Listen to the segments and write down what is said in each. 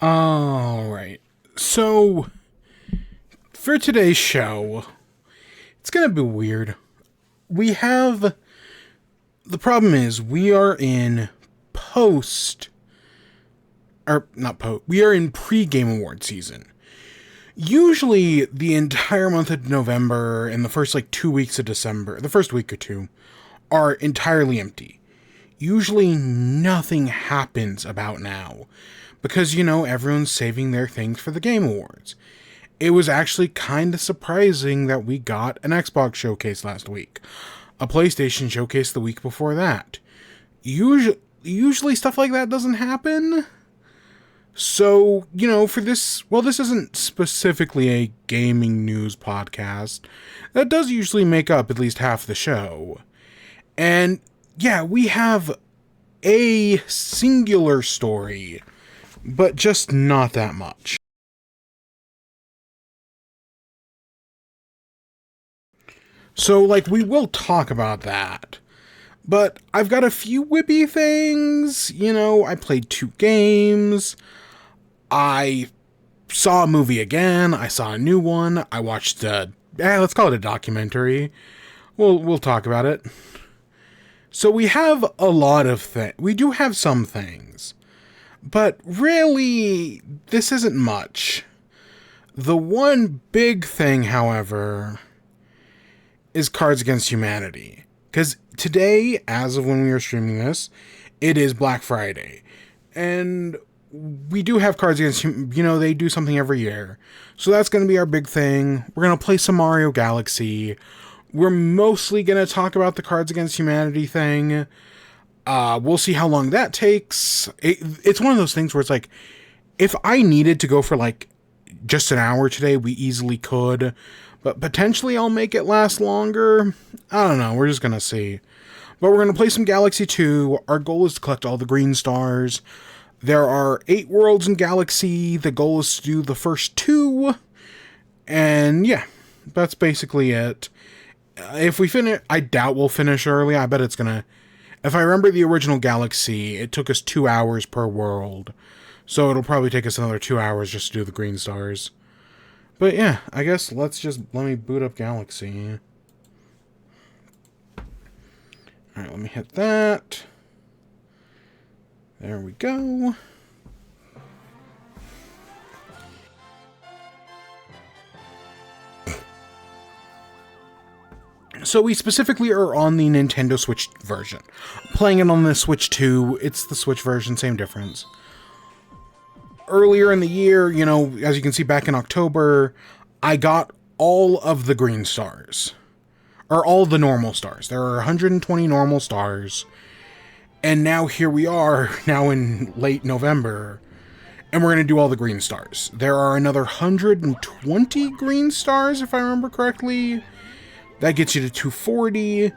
Alright. So, for today's show, it's gonna be weird. We have... The problem is, we are in we are in pre-Game Award season. Usually, the entire month of November and the first, 2 weeks of December, the first week or two, are entirely empty. Usually, nothing happens about now. Because, everyone's saving their things for the Game Awards. It was actually kind of surprising that we got an Xbox showcase last week. A PlayStation showcase the week before that. Usually stuff like that doesn't happen. So, for this... Well, this isn't specifically a gaming news podcast. That does usually make up at least half the show. And, yeah, we have a singular story, but just not that much. So, we will talk about that. But I've got a few whippy things. I played 2 games. I saw a movie again. I saw a new one. I watched let's call it a documentary. We'll talk about it. So we have a lot of things. We do have some things. But really, this isn't much. The one big thing, however, is Cards Against Humanity. Because today, as of when we were streaming this, it is Black Friday. And we do have Cards Against Humanity. They do something every year. So that's going to be our big thing. We're going to play some Mario Galaxy. We're mostly going to talk about the Cards Against Humanity thing. We'll see how long that takes. It's one of those things where it's if I needed to go for just an hour today, we easily could. But potentially I'll make it last longer. I don't know. We're just going to see. But we're going to play some Galaxy 2. Our goal is to collect all the green stars. There are 8 worlds in Galaxy. The goal is to do the first 2. And yeah, that's basically it. If we finish, I doubt we'll finish early. I bet it's going to... If I remember the original Galaxy, it took us 2 hours per world. So it'll probably take us another 2 hours just to do the green stars. But yeah, I guess let me boot up Galaxy. Alright, let me hit that. There we go. So we specifically are on the Nintendo Switch version. Playing it on the Switch 2, it's the Switch version, same difference. Earlier in the year, as you can see back in October, I got all of the green stars. Or all the normal stars. There are 120 normal stars. And now here we are, now in late November, and we're going to do all the green stars. There are another 120 green stars, if I remember correctly. That gets you to 240.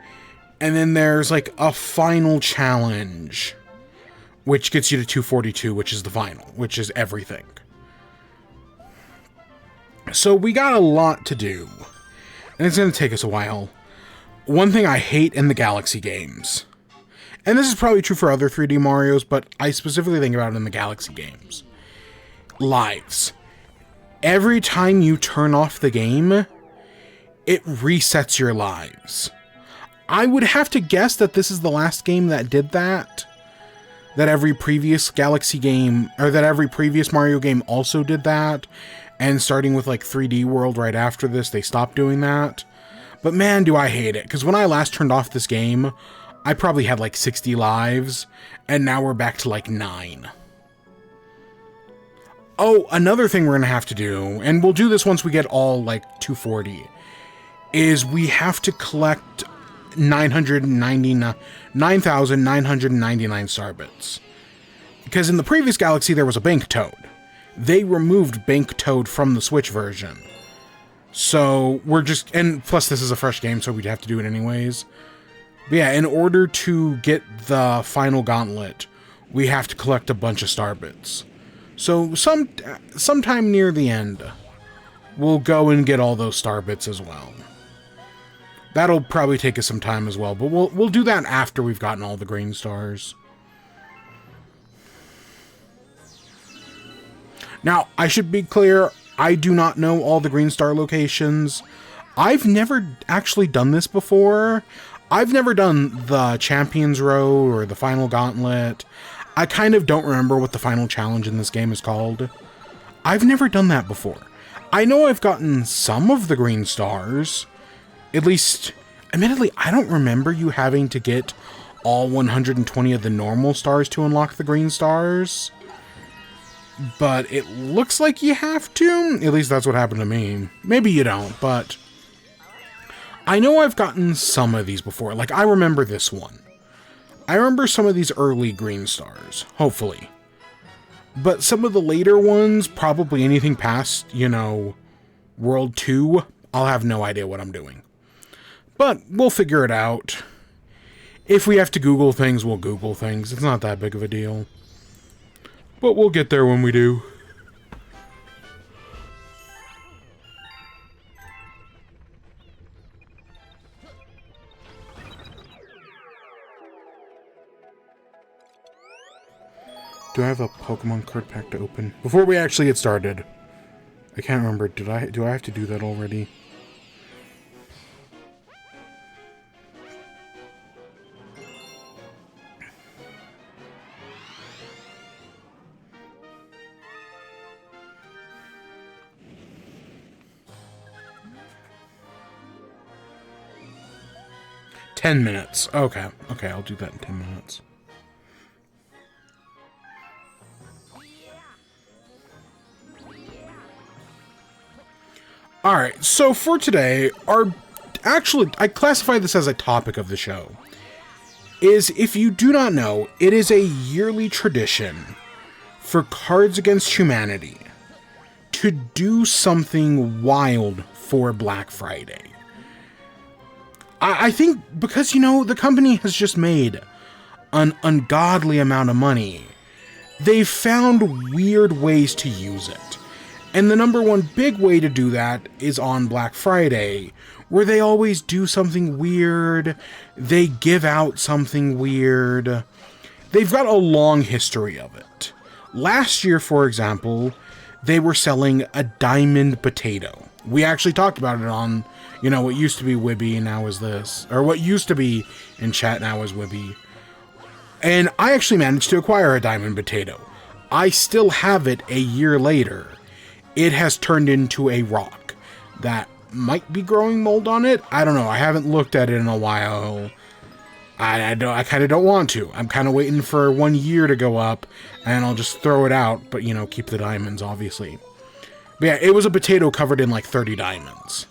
And then there's a final challenge, which gets you to 242, which is the final, which is everything. So we got a lot to do, and it's going to take us a while. One thing I hate in the Galaxy games, and this is probably true for other 3D Marios, but I specifically think about it in the Galaxy games. Lives. Every time you turn off the game, it resets your lives. I would have to guess that this is the last game that did that. That every previous Galaxy game, or that every previous Mario game also did that. And starting with 3D World right after this, they stopped doing that. But man, do I hate it. Because when I last turned off this game, I probably had 60 lives. And now we're back to 9. Oh, another thing we're going to have to do, and we'll do this once we get all 240, is we have to collect 9,999 star bits. Because in the previous Galaxy, there was a Bank Toad. They removed Bank Toad from the Switch version. So and plus this is a fresh game, so we'd have to do it anyways. But yeah, in order to get the final gauntlet, we have to collect a bunch of star bits. So sometime near the end, we'll go and get all those star bits as well. That'll probably take us some time as well, but we'll do that after we've gotten all the green stars. Now, I should be clear, I do not know all the Green Star locations. I've never actually done this before. I've never done the Champions Road or the Final Gauntlet. I kind of don't remember what the final challenge in this game is called. I've never done that before. I know I've gotten some of the Green Stars. At least, admittedly, I don't remember you having to get all 120 of the normal stars to unlock the Green Stars. But it looks like you have to. At least that's what happened to me. Maybe you don't, but I know I've gotten some of these before. Like, I remember this one. I remember some of these early Green Stars, hopefully. But some of the later ones, probably anything past, you know, World 2, I'll have no idea what I'm doing. But we'll figure it out. If we have to Google things, we'll Google things. It's not that big of a deal. But we'll get there when we do. Do I have a Pokemon card pack to open? Before we actually get started. I can't remember. Do I have to do that already? $10 minutes. Okay. Okay, I'll do that in 10 minutes. Alright, so for today, I classify this as a topic of the show. If you do not know, it is a yearly tradition for Cards Against Humanity to do something wild for Black Friday. I think because, you know, the company has just made an ungodly amount of money, they've found weird ways to use it. And the number one big way to do that is on Black Friday, where they always do something weird, they give out something weird. They've got a long history of it. Last year, for example, they were selling a diamond potato. We actually talked about it on, you know, what used to be WIBE and now is this. Or what used to be in chat now is WIBE. And I actually managed to acquire a diamond potato. I still have it a year later. It has turned into a rock that might be growing mold on it. I don't know. I haven't looked at it in a while. I kind of don't want to. I'm kind of waiting for 1 year to go up, and I'll just throw it out, but, you know, keep the diamonds, obviously. But yeah, it was a potato covered in, like, 30 diamonds.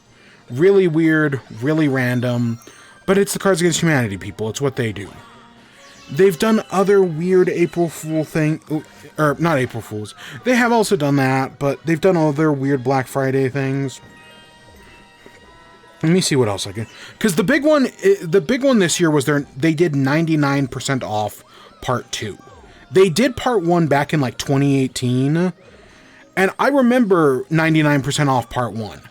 Really weird, really random, but it's the Cards Against Humanity people. It's what they do. They've done other weird April Fool thing, or not April Fools. They have also done that, but they've done other weird Black Friday things. Let me see what else I can. Because the big one this year was they did 99% off Part 2. They did Part 1 back in like 2018, and I remember 99% off Part 1.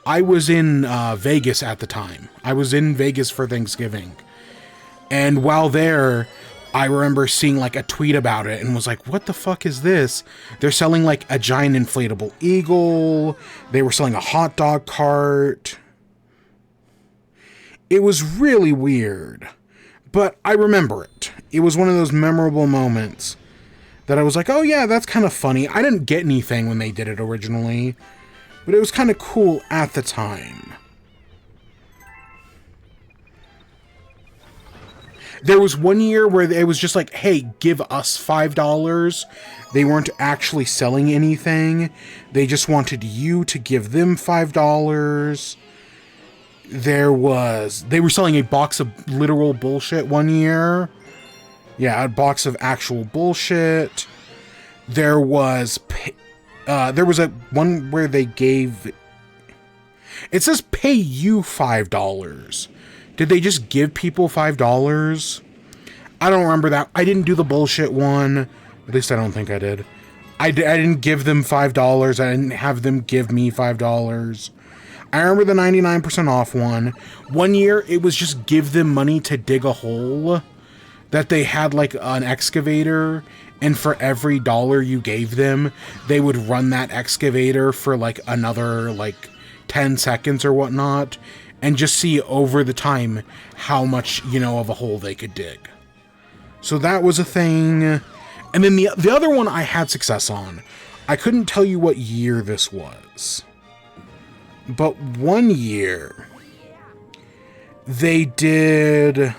I was in Vegas at the time. I was in Vegas for Thanksgiving, and while there, I remember seeing like a tweet about it and was like, what the fuck is this? They're selling like a giant inflatable eagle. They were selling a hot dog cart. It was really weird, but I remember it. It was one of those memorable moments that I was like, oh yeah, that's kind of funny. I didn't get anything when they did it originally, but it was kind of cool at the time. There was 1 year where it was just like, hey, give us $5. They weren't actually selling anything. They just wanted you to give them $5. They were selling a box of literal bullshit 1 year. Yeah, a box of actual bullshit. There was a one where they gave, it says pay you $5. Did they just give people $5? I don't remember that. I didn't do the bullshit one. At least I don't think I did. I didn't give them $5. I didn't have them give me $5. I remember the 99% off one. 1 year, it was just give them money to dig a hole. That they had like an excavator, and for every dollar you gave them, they would run that excavator for like another like 10 seconds or whatnot, and just see over the time how much, you know, of a hole they could dig. So that was a thing. And then the other one I had success on, I couldn't tell you what year this was, but one year they did...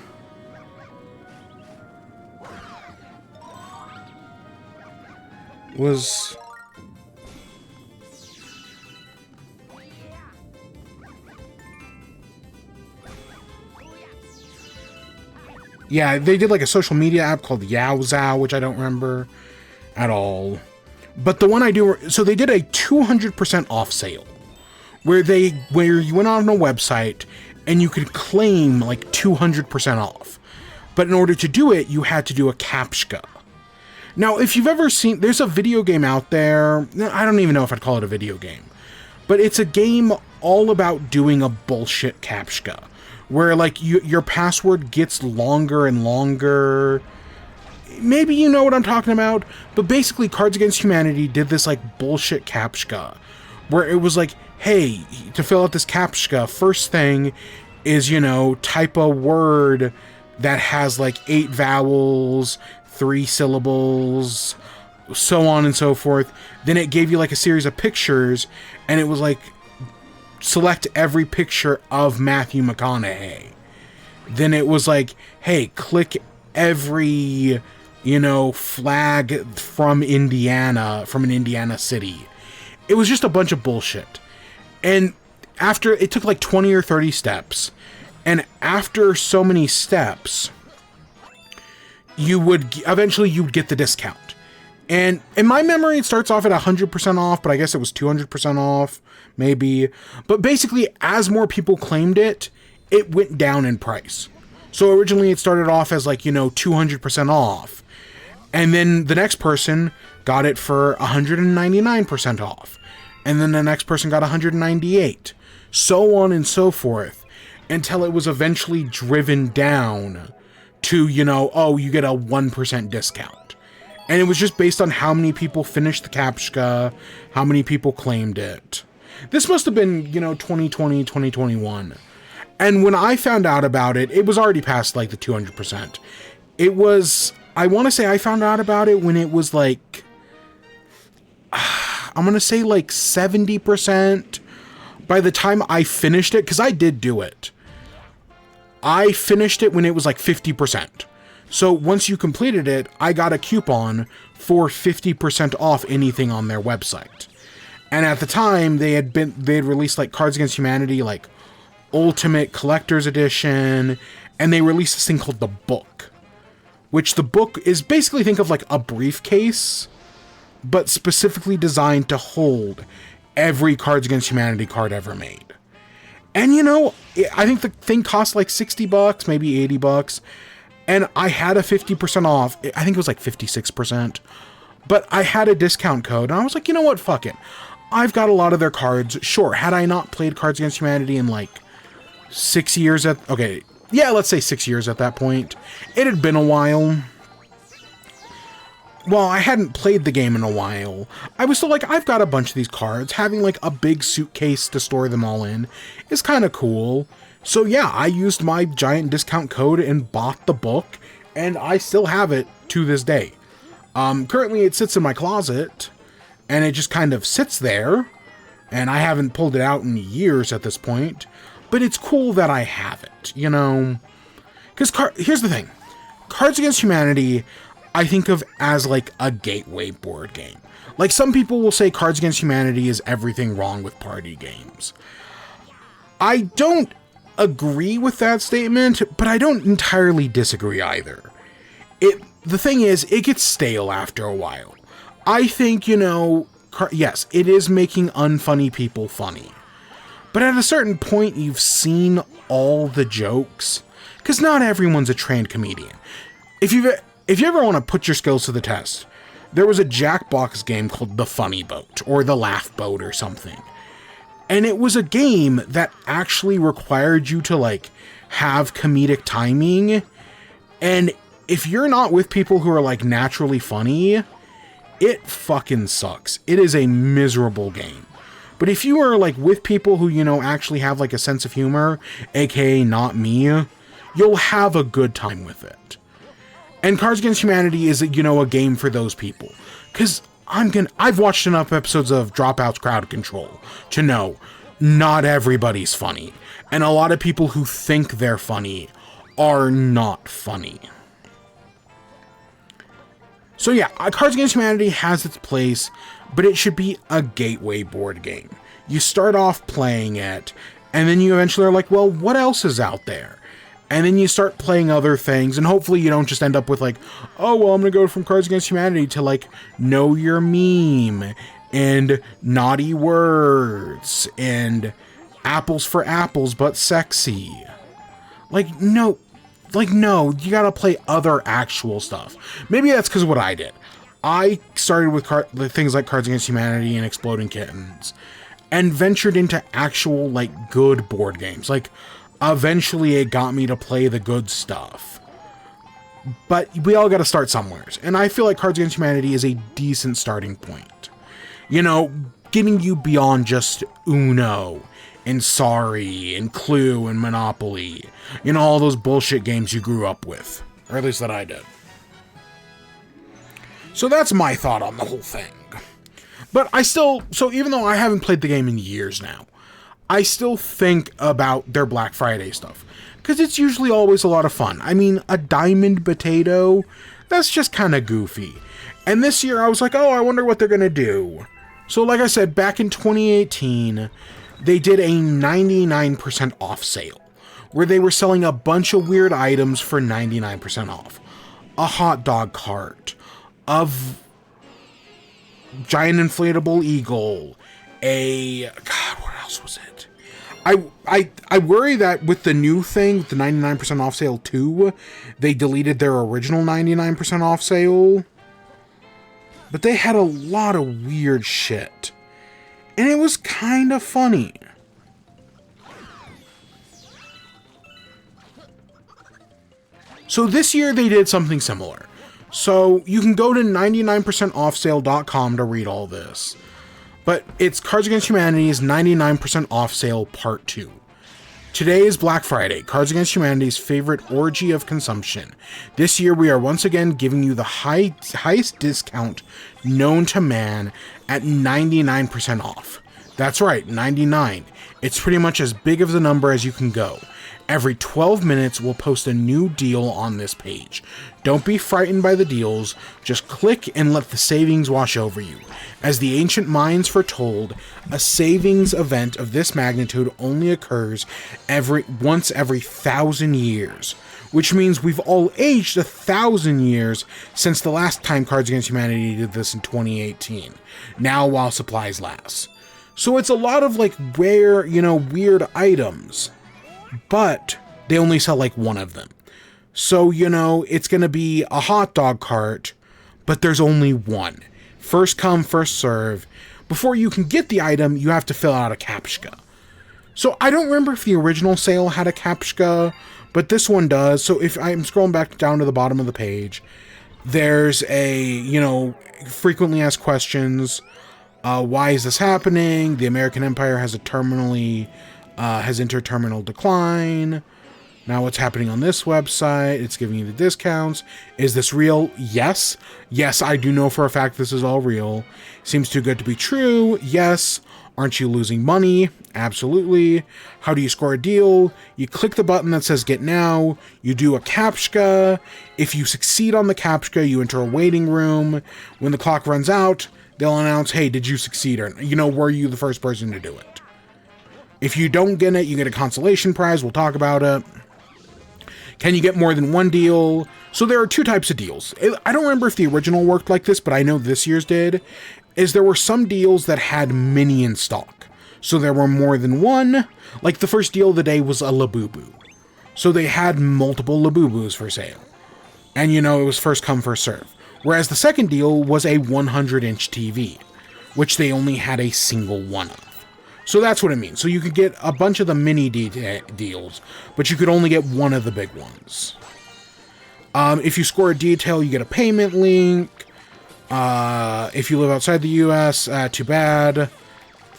was... yeah, they did like a social media app called Yowzow, which I don't remember at all. But the one I do, so they did a 200% off sale where you went on a website and you could claim like 200% off. But in order to do it, you had to do a CAPTCHA. Now, if you've ever seen, there's a video game out there, I don't even know if I'd call it a video game, but it's a game all about doing a bullshit CAPTCHA, where like your password gets longer and longer. Maybe you know what I'm talking about, but basically Cards Against Humanity did this like bullshit CAPTCHA, where it was like, hey, to fill out this CAPTCHA, first thing is, you know, type a word that has like 8 vowels, 3 syllables, so on and so forth. Then it gave you like a series of pictures, and it was like, select every picture of Matthew McConaughey. Then it was like, hey, click every, you know, flag from Indiana, from an Indiana city. It was just a bunch of bullshit. And after, it took like 20 or 30 steps. And after so many steps, you would, eventually you'd get the discount. And in my memory, it starts off at 100% off, but I guess it was 200% off, maybe. But basically, as more people claimed it, it went down in price. So originally it started off as like, you know, 200% off. And then the next person got it for 199% off. And then the next person got 198. So on and so forth. Until it was eventually driven down to, you know, oh, you get a 1% discount. And it was just based on how many people finished the CAPTCHA, how many people claimed it. This must have been, you know, 2020, 2021. And when I found out about it, it was already past like the 200%. It was, I want to say I found out about it when it was like, I'm going to say like 70%. By the time I finished it, because I did do it. I finished it when it was like 50%. So once you completed it, I got a coupon for 50% off anything on their website. And at the time, they had released like Cards Against Humanity, like Ultimate Collector's Edition, and they released this thing called the book, which the book is basically, think of like a briefcase, but specifically designed to hold every Cards Against Humanity card ever made. And you know, I think the thing cost like $60, maybe $80. And I had a 50% off. I think it was like 56%. But I had a discount code. And I was like, you know what? Fuck it. I've got a lot of their cards. Sure, had I not played Cards Against Humanity in like 6 years at... okay, yeah, let's say 6 years at that point. It had been a while. Well, I hadn't played the game in a while. I was still like, I've got a bunch of these cards. Having like a big suitcase to store them all in is kind of cool. So yeah, I used my giant discount code and bought the book, and I still have it to this day. Currently it sits in my closet, and it just kind of sits there, and I haven't pulled it out in years at this point, but it's cool that I have it, you know? Because here's the thing. Cards Against Humanity, I think of as like a gateway board game. Like some people will say Cards Against Humanity is everything wrong with party games. I don't agree with that statement, but I don't entirely disagree either. The thing is, it gets stale after a while. I think, you know, yes, it is making unfunny people funny. But at a certain point, you've seen all the jokes, because not everyone's a trained comedian. If you ever want to put your skills to the test, there was a Jackbox game called The Funny Boat, or The Laugh Boat, or something. And it was a game that actually required you to, like, have comedic timing. And if you're not with people who are like naturally funny, it fucking sucks. It is a miserable game. But if you are like with people who, you know, actually have like a sense of humor, aka not me, you'll have a good time with it. And Cards Against Humanity is, you know, a game for those people. Because I've watched enough episodes of Dropout's Crowd Control to know not everybody's funny. And a lot of people who think they're funny are not funny. So yeah, Cards Against Humanity has its place, but it should be a gateway board game. You start off playing it, and then you eventually are like, well, what else is out there? And then you start playing other things, and hopefully you don't just end up with like, oh, well, I'm going to go from Cards Against Humanity to like Know Your Meme, and Naughty Words, and Apples for Apples But Sexy. No, you gotta play other actual stuff. Maybe that's because of what I did. I started with things like Cards Against Humanity and Exploding Kittens, and ventured into actual, like, good board games. Like, eventually it got me to play the good stuff. But we all gotta start somewhere. And I feel like Cards Against Humanity is a decent starting point. You know, getting you beyond just Uno and Sorry, and Clue, and Monopoly. You know, all those bullshit games you grew up with. Or at least that I did. So that's my thought on the whole thing. But so even though I haven't played the game in years now, I still think about their Black Friday stuff. Because it's usually always a lot of fun. I mean, a diamond potato, that's just kind of goofy. And this year I was like, oh, I wonder what they're going to do. So like I said, back in 2018... they did a 99% off sale, where they were selling a bunch of weird items for 99% off. A hot dog cart, a giant inflatable eagle, God, what else was it? I worry that with the new thing, the 99% off sale too, they deleted their original 99% off sale. But they had a lot of weird shit. And it was kind of funny. So this year they did something similar. So you can go to 99percentoffsale.com to read all this. But it's Cards Against Humanity's 99% off sale part 2. Today is Black Friday, Cards Against Humanity's favorite orgy of consumption. This year we are once again giving you the highest discount known to man at 99% off. That's right, 99. It's pretty much as big of a number as you can go. Every 12 minutes we'll post a new deal on this page. Don't be frightened by the deals, just click and let the savings wash over you. As the ancient minds foretold, a savings event of this magnitude only occurs once every 1,000 years. Which means we've all aged 1,000 years since the last time Cards Against Humanity did this in 2018. Now while supplies last. So it's a lot of like rare, weird items. But they only sell like one of them. So, it's going to be a hot dog cart, but there's only one. First come, first serve. Before you can get the item, you have to fill out a CAPTCHA. So I don't remember if the original sale had a CAPTCHA, but this one does. So if I'm scrolling back down to the bottom of the page, there's a, frequently asked questions. Why is this happening? The American Empire has has interterminal decline. Now what's happening on this website? It's giving you the discounts. Is this real? Yes. Yes, I do know for a fact this is all real. Seems too good to be true. Yes. Aren't you losing money? Absolutely. How do you score a deal? You click the button that says get now. You do a CAPTCHA. If you succeed on the CAPTCHA, you enter a waiting room. When the clock runs out, they'll announce, hey, did you succeed? Or, were you the first person to do it? If you don't get it, you get a consolation prize. We'll talk about it. Can you get more than one deal? So there are two types of deals. I don't remember if the original worked like this, but I know this year's did. There were some deals that had many in stock. So there were more than one. Like the first deal of the day was a Labubu. So they had multiple Labubus for sale. And it was first come, first serve. Whereas the second deal was a 100-inch TV, which they only had a single one of. So that's what it means. So you could get a bunch of the mini deals, but you could only get one of the big ones. If you score a detail, you get a payment link. If you live outside the US, too bad.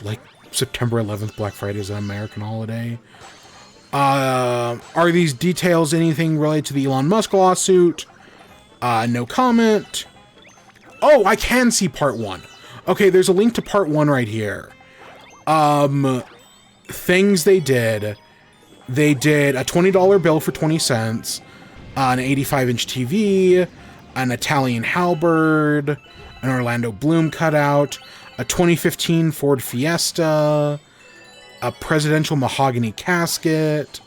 Like, September 11th, Black Friday is an American holiday. Are these details anything related to the Elon Musk lawsuit? No comment. Oh, I can see part 1. Okay, there's a link to part 1 right here. Things they did. They did a $20 bill for 20 cents, an 85-inch TV, an Italian halberd, an Orlando Bloom cutout, a 2015 Ford Fiesta, a presidential mahogany casket,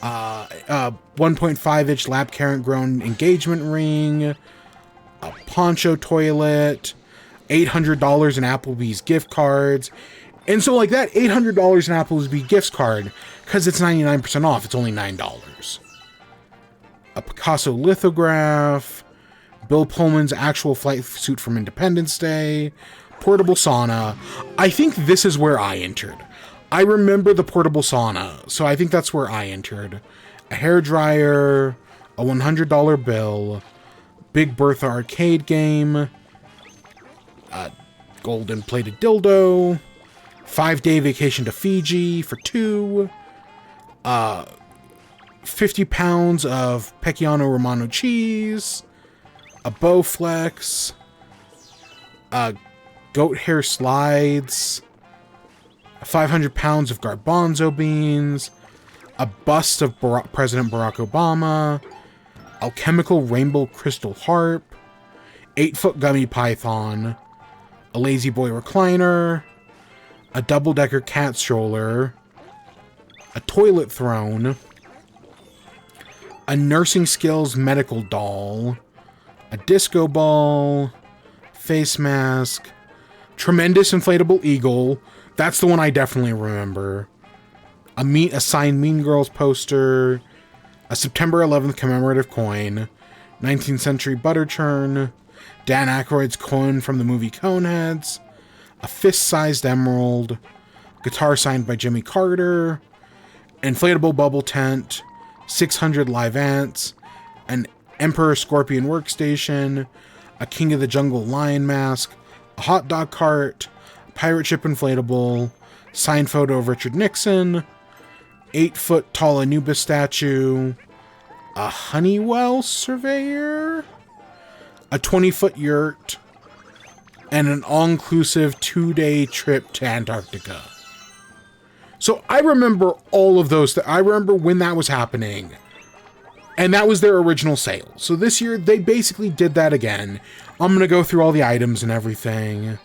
a 1.5-inch lab current-grown engagement ring, a poncho toilet, $800 in Applebee's gift cards. And so, like, that $800 in Applebee's gift card, because it's 99% off, it's only $9. A Picasso lithograph, Bill Pullman's actual flight suit from Independence Day, portable sauna. I think this is where I entered. I remember the portable sauna, so I think that's where I entered. A hairdryer, a $100 bill, Big Bertha arcade game, a golden plated dildo, 5-day vacation to Fiji for 2, 50 pounds of Pecchiano Romano cheese, a Bowflex, goat hair slides, 500 pounds of garbanzo beans, a bust of President Barack Obama, alchemical rainbow crystal harp, 8-foot gummy python, a lazy boy recliner, a double-decker cat stroller, a toilet throne, a nursing skills medical doll, a disco ball, face mask, tremendous inflatable eagle. That's the one I definitely remember. A signed Mean Girls poster, a September 11th commemorative coin, 19th century butter churn, Dan Aykroyd's coin from the movie Coneheads, a fist-sized emerald, guitar signed by Jimmy Carter, inflatable bubble tent, 600 live ants, an Emperor Scorpion workstation, a King of the Jungle lion mask, a hot dog cart, a pirate ship inflatable, signed photo of Richard Nixon, 8-foot tall Anubis statue, a Honeywell surveyor, a 20-foot yurt, and an all-inclusive 2-day trip to Antarctica. So I remember all of those. I remember when that was happening. And that was their original sale. So this year, they basically did that again. I'm going to go through all the items and everything.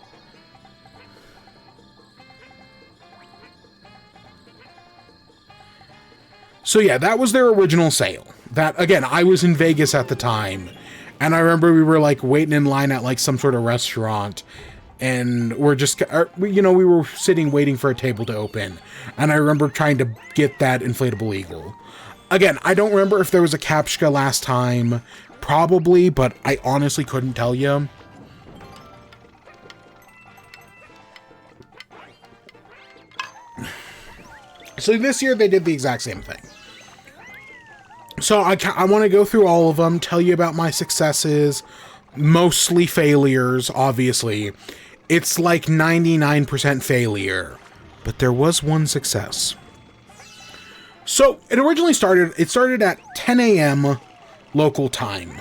So yeah, that was their original sale. That, again, I was in Vegas at the time. And I remember we were, like, waiting in line at, like, some sort of restaurant. And we're just, you know, we were sitting waiting for a table to open. And I remember trying to get that inflatable eagle. Again, I don't remember if there was a Captcha last time. Probably, but I honestly couldn't tell you. So this year they did the exact same thing. So I want to go through all of them, tell you about my successes, mostly failures, obviously. It's like 99% failure, but there was one success. So it started at 10 a.m. local time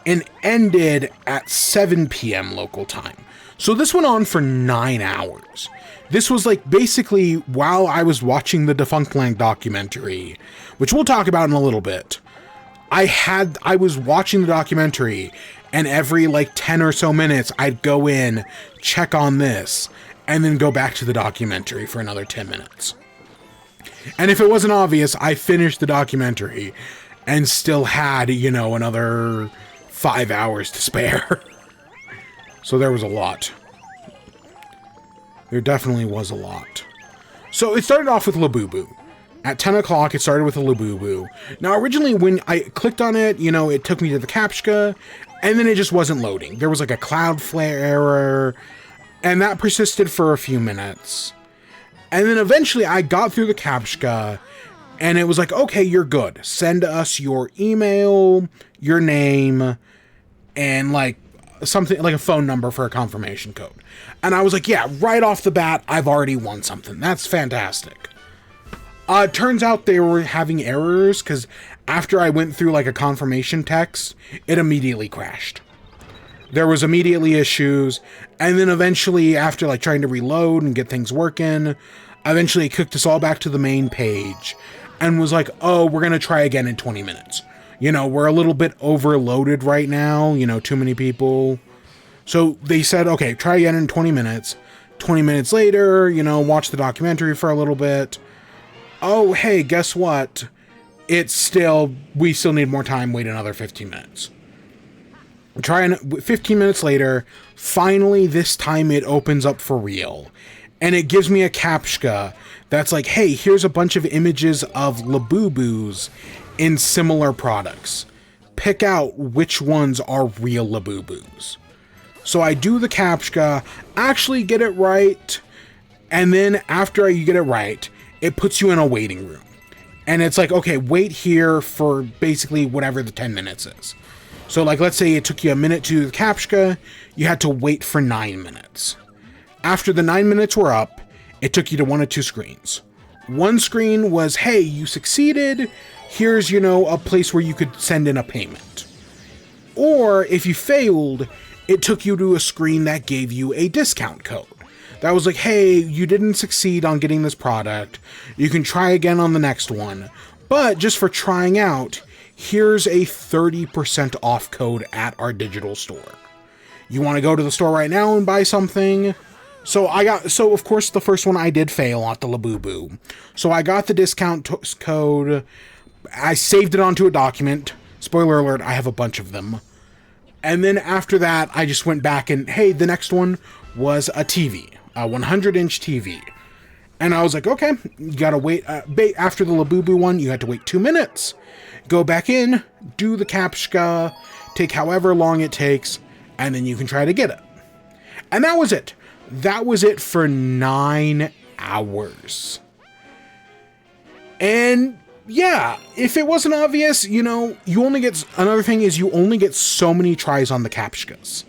and ended at 7 p.m. local time. So this went on for 9 hours. This was like basically while I was watching the Defunctland documentary, which we'll talk about in a little bit. I was watching the documentary, and every like 10 or so minutes, I'd go in, check on this, and then go back to the documentary for another 10 minutes. And if it wasn't obvious, I finished the documentary and still had, you know, another 5 hours to spare. So there was a lot. There definitely was a lot. So it started off with Labubu. At 10 o'clock, it started with a Labubu. Now, originally, when I clicked on it, you know, it took me to the Captcha, and then it just wasn't loading. There was like a Cloudflare error, and that persisted for a few minutes. And then eventually, I got through the Captcha, And it was like, okay, you're good. Send us your email, your name, and like something like a phone number for a confirmation code. And I was like, yeah, right off the bat, I've already won something. That's fantastic. It turns out they were having errors because after I went through like a confirmation text, it immediately crashed. There was immediately issues, and then eventually, after like trying to reload and get things working, eventually it kicked us all back to the main page and was like, oh, we're going to try again in 20 minutes. You know, we're a little bit overloaded right now, you know, too many people. So they said, okay, try again in 20 minutes. 20 minutes later, you know, watch the documentary for a little bit. Oh, hey, guess what? We still need more time, wait another 15 minutes. Trying 15 minutes later, finally this time it opens up for real. And it gives me a captcha that's like, hey, here's a bunch of images of Labubus in similar products. Pick out which ones are real Labubus. So I do the captcha, actually get it right, and then after you get it right, it puts you in a waiting room. And it's like, okay, wait here for basically whatever the 10 minutes is. So like, let's say it took you a minute to do the captcha, you had to wait for 9 minutes. After the 9 minutes were up, it took you to one of two screens. One screen was, hey, you succeeded, here's, you know, a place where you could send in a payment. Or if you failed, it took you to a screen that gave you a discount code. That was like, hey, you didn't succeed on getting this product, you can try again on the next one, but just for trying out, here's a 30% off code at our digital store. You want to go to the store right now and buy something? So of course the first one I did fail at the Labubu. So I got the discount code, I saved it onto a document. Spoiler alert, I have a bunch of them. And then after that, I just went back and, hey, the next one was a TV, a 100-inch TV. And I was like, okay, you gotta wait. After the Labubu one, you had to wait 2 minutes. Go back in, do the captcha, take however long it takes, and then you can try to get it. And that was it. That was it for 9 hours. And yeah, if it wasn't obvious, you know, another thing is you only get so many tries on the captchas.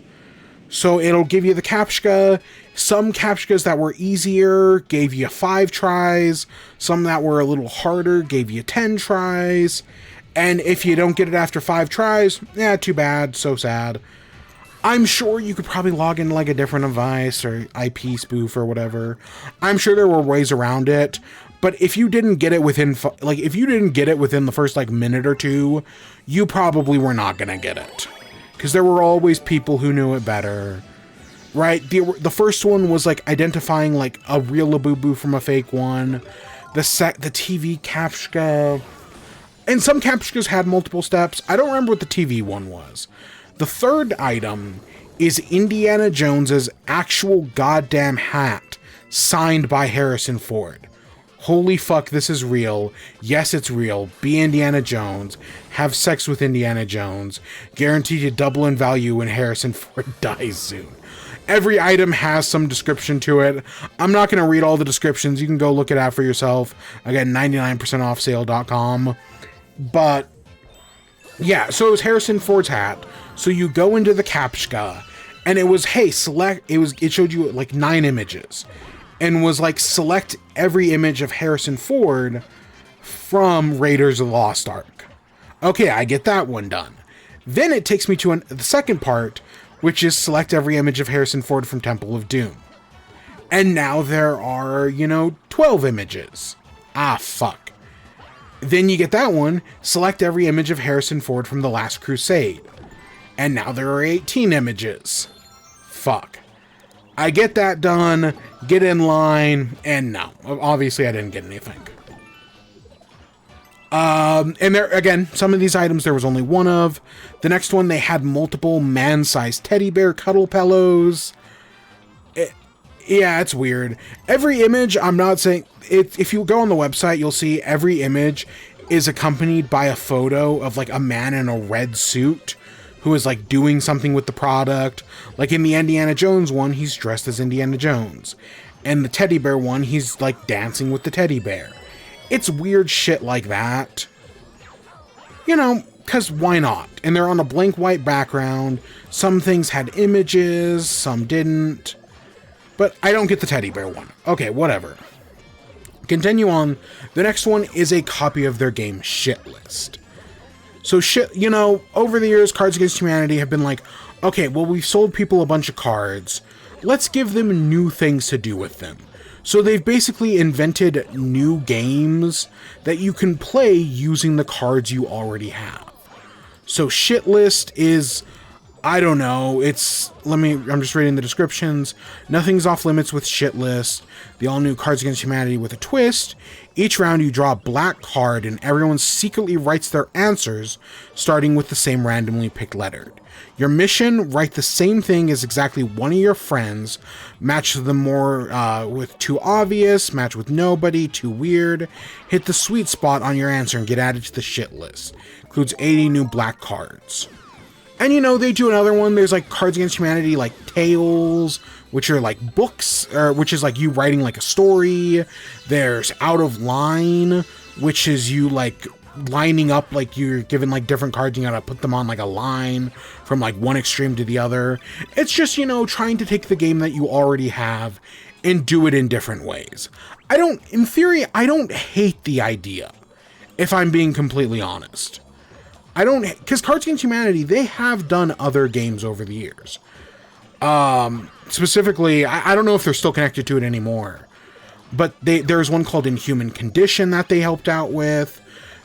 So it'll give you the captcha. Some captchas that were easier gave you 5 tries. Some that were a little harder gave you 10 tries. And if you don't get it after 5 tries, yeah, too bad, so sad. I'm sure you could probably log in like a different device or IP spoof or whatever. I'm sure there were ways around it. But if you didn't get it within the first like minute or two, you probably were not going to get it. Because there were always people who knew it better. Right? The first one was like identifying like a real Labubu from a fake one. The TV captcha. And some captchas had multiple steps. I don't remember what the TV one was. The third item is Indiana Jones's actual goddamn hat signed by Harrison Ford. Holy fuck, this is real. Yes, it's real. Be Indiana Jones. Have sex with Indiana Jones. Guaranteed to double in value when Harrison Ford dies soon. Every item has some description to it. I'm not going to read all the descriptions. You can go look it out for yourself. Again, 99%offsale.com. But yeah, so it was Harrison Ford's hat. So you go into the captcha, and it was, hey, it showed you like 9 images. And was like, select every image of Harrison Ford from Raiders of the Lost Ark. Okay, I get that one done. Then it takes me to the second part, which is select every image of Harrison Ford from Temple of Doom. And now there are, 12 images. Ah, fuck. Then you get that one, select every image of Harrison Ford from The Last Crusade. And now there are 18 images. Fuck. I get that done, get in line, and no. Obviously, I didn't get anything. And there, again, some of these items there was only one of. The next one, they had multiple man-sized teddy bear cuddle pillows. Yeah, it's weird. Every image, I'm not saying... If you go on the website, you'll see every image is accompanied by a photo of, like, a man in a red suit who is, like, doing something with the product. Like, in the Indiana Jones one, he's dressed as Indiana Jones. And the teddy bear one, he's, like, dancing with the teddy bear. It's weird shit like that. You know, because why not? And they're on a blank white background. Some things had images, some didn't. But I don't get the teddy bear one. Okay, whatever. Continue on. The next one is a copy of their game Shitlist. So you know, over the years, Cards Against Humanity have been like, okay, well, we've sold people a bunch of cards. Let's give them new things to do with them. So they've basically invented new games that you can play using the cards you already have. So Shitlist is, I don't know, I'm just reading the descriptions. Nothing's off limits with Shitlist. The all-new Cards Against Humanity with a twist. Each round you draw a black card and everyone secretly writes their answers, starting with the same randomly picked letter. Your mission, write the same thing as exactly one of your friends. Match them more with too obvious, match with nobody, too weird. Hit the sweet spot on your answer and get added to the shit list. Includes 80 new black cards. And you know, they do another one. There's like Cards Against Humanity, like Tales, which are like books, which is like you writing like a story. There's Out of Line, which is you like lining up, like you're given like different cards, you gotta put them on like a line from like one extreme to the other. It's just, you know, trying to take the game that you already have and do it in different ways. In theory, I don't hate the idea, if I'm being completely honest. Because Cards Against Humanity, they have done other games over the years. Specifically, I don't know if they're still connected to it anymore, but there's one called Inhuman Condition that they helped out with.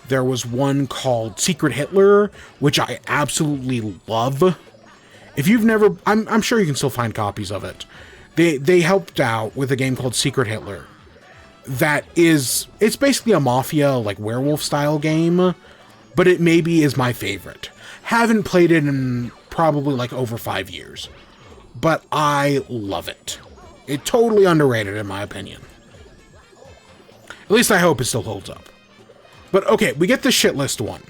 There was one called Secret Hitler, which I absolutely love. If you've never, I'm sure you can still find copies of it. They helped out with a game called Secret Hitler. It's basically a mafia, like werewolf style game, but it maybe is my favorite. Haven't played it in probably like over 5 years, but I love it. It's totally underrated in my opinion. At least I hope it still holds up. But okay, we get the Shitlist one,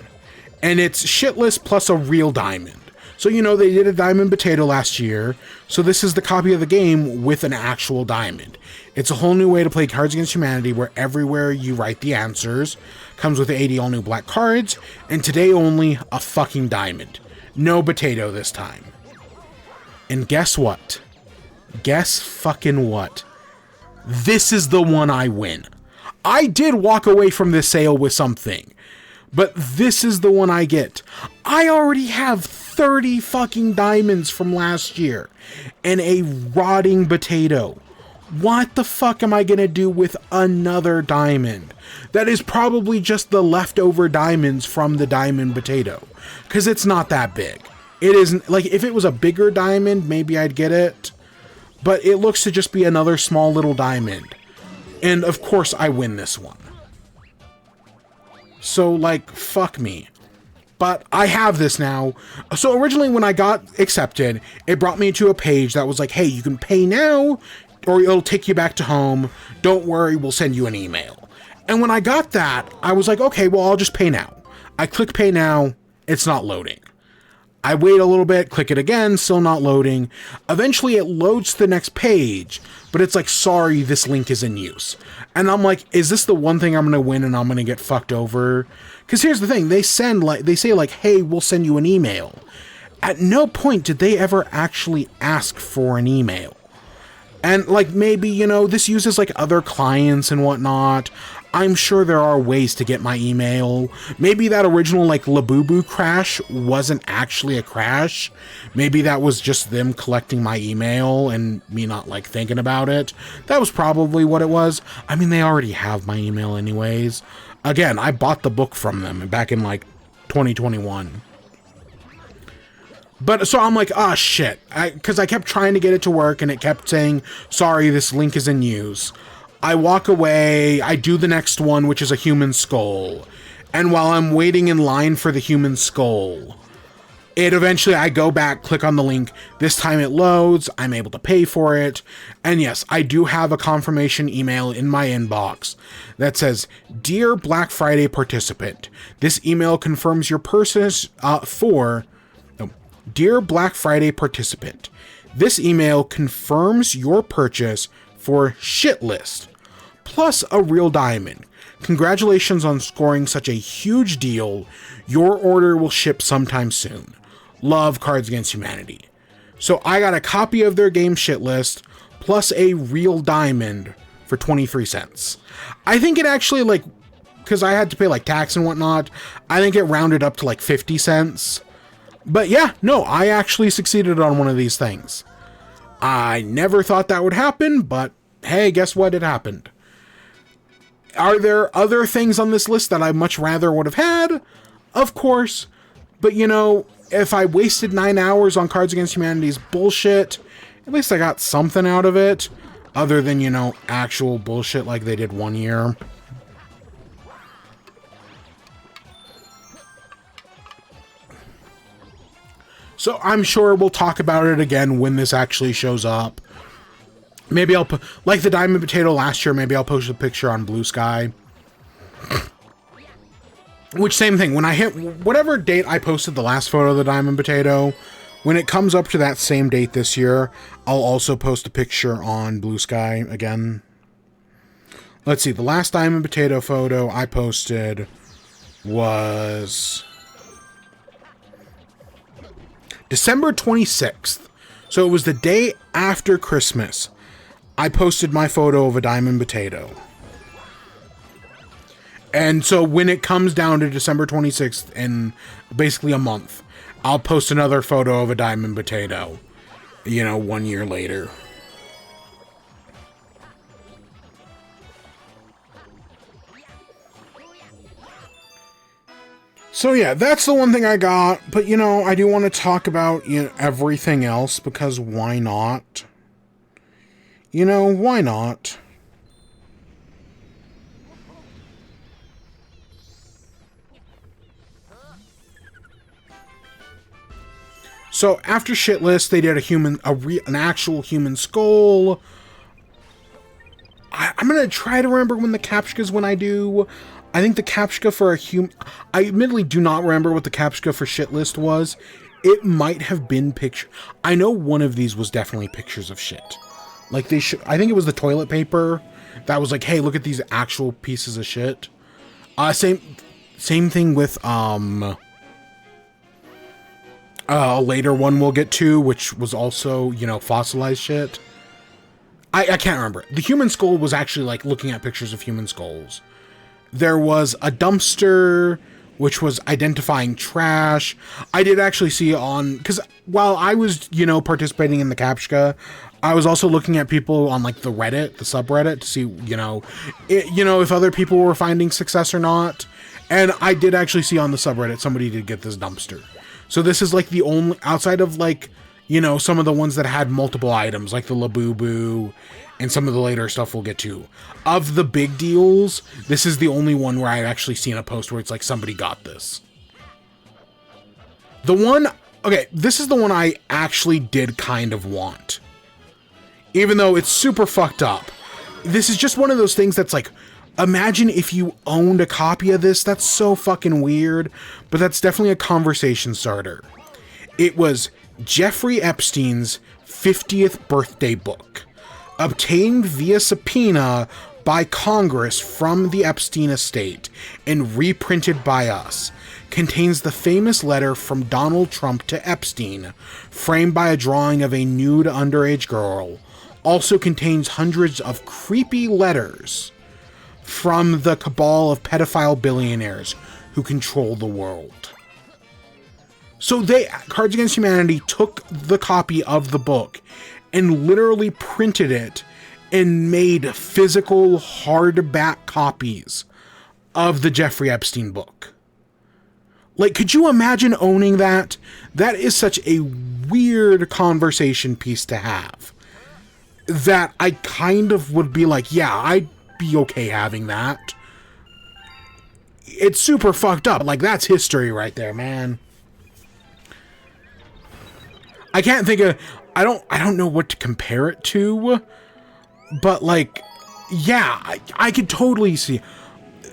and it's Shitlist plus a real diamond. So, you know, they did a diamond potato last year, so this is the copy of the game with an actual diamond. It's a whole new way to play Cards Against Humanity, where everywhere you write the answers. Comes with 80 all new black cards, and today only a fucking diamond. No potato this time. And guess what? Guess fucking what? This is the one I win. I did walk away from this sale with something, but this is the one I get. I already have 30 fucking diamonds from last year and a rotting potato. What the fuck am I gonna do with another diamond? That is probably just the leftover diamonds from the diamond potato, because it's not that big. It isn't, like, if it was a bigger diamond, maybe I'd get it, but it looks to just be another small little diamond. And of course I win this one. So, like, fuck me. But I have this now. So originally when I got accepted, it brought me to a page that was like, hey, you can pay now, or it'll take you back to home. Don't worry, we'll send you an email. And when I got that, I was like, okay, well, I'll just pay now. I click pay now, it's not loading. I wait a little bit, click it again, still not loading. Eventually it loads to the next page, but it's like, sorry, this link is in use. And I'm like, is this the one thing I'm going to win and I'm going to get fucked over? Because here's the thing, they say like, hey, we'll send you an email. At no point did they ever actually ask for an email. And like, maybe, you know, this uses like other clients and whatnot. I'm sure there are ways to get my email. Maybe that original like Labubu crash wasn't actually a crash. Maybe that was just them collecting my email and me not like thinking about it. That was probably what it was. I mean, they already have my email anyways. Again, I bought the book from them back in like 2021. But so I'm like, ah, shit. Because I kept trying to get it to work and it kept saying, sorry, this link is in use. I walk away, I do the next one, which is a human skull. And while I'm waiting in line for the human skull, I go back, click on the link. This time it loads, I'm able to pay for it. And yes, I do have a confirmation email in my inbox that says, Dear Black Friday participant, this email confirms your purchase Dear Black Friday participant, this email confirms your purchase for Shitlist, plus a real diamond. Congratulations on scoring such a huge deal. Your order will ship sometime soon. Love, Cards Against Humanity. So I got a copy of their game shit list plus a real diamond for 23 cents. I think it actually, like, because I had to pay like tax and whatnot, I think it rounded up to like 50 cents. But yeah, no, I actually succeeded on one of these things. I never thought that would happen, but hey, guess what? It happened. Are there other things on this list that I much rather would have had? Of course. But you know, if I wasted 9 hours on Cards Against Humanity's bullshit, at least I got something out of it. Other than, you know, actual bullshit like they did one year. So I'm sure we'll talk about it again when this actually shows up. Maybe I'll put, like the Diamond Potato last year, maybe I'll post a picture on Blue Sky. Which, same thing, when I hit whatever date I posted the last photo of the Diamond Potato, when it comes up to that same date this year, I'll also post a picture on Blue Sky again. Let's see, the last Diamond Potato photo I posted was December 26th. So it was the day after Christmas. I posted my photo of a Diamond Potato. And so when it comes down to December 26th in basically a month, I'll post another photo of a Diamond Potato, you know, 1 year later. So yeah, that's the one thing I got, but you know, I do want to talk about, you know, everything else, because why not? You know, why not? So after Shitlist, they did an actual human skull. I'm gonna try to remember when the Captchas when I do. I think the Captcha for a human... I admittedly do not remember what the Captcha for Shitlist was. It might have been picture... I know one of these was definitely pictures of shit. Like, they should... I think it was the toilet paper that was like, hey, look at these actual pieces of shit. Same thing with, a later one we'll get to, which was also, you know, fossilized shit. I can't remember. The human skull was actually, like, looking at pictures of human skulls. There was a dumpster, which was identifying trash. I did actually see on... Because while I was, you know, participating in the Captcha, I was also looking at people on, like, the Reddit, the subreddit, to see, you know, if other people were finding success or not. And I did actually see on the subreddit somebody did get this dumpster. So this is, like, the only... Outside of, like, you know, some of the ones that had multiple items, like the Labubu and some of the later stuff we'll get to. Of the big deals, this is the only one where I've actually seen a post where it's like, somebody got this. The one... Okay, this is the one I actually did kind of want. Even though it's super fucked up. This is just one of those things that's like... Imagine if you owned a copy of this. That's so fucking weird. But that's definitely a conversation starter. It was Jeffrey Epstein's 50th birthday book. Obtained via subpoena by Congress from the Epstein estate and reprinted by us. Contains the famous letter from Donald Trump to Epstein, framed by a drawing of a nude underage girl. Also contains hundreds of creepy letters from the cabal of pedophile billionaires who control the world. So Cards Against Humanity took the copy of the book and literally printed it and made physical hardback copies of the Jeffrey Epstein book. Like, could you imagine owning that? That is such a weird conversation piece to have. That I kind of would be like, yeah, I'd be okay having that. It's super fucked up. Like, that's history right there, man. I can't think of... I don't know what to compare it to, but, like, yeah, I could totally see...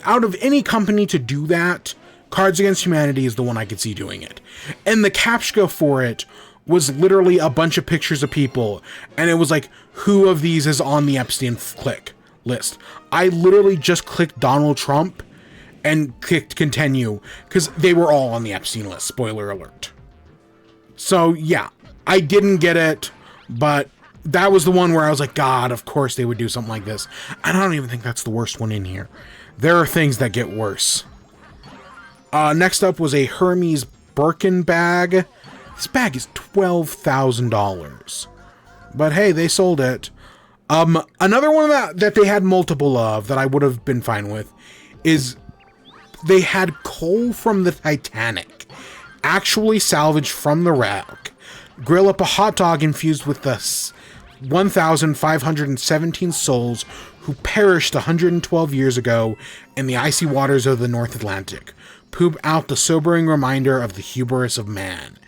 Out of any company to do that, Cards Against Humanity is the one I could see doing it. And the Captcha for it was literally a bunch of pictures of people, and it was like, who of these is on the Epstein clique? list. I literally just clicked Donald Trump and clicked continue because they were all on the Epstein list. Spoiler alert. So yeah, I didn't get it, but that was the one where I was like, God, of course they would do something like this. And I don't even think that's the worst one in here. There are things that get worse. Next up was a Hermes Birkin bag. This bag is $12,000. But hey, they sold it. Another one that they had multiple of that I would have been fine with is they had coal from the Titanic, actually salvaged from the wreck. Grill up a hot dog infused with the 1,517 souls who perished 112 years ago in the icy waters of the North Atlantic. Poop out the sobering reminder of the hubris of man.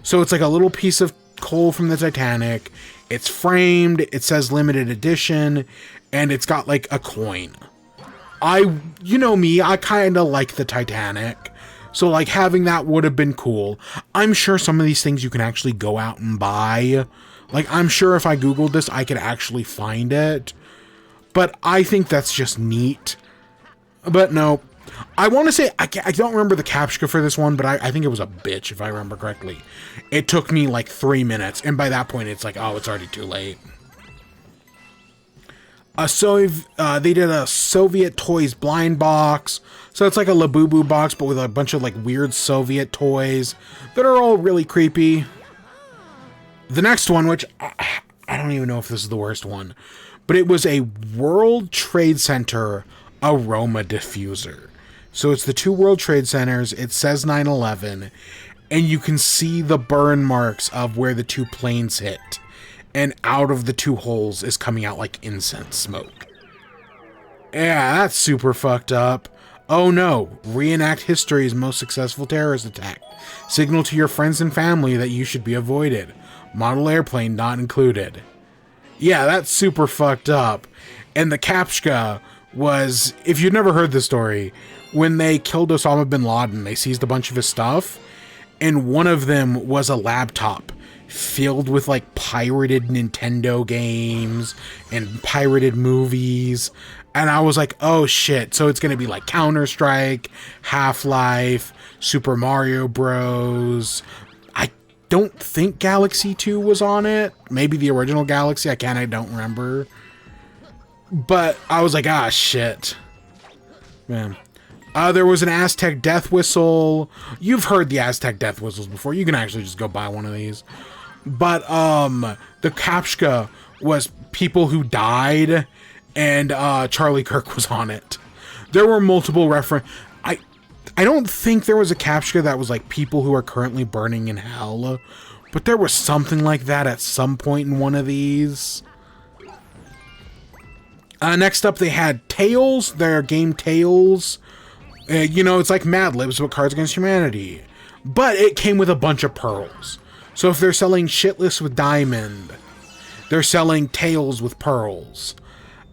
So it's like a little piece of coal from the Titanic. It's framed, it says limited edition, and it's got like a coin. You know me, I kind of like the Titanic. So like having that would have been cool. I'm sure some of these things you can actually go out and buy. Like I'm sure if I Googled this, I could actually find it. But I think that's just neat. But no, I want to say, I don't remember the captcha for this one, but I think it was a bitch, if I remember correctly. It took me like 3 minutes, and by that point, it's like, oh, it's already too late. They did a Soviet Toys blind box. So it's like a Labubu box, but with a bunch of like weird Soviet toys that are all really creepy. The next one, which I don't even know if this is the worst one, but it was a World Trade Center aroma diffuser. So it's the two World Trade Centers. It says 9/11, and you can see the burn marks of where the two planes hit. And out of the two holes is coming out like incense smoke. Yeah, that's super fucked up. Oh no, reenact history's most successful terrorist attack. Signal to your friends and family that you should be avoided. Model airplane not included. Yeah, that's super fucked up. And the captcha was, if you've never heard the story, when they killed Osama bin Laden, they seized a bunch of his stuff, and one of them was a laptop filled with like pirated Nintendo games and pirated movies. And I was like, oh shit, so it's gonna be like Counter-Strike, Half-Life, Super Mario Bros. I don't think Galaxy 2 was on it. Maybe the original Galaxy, I don't remember. But I was like, ah, shit. Man. There was an Aztec death whistle. You've heard the Aztec death whistles before. You can actually just go buy one of these. But the captcha was people who died, and Charlie Kirk was on it. There were multiple I don't think there was a captcha that was like people who are currently burning in hell, but there was something like that at some point in one of these. Next up, they had Tails, their game Tails. It's like Mad Libs, but Cards Against Humanity. But it came with a bunch of pearls. So if they're selling Shitless with Diamond, they're selling Tails with pearls.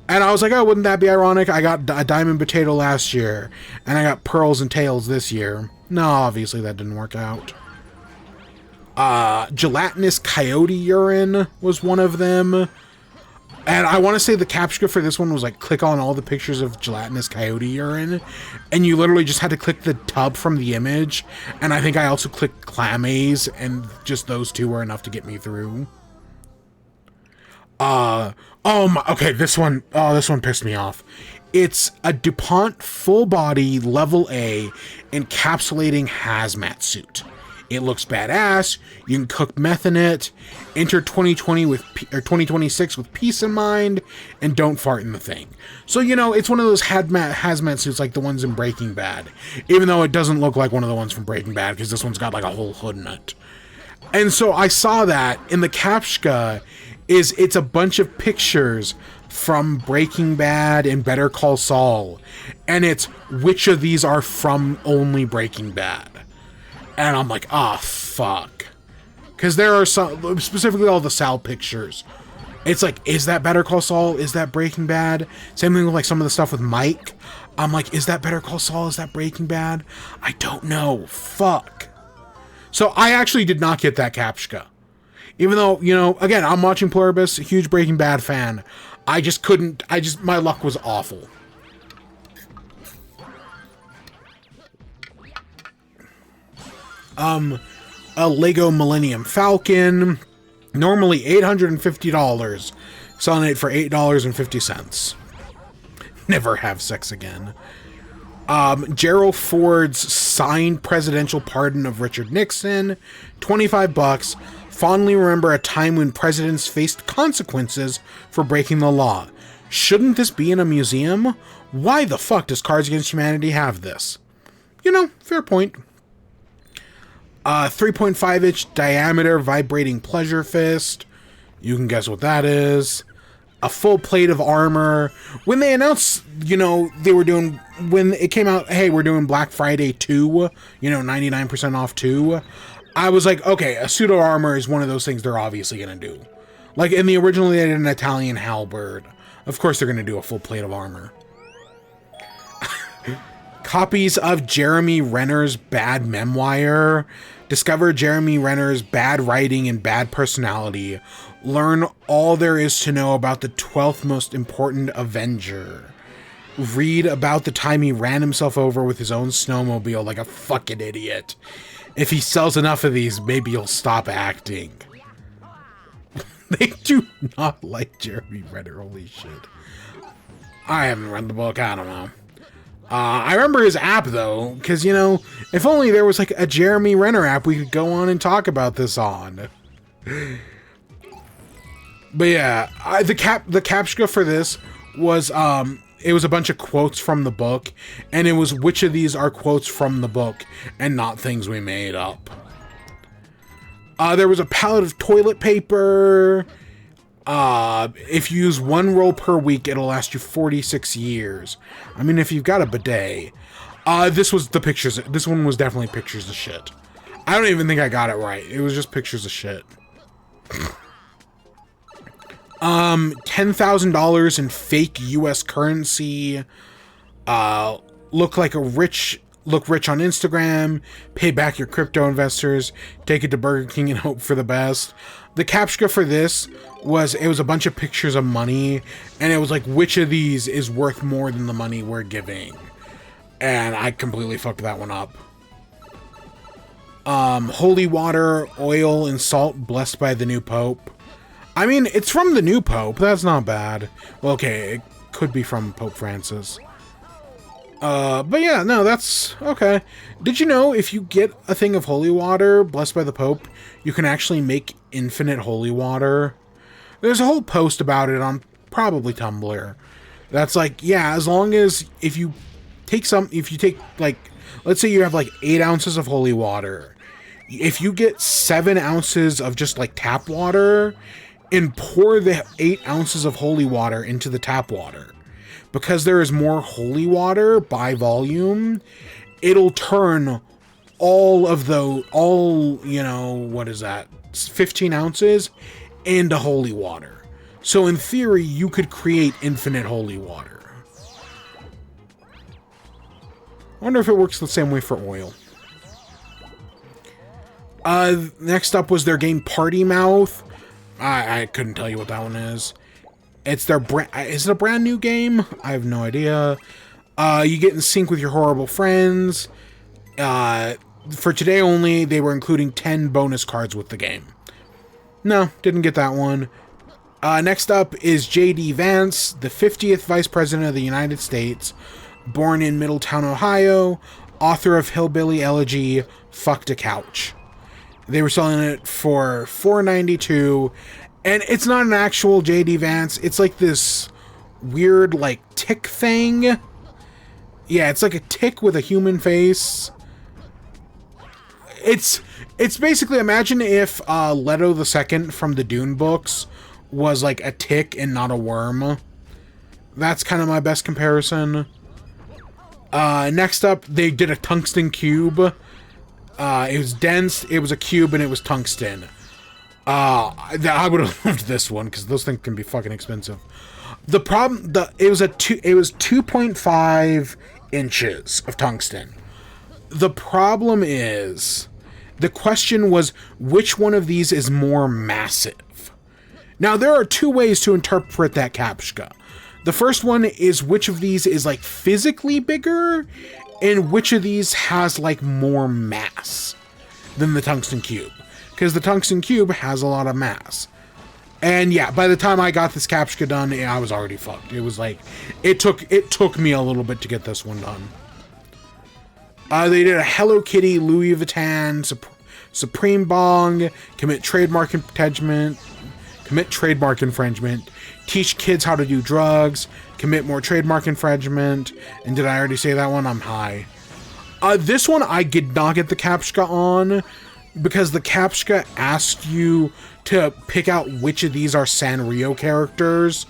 And I was like, oh, wouldn't that be ironic? I got a Diamond Potato last year, and I got Pearls and Tails this year. No, obviously that didn't work out. Gelatinous Coyote Urine was one of them. And I want to say the captcha for this one was like, click on all the pictures of gelatinous coyote urine. And you literally just had to click the tub from the image. And I think I also clicked Clamaze, and just those two were enough to get me through. Okay, this one pissed me off. It's a DuPont full body level A encapsulating hazmat suit. It looks badass. You can cook meth in it. Enter 2026 with peace in mind, and don't fart in the thing. So, it's one of those hazmat suits like the ones in Breaking Bad. Even though it doesn't look like one of the ones from Breaking Bad, because this one's got like a whole hood in it. And so I saw that in the captcha it's a bunch of pictures from Breaking Bad and Better Call Saul. And it's which of these are from only Breaking Bad. And I'm like, ah, fuck. Because there are some, specifically all the Sal pictures. It's like, is that Better Call Saul? Is that Breaking Bad? Same thing with like some of the stuff with Mike. I'm like, is that Better Call Saul? Is that Breaking Bad? I don't know. Fuck. So I actually did not get that captcha. Even though, again, I'm watching Pluribus, a huge Breaking Bad fan. I just couldn't, my luck was awful. A Lego Millennium Falcon, normally $850, selling it for $8.50. Never have sex again. Gerald Ford's signed presidential pardon of Richard Nixon, $25. Fondly remember a time when presidents faced consequences for breaking the law. Shouldn't this be in a museum? Why the fuck does Cards Against Humanity have this? You know, fair point. 3.5-inch diameter vibrating pleasure fist. You can guess what that is. A full plate of armor. When they announced, you know, when it came out, hey, we're doing Black Friday 2, you know, 99% off 2, I was like, okay, a pseudo armor is one of those things they're obviously going to do. Like, in the original, they did an Italian halberd. Of course they're going to do a full plate of armor. Copies of Jeremy Renner's bad memoir. Discover Jeremy Renner's bad writing and bad personality. Learn all there is to know about the 12th most important Avenger. Read about the time he ran himself over with his own snowmobile like a fucking idiot. If he sells enough of these, maybe he'll stop acting. They do not like Jeremy Renner, holy shit. I haven't read the book, I don't know. I remember his app, though, because, you know, if only there was, like, a Jeremy Renner app we could go on and talk about this on. But, yeah, the captcha for this was, it was a bunch of quotes from the book, and it was which of these are quotes from the book and not things we made up. There was a pallet of toilet paper. If you use 1 roll per week, it'll last you 46 years. I mean, if you've got a bidet. This was the pictures. This one was definitely pictures of shit. I don't even think I got it right. It was just pictures of shit. $10,000 in fake US currency. Look rich on Instagram, pay back your crypto investors, take it to Burger King and hope for the best. The captcha for this was, it was a bunch of pictures of money, and it was like, which of these is worth more than the money we're giving? And I completely fucked that one up. Holy water, oil, and salt blessed by the new Pope. I mean, it's from the new Pope, that's not bad. Well, okay, it could be from Pope Francis. But yeah, no, that's okay. Did you know if you get a thing of holy water blessed by the Pope, you can actually make infinite holy water? There's a whole post about it on probably Tumblr. That's like, yeah, as long as if you take like, let's say you have like 8 ounces of holy water. If you get 7 ounces of just like tap water and pour the 8 ounces of holy water into the tap water, because there is more holy water by volume, it'll turn you know, what is that, 15 ounces into holy water. So in theory, you could create infinite holy water. I wonder if it works the same way for oil. Next up was their game Party Mouth. I couldn't tell you what that one is. It's their is it a brand new game? I have no idea. You get in sync with your horrible friends. For today only, they were including 10 bonus cards with the game. No, didn't get that one. Next up is J.D. Vance, the 50th Vice President of the United States, born in Middletown, Ohio, author of Hillbilly Elegy, Fucked a Couch. They were selling it for $4.92. And it's not an actual J.D. Vance. It's like this weird, like, tick thing. Yeah, it's like a tick with a human face. It's basically, imagine if Leto II from the Dune books was like a tick and not a worm. That's kind of my best comparison. Next up, they did a tungsten cube. It was dense, it was a cube, and it was tungsten. I would have loved this one because those things can be fucking expensive. The problem, it was 2.5 inches of tungsten. The problem is, the question was, which one of these is more massive? Now, there are two ways to interpret that captcha. The first one is which of these is, like, physically bigger, and which of these has, like, more mass than the tungsten cube. Because the tungsten cube has a lot of mass. And yeah, by the time I got this captcha done, I was already fucked. It was like, it took me a little bit to get this one done. They did a Hello Kitty, Louis Vuitton, Supreme Bong, commit trademark infringement, teach kids how to do drugs, commit more trademark infringement, and did I already say that one? I'm high. This one I did not get the captcha on, because the captcha asked you to pick out which of these are Sanrio characters.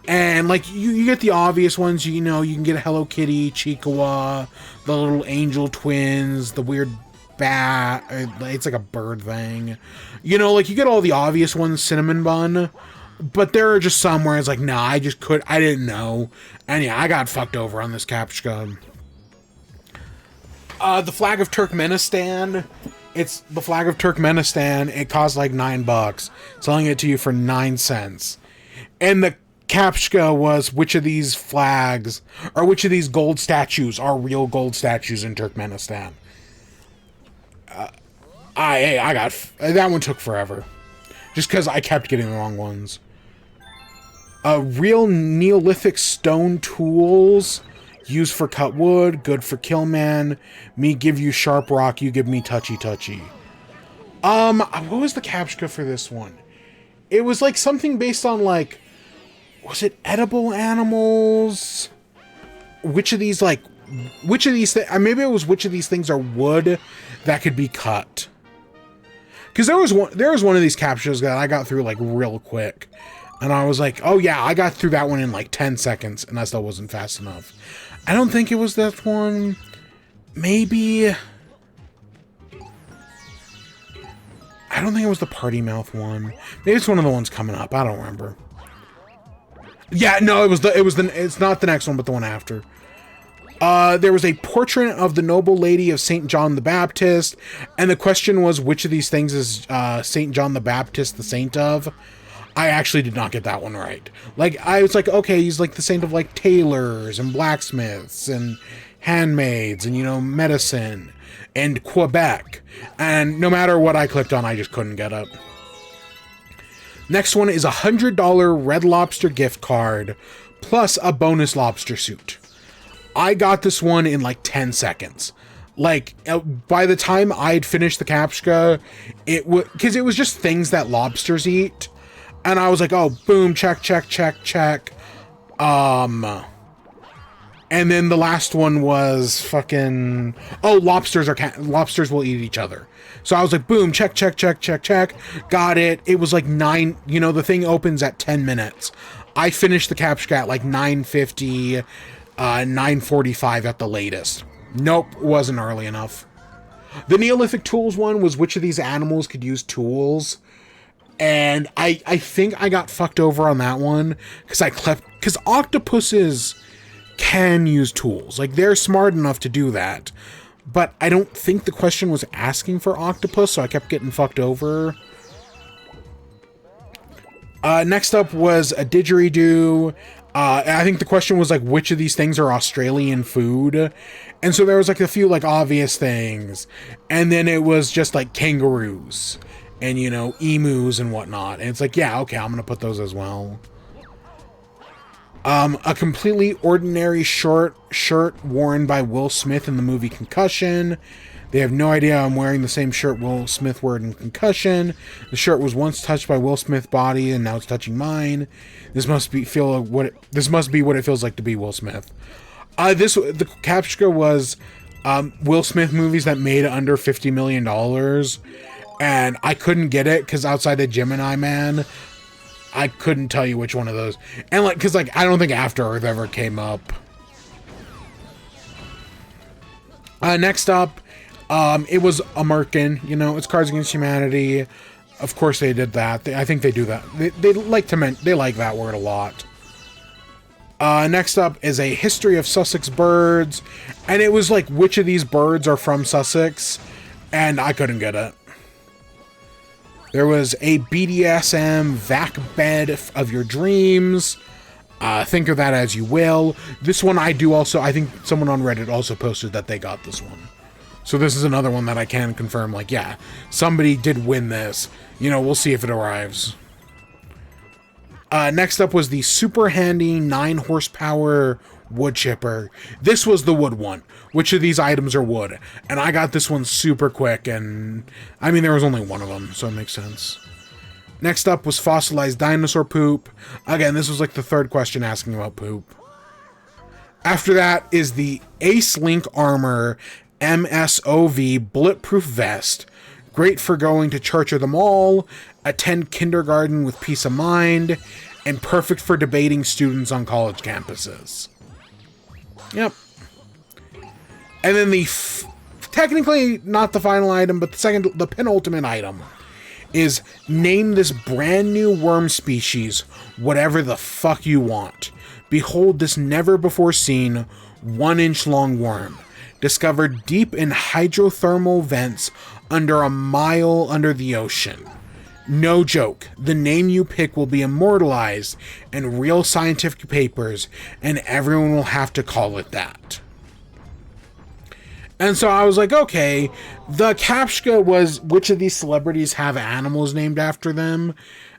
And, like, you get the obvious ones, you know, you can get a Hello Kitty, Chiikawa, the little angel twins, the weird bat, it's like a bird thing. You know, like, you get all the obvious ones, Cinnamon Bun, but there are just some where it's like, nah, I didn't know. And yeah, I got fucked over on this captcha. The flag of Turkmenistan. It's the flag of Turkmenistan. It costs like $9. Selling it to you for 9 cents. And the captcha was which of these flags, or which of these gold statues are real gold statues in Turkmenistan. I got... That one took forever. Just because I kept getting the wrong ones. Real Neolithic stone tools... Used for cut wood, good for kill man. Me give you sharp rock, you give me touchy touchy. What was the captcha for this one? It was like something based on like, was it edible animals? Which of these maybe it was which of these things are wood that could be cut. Because there was one of these captchas that I got through like real quick. And I was like, oh yeah, I got through that one in like 10 seconds and I still wasn't fast enough. I don't think it was that one. Maybe. I don't think it was the Party Mouth one. Maybe it's one of the ones coming up. I don't remember. Yeah, no, it's not the next one, but the one after. There was a portrait of the noble lady of St. John the Baptist, and the question was which of these things is St. John the Baptist the saint of? I actually did not get that one right. Like, I was like, okay, he's like the saint of, like, tailors and blacksmiths and handmaids and, you know, medicine and Quebec. And no matter what I clicked on, I just couldn't get it. Next one is a $100 Red Lobster gift card plus a bonus lobster suit. I got this one in, like, 10 seconds. Like, by the time I'd finished the captcha, because it was just things that lobsters eat. And I was like, oh, boom, check. And then the last one was fucking, oh, lobsters will eat each other. So I was like, boom, check. Got it. It was like 9, you know, the thing opens at 10 minutes. I finished the captcha at like 9:50, 9:45 at the latest. Nope, wasn't early enough. The Neolithic tools one was which of these animals could use tools. And I think I got fucked over on that one because octopuses can use tools. Like, they're smart enough to do that. But I don't think the question was asking for octopus, so I kept getting fucked over. Next up was a didgeridoo. I think the question was like, which of these things are Australian food? And so there was like a few like obvious things. And then it was just like kangaroos. And, you know, emus and whatnot. And it's like, yeah, okay, I'm going to put those as well. A completely ordinary short shirt worn by Will Smith in the movie Concussion. They have no idea I'm wearing the same shirt Will Smith wore in Concussion. The shirt was once touched by Will Smith's body and now it's touching mine. This must be what it feels like to be Will Smith. The captcha was Will Smith movies that made under $50 million. And I couldn't get it because outside of Gemini Man, I couldn't tell you which one of those. And like, because like, I don't think After Earth ever came up. Next up, it was American. You know, it's Cards Against Humanity. Of course they did that. I think they do that. They like that word a lot. Next up is a history of Sussex birds. And it was like, which of these birds are from Sussex? And I couldn't get it. There was a BDSM vac bed of your dreams. Think of that as you will. This one I think someone on Reddit also posted that they got this one. So this is another one that I can confirm, like, yeah, somebody did win this. You know, we'll see if it arrives. Next up was the super handy 9 horsepower wood chipper. This was the wood one. Which of these items are wood? And I got this one super quick, and I mean, there was only one of them, so it makes sense. Next up was fossilized dinosaur poop. Again, this was like the third question asking about poop. After that is the Ace Link Armor MSOV Bulletproof Vest. Great for going to church or the mall, attend kindergarten with peace of mind, and perfect for debating students on college campuses. Yep. And then technically not the final item, but the penultimate item is name this brand new worm species whatever the fuck you want. Behold this never before seen 1-inch long worm, discovered deep in hydrothermal vents under a mile under the ocean. No joke, the name you pick will be immortalized in real scientific papers, and everyone will have to call it that. And so I was like, okay, the captcha was, which of these celebrities have animals named after them?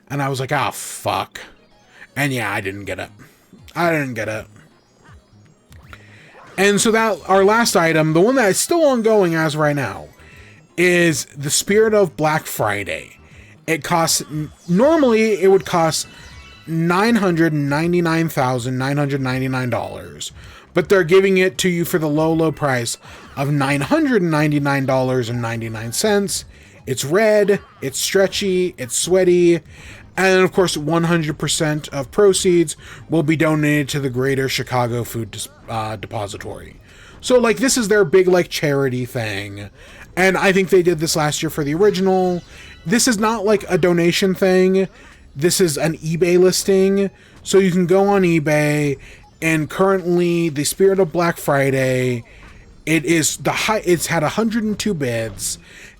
And I was like, ah, fuck. And yeah, I didn't get it. And so that, our last item, the one that is still ongoing as right now, is the Spirit of Black Friday. It costs, normally it would cost $999,999. But they're giving it to you for the low, low price of $999.99. It's red, it's stretchy, it's sweaty, and of course 100% of proceeds will be donated to the Greater Chicago Food Depository. So, like, this is their big, like, charity thing. And I think they did this last year for the original. This is not, like, a donation thing. This is an eBay listing. So you can go on eBay. And currently, the Spirit of Black Friday, it's had 102 bids,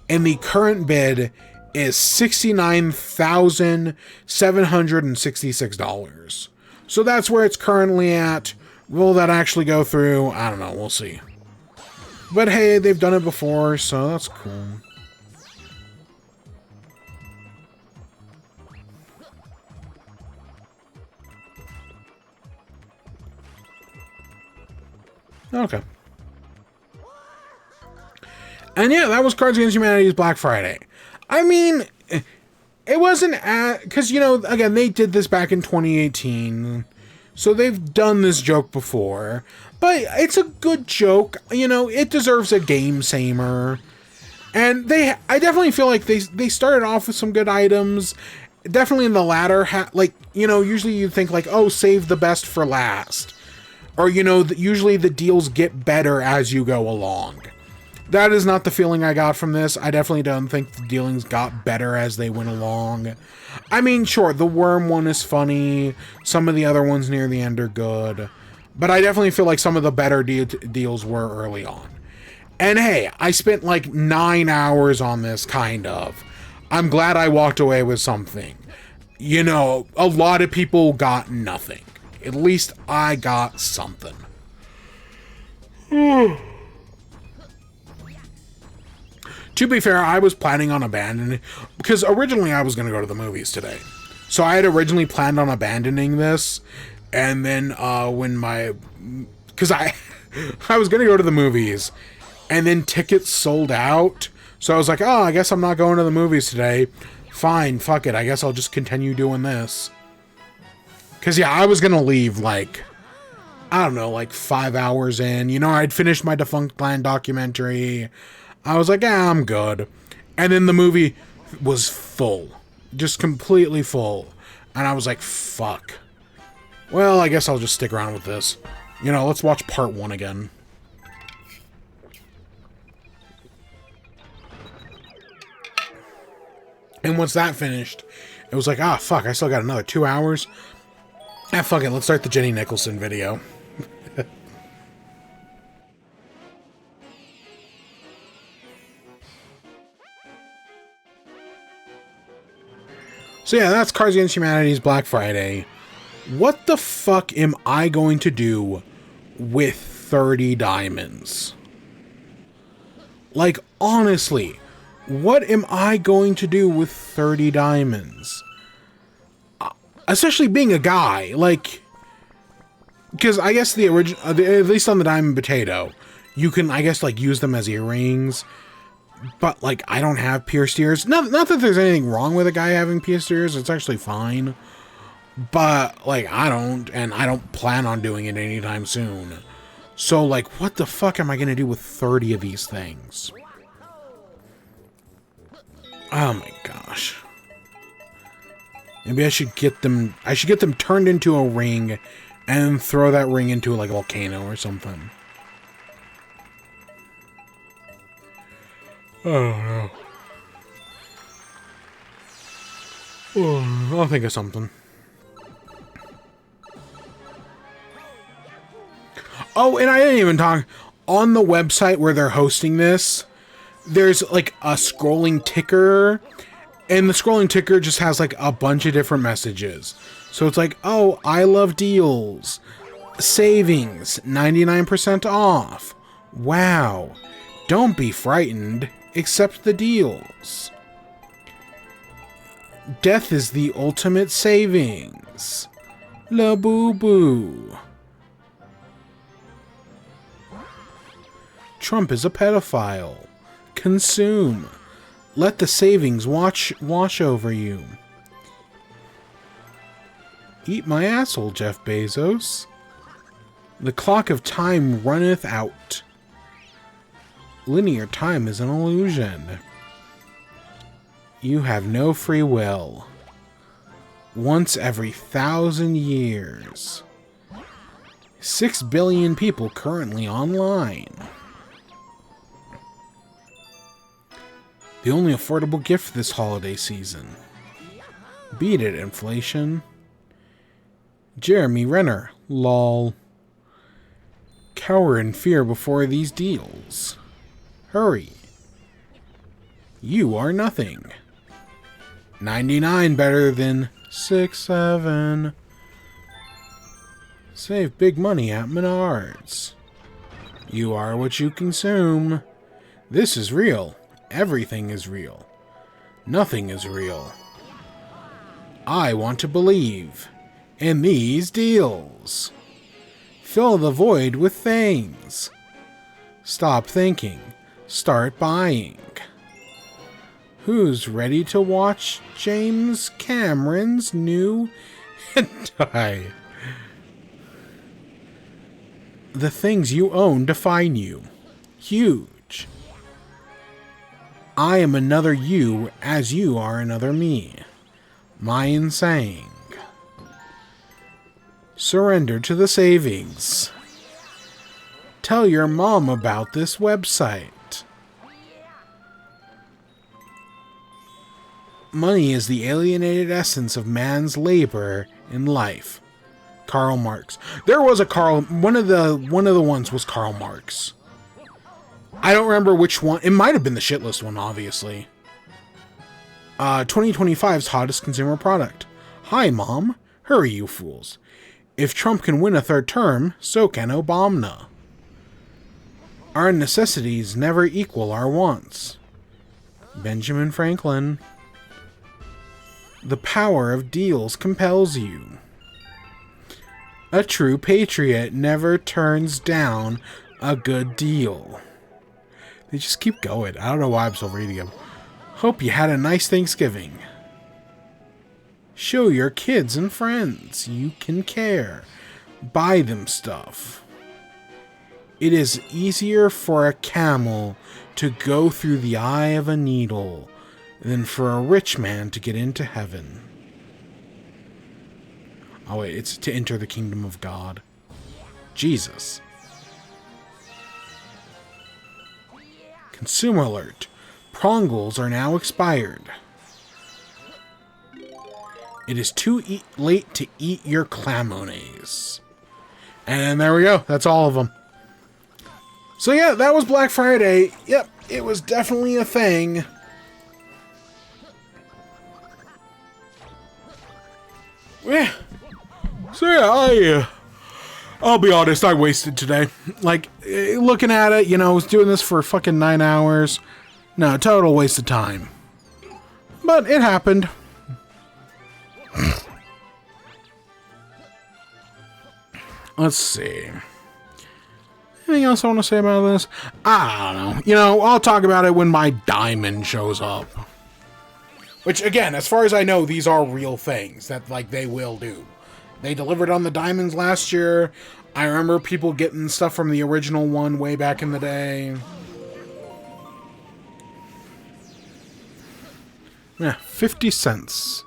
and the current bid is $69,766. So that's where it's currently at. Will that actually go through? I don't know. We'll see. But hey, they've done it before, so that's cool. Okay. And yeah, that was Cards Against Humanity's Black Friday. I mean, it wasn't because, you know, again, they did this back in 2018. So they've done this joke before. But it's a good joke. You know, it deserves a Game Samer. And I definitely feel like they started off with some good items. Definitely in the latter, like, you know, usually you think like, oh, save the best for last. Or, you know, usually the deals get better as you go along. That is not the feeling I got from this. I definitely don't think the dealings got better as they went along. I mean, sure, the worm one is funny. Some of the other ones near the end are good. But I definitely feel like some of the better deals were early on. And hey, I spent like 9 hours on this, kind of. I'm glad I walked away with something. You know, a lot of people got nothing. At least I got something. To be fair, I was planning on abandoning... Because originally I was going to go to the movies today. So I had originally planned on abandoning this. And then when my... Because I was going to go to the movies. And then tickets sold out. So I was like, oh, I guess I'm not going to the movies today. Fine, fuck it. I guess I'll just continue doing this. Because, yeah, I was going to leave, like, I don't know, like 5 hours in. You know, I'd finished my Defunctland documentary. I was like, yeah, I'm good. And then the movie was full. Just completely full. And I was like, fuck. Well, I guess I'll just stick around with this. You know, let's watch part 1 again. And once that finished, it was like, ah, fuck, I still got another 2 hours. Ah, fuck it, let's start the Jenny Nicholson video. So yeah, that's Cards Against Humanity's Black Friday. What the fuck am I going to do with 30 diamonds? Like, honestly, what am I going to do with 30 diamonds? Especially being a guy, like, because I guess the original, at least on the Diamond Potato, you can, I guess, like, use them as earrings. But, like, I don't have pierced ears. Not that there's anything wrong with a guy having pierced ears. It's actually fine. But, like, I don't. And I don't plan on doing it anytime soon. So, like, what the fuck am I going to do with 30 of these things? Oh, my gosh. Maybe I should get them... I should get them turned into a ring and throw that ring into, like, a volcano or something. Oh, no. Oh, I'll think of something. Oh, and I didn't even talk... On the website where they're hosting this, there's, like, a scrolling ticker. And the scrolling ticker just has, like, a bunch of different messages. So it's like, oh, I love deals. Savings, 99% off. Wow. Don't be frightened. Accept the deals. Death is the ultimate savings. La boo boo. Trump is a pedophile. Consume. Let the savings wash over you. Eat my asshole, Jeff Bezos. The clock of time runneth out. Linear time is an illusion. You have no free will. Once every 1,000 years. 6 billion people currently online. The only affordable gift this holiday season. Beat it, inflation. Jeremy Renner, lol. Cower in fear before these deals. Hurry. You are nothing. 99 better than 67. Save big money at Menards. You are what you consume. This is real. Everything is real. Nothing is real. I want to believe in these deals. Fill the void with things. Stop thinking. Start buying. Who's ready to watch James Cameron's new hentai? The things you own define you. Huge. I am another you as you are another me. Mayan saying. Surrender to the savings. Tell your mom about this website. Money is the alienated essence of man's labor in life. Karl Marx. There was a Karl... One of the ones was Karl Marx. I don't remember which one. It might have been the shitless one, obviously. 2025's hottest consumer product. Hi, Mom. Hurry, you fools. If Trump can win a third term, so can Obama. Our necessities never equal our wants. Benjamin Franklin. The power of deals compels you. A true patriot never turns down a good deal. They just keep going. I don't know why I'm still reading them. Hope you had a nice Thanksgiving. Show your kids and friends you can care. Buy them stuff. It is easier for a camel to go through the eye of a needle than for a rich man to get into heaven. Oh wait, it's to enter the kingdom of God. Jesus. Consumer alert. Prongles are now expired. It is too late to eat your clamones. And there we go. That's all of them. So yeah, that was Black Friday. Yep, it was definitely a thing. Yeah. So yeah, I'll be honest, I wasted today. Like, looking at it, I was doing this for fucking 9 hours. No, total waste of time. But it happened. Let's see. Anything else I want to say about this? I don't know. I'll talk about it when my diamond shows up. Which, again, as far as I know, these are real things that, they will do. They delivered on the diamonds last year. I remember people getting stuff from the original one way back in the day. Yeah, 50 cents.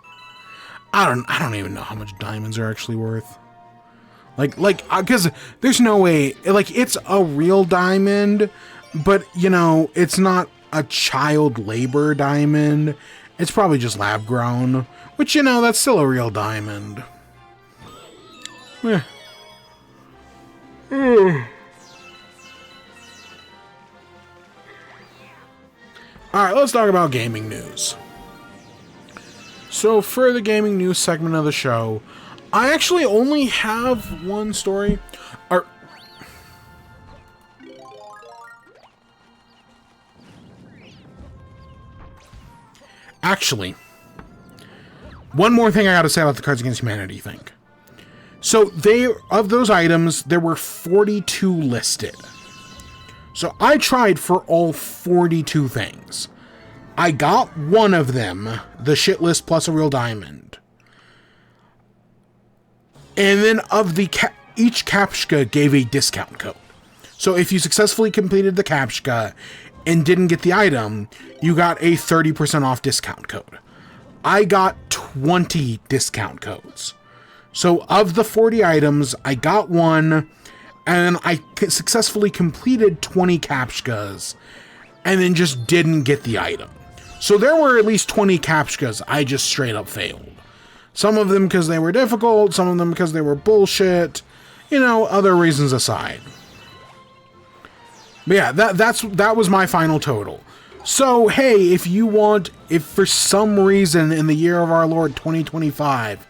I don't even know how much diamonds are actually worth. Because there's no way, it's a real diamond, but, it's not a child labor diamond. It's probably just lab grown, which, that's still a real diamond. Yeah. Alright, let's talk about gaming news. So, for the gaming news segment of the show, I actually only have one story. Actually, one more thing I gotta say about the Cards Against Humanity thing. So, of those items, there were 42 listed. So, I tried for all 42 things. I got one of them, the shit list plus a real diamond. And then of the each CAPTCHA gave a discount code. So if you successfully completed the CAPTCHA and didn't get the item, you got a 30% off discount code. I got 20 discount codes. So of the 40 items, I got one, and I successfully completed 20 CAPTCHAs, and then just didn't get the item. So there were at least 20 CAPTCHAs I just straight up failed. Some of them because they were difficult, some of them because they were bullshit, other reasons aside. But yeah, that was my final total. So, hey, if for some reason in the year of our Lord 2025,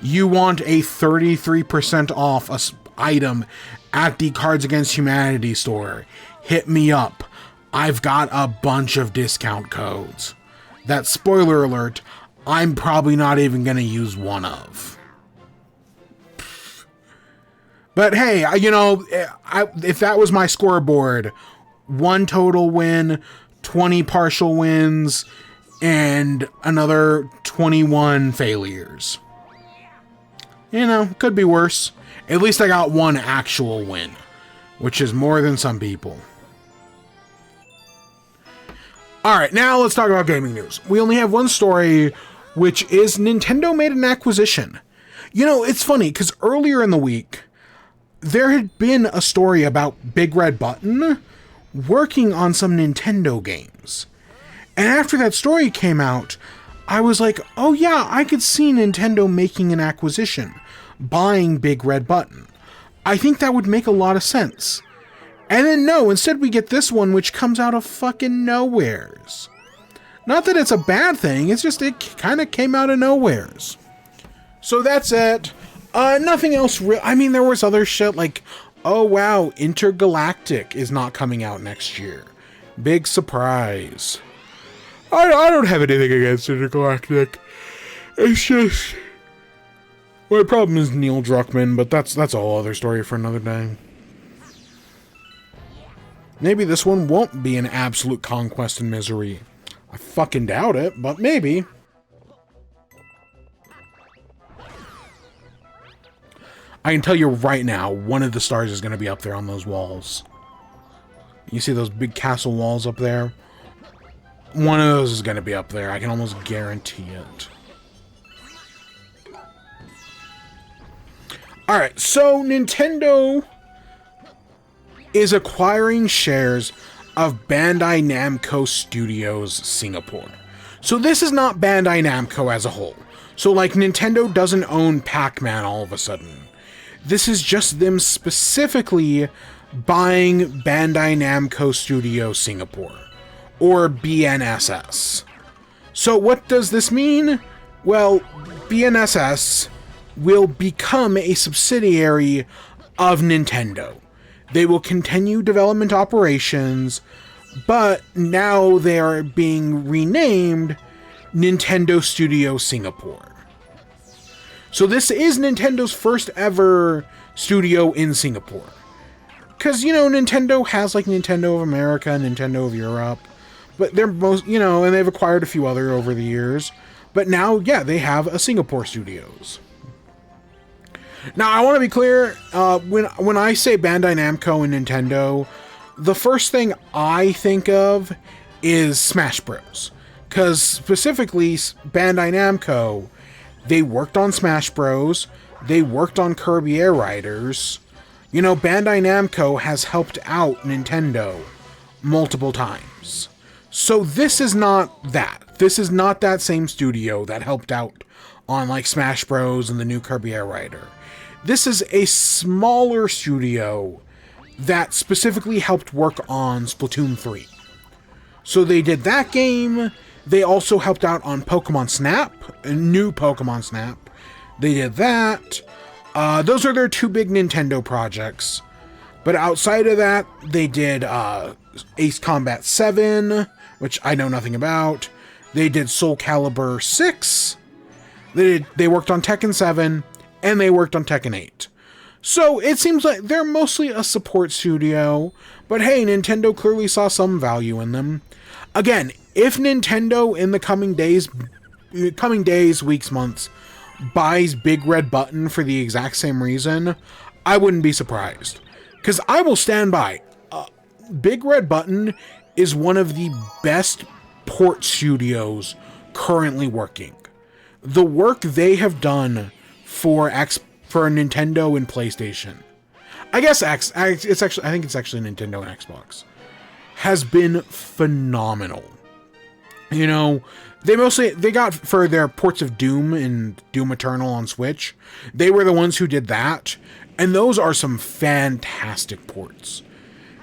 you want a 33% off item at the Cards Against Humanity store, hit me up. I've got a bunch of discount codes that, spoiler alert, I'm probably not even going to use one of. But hey, if that was my scoreboard, 1 total win, 20 partial wins, and another 21 failures. Could be worse. At least I got 1 actual win, which is more than some people. Alright, now let's talk about gaming news. We only have one story, which is Nintendo made an acquisition. It's funny, because earlier in the week, there had been a story about Big Red Button working on some Nintendo games. And after that story came out, I was like, oh yeah, I could see Nintendo making an acquisition, buying Big Red Button. I think that would make a lot of sense. And then no, instead we get this one, which comes out of fucking nowheres. Not that it's a bad thing, it's just it kind of came out of nowheres. So that's it. Nothing else real. I mean, there was other shit like, oh wow, Intergalactic is not coming out next year. Big surprise. I don't have anything against Intergalactic. It's just... my problem is Neil Druckmann, but that's a whole other story for another day. Maybe this one won't be an absolute conquest and misery. I fucking doubt it, but maybe. I can tell you right now, one of the stars is going to be up there on those walls. You see those big castle walls up there? One of those is going to be up there. I can almost guarantee it. Alright, so Nintendo is acquiring shares of Bandai Namco Studios Singapore. So this is not Bandai Namco as a whole. So like Nintendo doesn't own Pac-Man all of a sudden. This is just them specifically buying Bandai Namco Studios Singapore, or BNSS. So what does this mean? Well, BNSS will become a subsidiary of Nintendo. They will continue development operations, but now they are being renamed Nintendo Studio Singapore. So this is Nintendo's first ever studio in Singapore. Because, Nintendo has like Nintendo of America, Nintendo of Europe, but they're most, and they've acquired a few other over the years. But now, yeah, they have a Singapore studios. Now, I want to be clear, when I say Bandai Namco and Nintendo, the first thing I think of is Smash Bros. Because specifically, Bandai Namco, they worked on Smash Bros. They worked on Kirby Air Riders. Bandai Namco has helped out Nintendo multiple times. So this is not that. This is not that same studio that helped out on like Smash Bros. And the new Kirby Air Rider. This is a smaller studio that specifically helped work on Splatoon 3. So they did that game. They also helped out on Pokemon Snap, a new Pokemon Snap. They did that. Those are their two big Nintendo projects. But outside of that, they did Ace Combat 7, which I know nothing about. They did Soul Calibur 6. They worked on Tekken 7, and they worked on Tekken 8. So it seems like they're mostly a support studio, but hey, Nintendo clearly saw some value in them. Again, if Nintendo in the coming days, weeks, months, buys Big Red Button for the exact same reason, I wouldn't be surprised. Because I will stand by. Big Red Button is one of the best port studios currently working. The work they have done for Nintendo and PlayStation, I think it's actually Nintendo and Xbox, has been phenomenal. They got for their ports of Doom and Doom Eternal on Switch. They were the ones who did that, and those are some fantastic ports.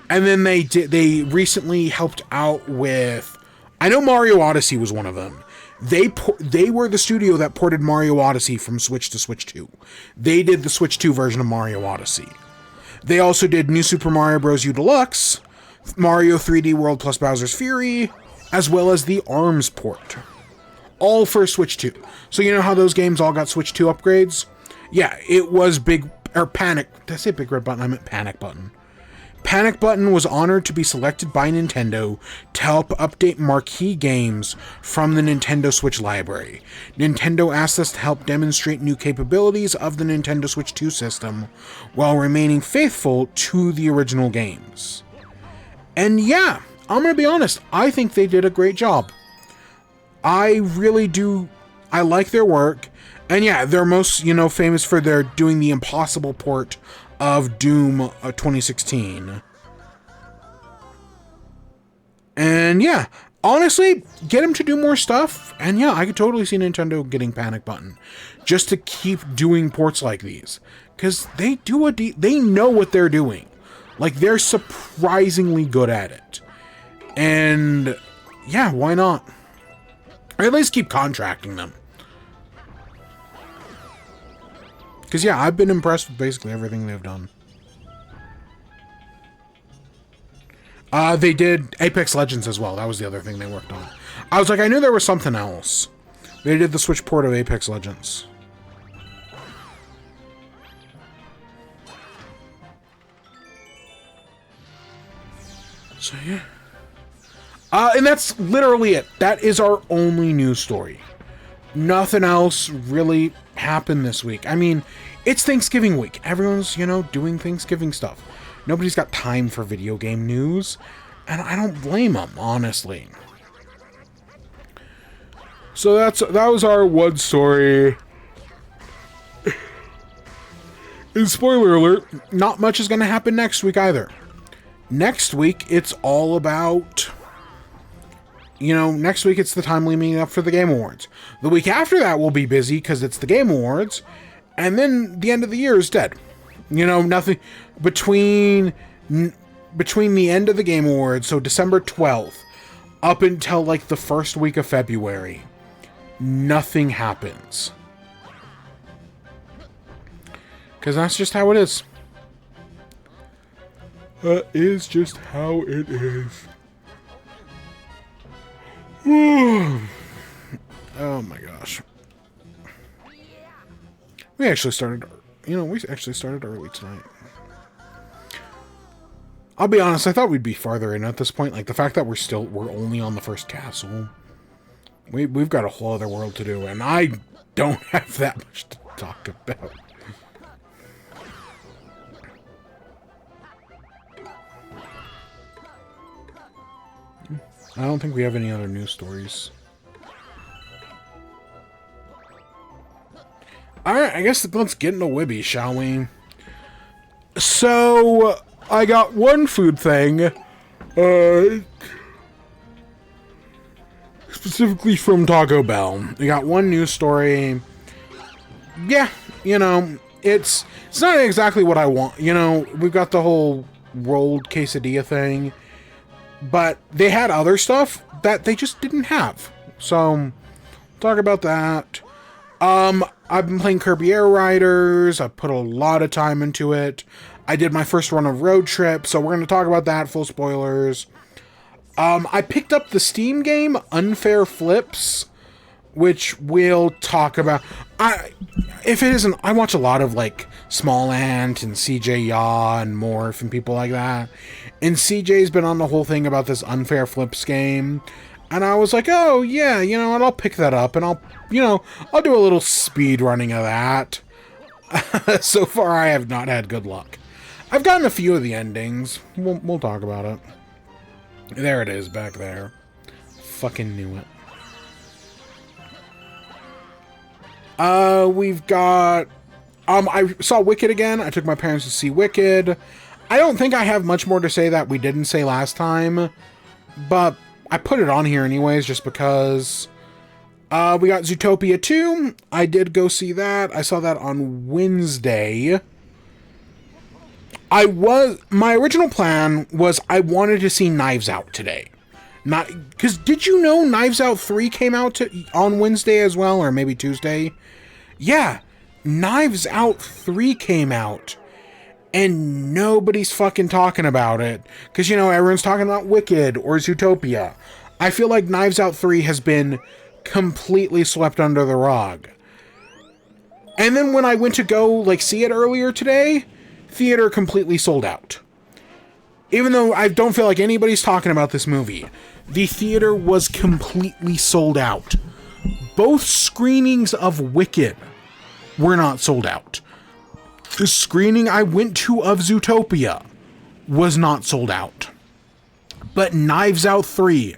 And then they recently helped out with, I know Mario Odyssey was one of them. They were the studio that ported Mario Odyssey from Switch to Switch 2. They did the Switch 2 version of Mario Odyssey. They also did New Super Mario Bros. U Deluxe, Mario 3D World plus Bowser's Fury, as well as the ARMS port. All for Switch 2. So you know how those games all got Switch 2 upgrades? Yeah, it was Panic. Did I say Big Red Button? I meant Panic Button. Panic Button was honored to be selected by Nintendo to help update marquee games from the Nintendo Switch library. Nintendo asked us to help demonstrate new capabilities of the Nintendo Switch 2 system while remaining faithful to the original games. And yeah, I'm going to be honest, I think they did a great job. I really do. I like their work. And yeah, they're most, famous for their doing the impossible port of Doom 2016. And yeah, honestly, get them to do more stuff. And yeah, I could totally see Nintendo getting Panic Button just to keep doing ports like these. Because they know what they're doing. Like, they're surprisingly good at it. And yeah, why not? Or at least keep contracting them. Because yeah, I've been impressed with basically everything they've done. They did Apex Legends as well. That was the other thing they worked on. I was like, I knew there was something else. They did the Switch port of Apex Legends. So yeah. And that's literally it. That is our only news story. Nothing else really happened this week. I mean, it's Thanksgiving week. Everyone's, doing Thanksgiving stuff. Nobody's got time for video game news. And I don't blame them, honestly. So that was our one story. And spoiler alert, not much is going to happen next week either. Next week, it's all about... next week it's the time leading up for the Game Awards. The week after that will be busy because it's the Game Awards. And then the end of the year is dead. Nothing between the end of the Game Awards, so December 12th, up until like the first week of February, nothing happens. Because that's just how it is. That is just how it is. Oh my gosh. We actually started early tonight. I'll be honest, I thought we'd be farther in at this point. Like, the fact that we're only on the first castle. We've got a whole other world to do, and I don't have that much to talk about. I don't think we have any other news stories. Alright, I guess let's get into WIBE, shall we? So, I got one food thing. Specifically from Taco Bell. We got one news story. Yeah, you know, it's not exactly what I want. You know, we've got the whole rolled quesadilla thing. But they had other stuff that they just didn't have. So, talk about that. I've been playing Kirby Air Riders. I've put a lot of time into it. I did my first run of Road Trip, so we're going to talk about that. Full spoilers. I picked up the Steam game, Unfair Flips, which we'll talk about. I watch a lot of, like, Small Ant and CJ Yaw and Morph and people like that. And CJ's been on the whole thing about this Unfair Flips game. And I was like, oh, yeah, you know what, I'll pick that up. And I'll do a little speed running of that. So far, I have not had good luck. I've gotten a few of the endings. We'll talk about it. There it is, back there. Fucking knew it. We've got... I saw Wicked again. I took my parents to see Wicked. I don't think I have much more to say that we didn't say last time, but I put it on here anyways, just because. We got Zootopia 2. I did go see that. I saw that on Wednesday. My original plan was I wanted to see Knives Out today. Because did you know Knives Out 3 came out on Wednesday as well, or maybe Tuesday? Yeah, Knives Out 3 came out. And nobody's fucking talking about it. Because, you know, everyone's talking about Wicked or Zootopia. I feel like Knives Out 3 has been completely swept under the rug. And then when I went to go, like, see it earlier today, theater completely sold out. Even though I don't feel like anybody's talking about this movie, the theater was completely sold out. Both screenings of Wicked were not sold out. The screening I went to of Zootopia was not sold out. But Knives Out 3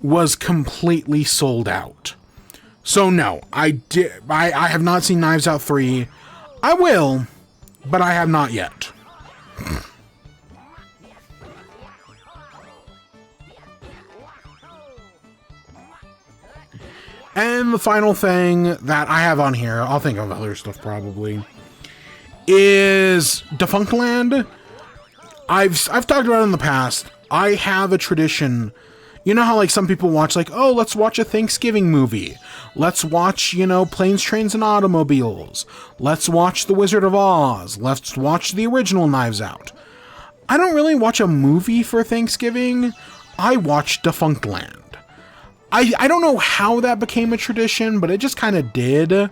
was completely sold out. So no, I have not seen Knives Out 3. I will, but I have not yet. And the final thing that I have on here, I'll think of other stuff probably, is Defunctland. I've talked about it in the past. I have a tradition. You know how, like, some people watch, like, oh, let's watch a Thanksgiving movie. Let's watch, you know, Planes, Trains, and Automobiles. Let's watch The Wizard of Oz. Let's watch the original Knives Out. I don't really watch a movie for Thanksgiving. I watch Defunctland. I don't know how that became a tradition, but it just kind of did.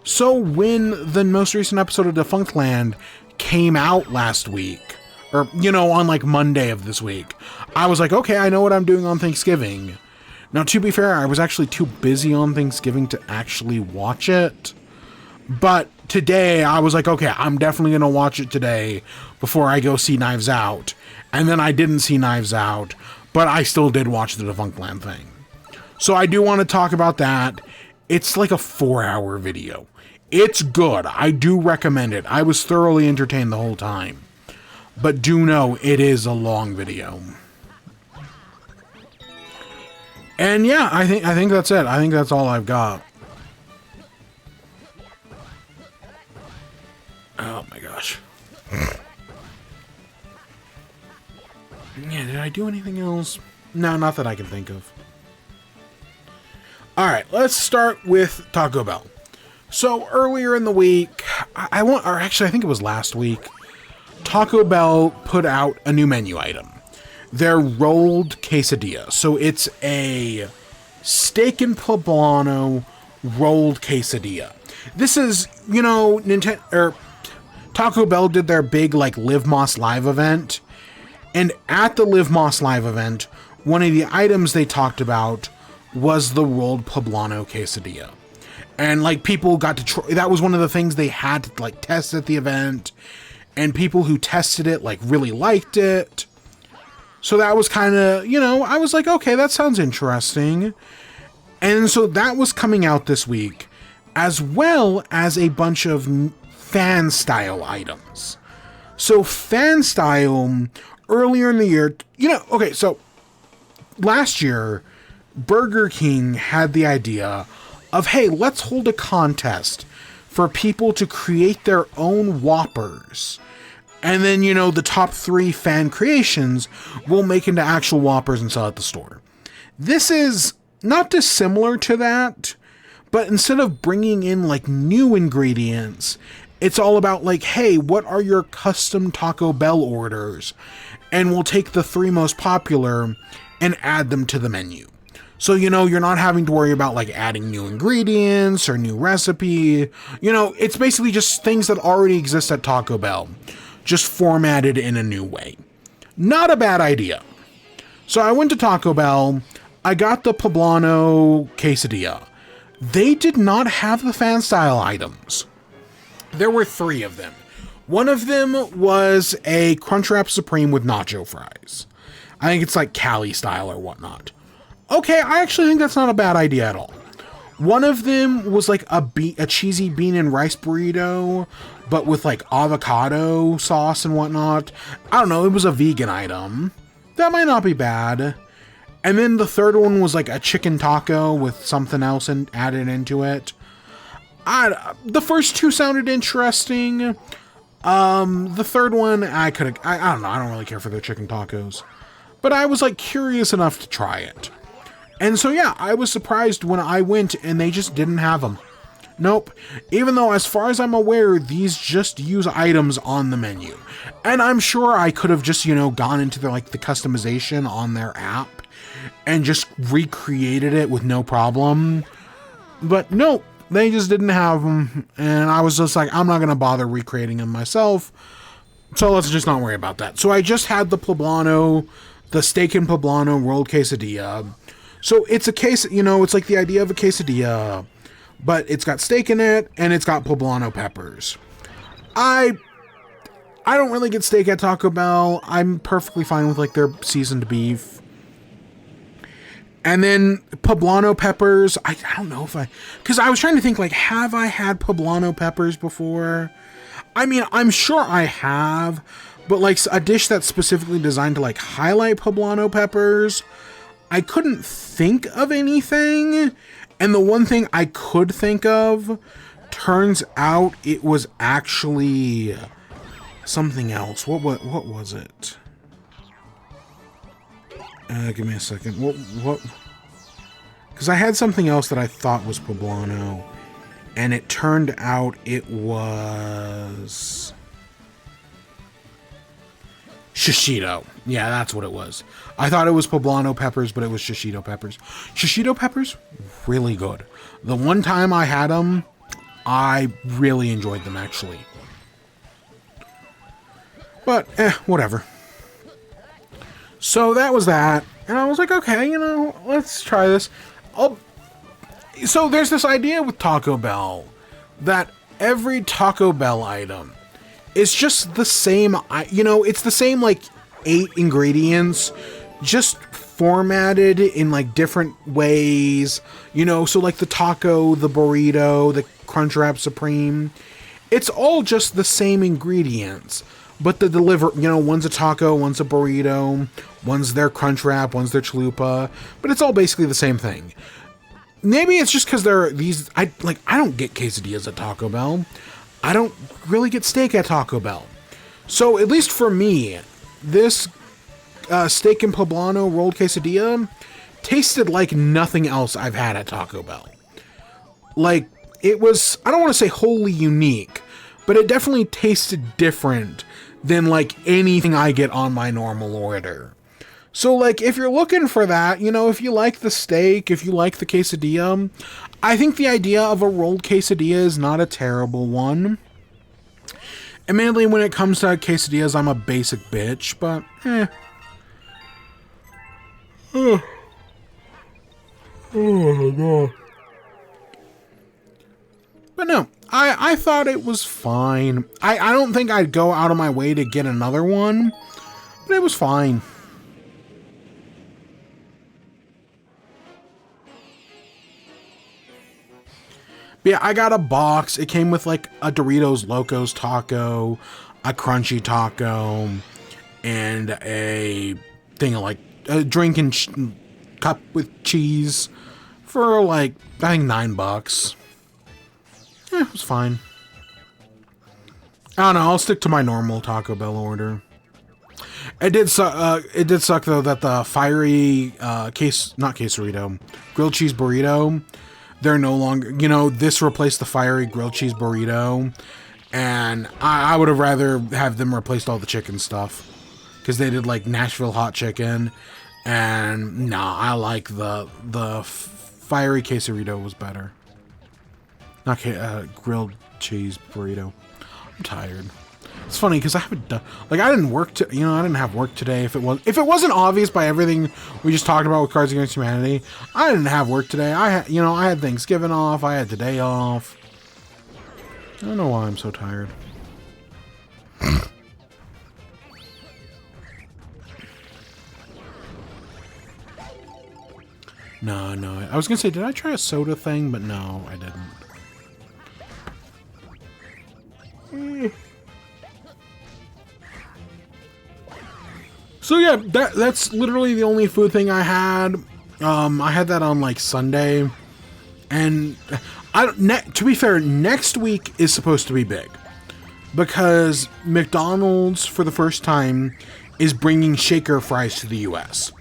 So when the most recent episode of Defunctland came out last week, or, you know, on like Monday of this week, I was like, okay, I know what I'm doing on Thanksgiving. Now, to be fair, I was actually too busy on Thanksgiving to actually watch it. But today, I was like, okay, I'm definitely going to watch it today before I go see Knives Out. And then I didn't see Knives Out, but I still did watch the Defunctland thing. So I do want to talk about that. It's like a 4-hour video. It's good. I do recommend it. I was thoroughly entertained the whole time. But do know it is a long video. And yeah, I think that's it. I think that's all I've got. Oh my gosh. Yeah, did I do anything else? No, not that I can think of. Alright, let's start with Taco Bell. So earlier in the week, I think it was last week, Taco Bell put out a new menu item. Their rolled quesadilla. So it's a steak and poblano rolled quesadilla. This is, Taco Bell did their big, Live Moss Live event. And at the Live Moss Live event, one of the items they talked about was the rolled poblano quesadilla. And, people got to try... That was one of the things they had to, test at the event. And people who tested it, really liked it. So that was kind of, I was like, okay, that sounds interesting. And so that was coming out this week, as well as a bunch of fan-style items. So fan-style, earlier in the year, okay, so last year, Burger King had the idea of, hey, let's hold a contest for people to create their own Whoppers. And then, the top 3 fan creations will make into actual Whoppers and sell at the store. This is not dissimilar to that, but instead of bringing in, new ingredients, it's all about, hey, what are your custom Taco Bell orders? And we'll take the 3 most popular and add them to the menu. So, you're not having to worry about, adding new ingredients or new recipe. It's basically just things that already exist at Taco Bell, just formatted in a new way. Not a bad idea. So I went to Taco Bell. I got the Poblano quesadilla. They did not have the fan style items. There were 3 of them. One of them was a Crunchwrap Supreme with nacho fries. I think it's Cali style or whatnot. Okay, I actually think that's not a bad idea at all. One of them was a cheesy bean and rice burrito, but with avocado sauce and whatnot. I don't know, it was a vegan item. That might not be bad. And then the third one was a chicken taco with something else added into it. The first 2 sounded interesting. The third one, I don't know, I don't really care for their chicken tacos. But I was curious enough to try it. And so yeah, I was surprised when I went and they just didn't have them. Nope. Even though, as far as I'm aware, these just use items on the menu. And I'm sure I could have just, gone into the customization on their app and just recreated it with no problem. But nope, they just didn't have them. And I was just I'm not going to bother recreating them myself. So let's just not worry about that. So I just had the poblano, the steak and poblano rolled quesadilla. So it's a case, it's the idea of a quesadilla, but it's got steak in it and it's got poblano peppers. I don't really get steak at Taco Bell. I'm perfectly fine with their seasoned beef. And then poblano peppers, I don't know if because I was trying to think have I had poblano peppers before? I mean, I'm sure I have, but a dish that's specifically designed to highlight poblano peppers, I couldn't think of anything. And the one thing I could think of, turns out it was actually something else. What was it? Give me a second. What? Because I had something else that I thought was poblano, and it turned out it was shishito. Yeah, that's what it was. I thought it was poblano peppers, but it was shishito peppers. Shishito peppers, really good. The one time I had them, I really enjoyed them, actually. But, whatever. So that was that. And I was like, okay, let's try this. So there's this idea with Taco Bell that every Taco Bell item is just the same, it's the same 8 ingredients, just formatted in different ways, so the taco, the burrito, the Crunchwrap Supreme, it's all just the same ingredients, but the one's a taco, one's a burrito, one's their Crunchwrap, one's their chalupa, but it's all basically the same thing. Maybe it's just because there are these, I don't get quesadillas at Taco Bell. I don't really get steak at Taco Bell. So, at least for me, this steak and poblano rolled quesadilla tasted like nothing else I've had at Taco Bell. It was, I don't want to say wholly unique, but it definitely tasted different than like anything I get on my normal order. So like if you're looking for that, you know, if you like the steak, if you like the quesadilla, I think the idea of a rolled quesadilla is not a terrible one. Admittedly, when it comes to quesadillas, I'm a basic bitch, but Oh my god. But no, I thought it was fine. I don't think I'd go out of my way to get another one, but it was fine. But yeah, I got a box. It came with like a Doritos Locos taco, a crunchy taco, and a thing of like a drink and cup with cheese for like, I think $9. It was fine. I don't know, I'll stick to my normal Taco Bell order. It did suck though that the fiery not quesarito, grilled cheese burrito, they're no longer, you know, this replaced the fiery grilled cheese burrito, and I would have rather have them replaced all the chicken stuff, because they did like Nashville hot chicken, and I like the fiery quesarito was better. Not grilled cheese burrito. I'm tired. It's funny because I haven't done, like, I didn't work I didn't have work today. If it wasn't obvious by everything we just talked about with Cards Against Humanity, I didn't have work today. I had Thanksgiving off. I had today off. I don't know why I'm so tired. No. I was gonna say, did I try a soda thing? But no, I didn't. So yeah, that's literally the only food thing I had. I had that on like Sunday, and to be fair, next week is supposed to be big because McDonald's for the first time is bringing shaker fries to the US.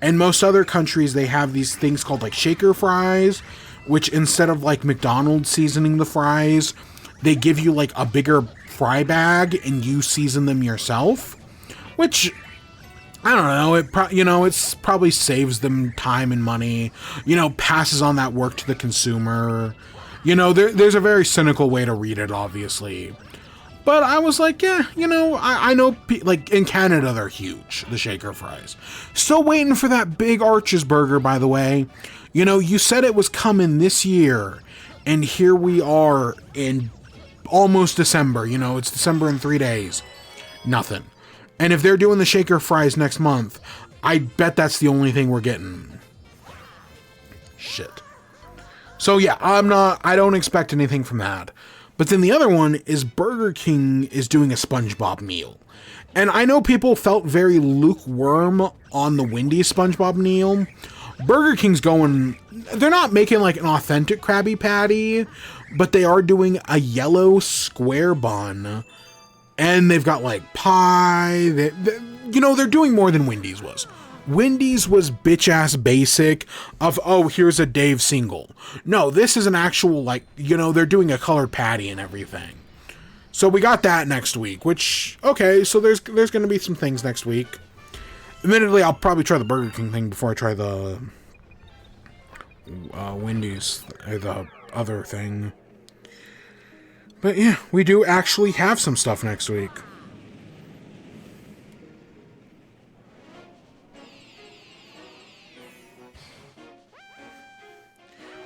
And most other countries, they have these things called like shaker fries, which instead of like McDonald's seasoning the fries, they give you like a bigger fry bag and you season them yourself, which I don't know. It's probably saves them time and money. Passes on that work to the consumer. There's a very cynical way to read it, obviously. But I was like, yeah, I know, like, in Canada, they're huge, the shaker fries. Still waiting for that big Arches burger, by the way. You said it was coming this year, and here we are in almost December. It's December in 3 days. Nothing. And if they're doing the shaker fries next month, I bet that's the only thing we're getting. Shit. So yeah, I don't expect anything from that. But then the other one is Burger King is doing a SpongeBob meal. And I know people felt very lukewarm on the Wendy's SpongeBob meal. Burger King's they're not making like an authentic Krabby Patty, but they are doing a yellow square bun. And they've got like pie. They're doing more than Wendy's was. Wendy's was bitch-ass basic of, oh, here's a Dave single. No, this is an actual, like, they're doing a colored patty and everything. So we got that next week, which, okay, so there's going to be some things next week. Admittedly, I'll probably try the Burger King thing before I try the Wendy's, or the other thing. But yeah, we do actually have some stuff next week.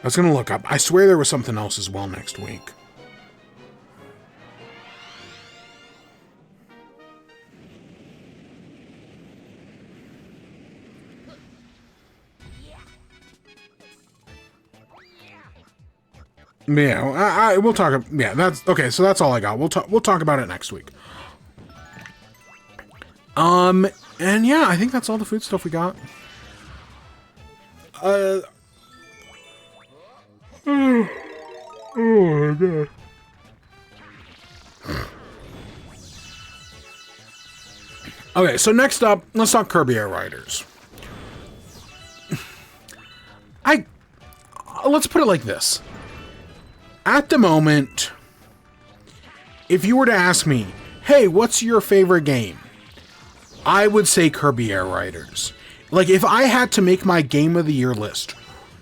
I was going to look up. I swear there was something else as well next week. Yeah, we'll talk. Yeah, that's okay. So that's all I got. We'll talk about it next week. And yeah, I think that's all the food stuff we got. Oh my god. Okay, so next up, let's talk Kirby Air Riders. Let's put it like this. At the moment, if you were to ask me, hey, what's your favorite game? I would say Kirby Air Riders. Like, if I had to make my Game of the Year list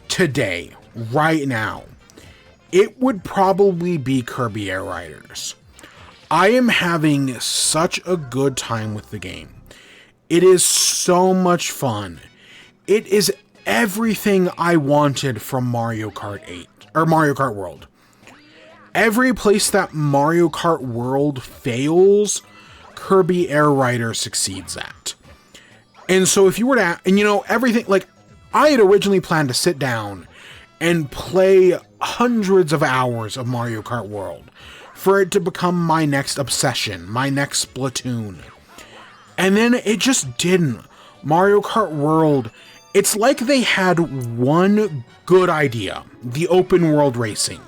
today, right now, it would probably be Kirby Air Riders. I am having such a good time with the game. It is so much fun. It is everything I wanted from Mario Kart 8, or Mario Kart World. Every place that Mario Kart World fails, Kirby Air Rider succeeds at. And so if you were to, and you know, everything, like, I had originally planned to sit down and play hundreds of hours of Mario Kart World for it to become my next obsession, my next Splatoon. And then it just didn't. Mario Kart World, it's like they had one good idea, the open world racing.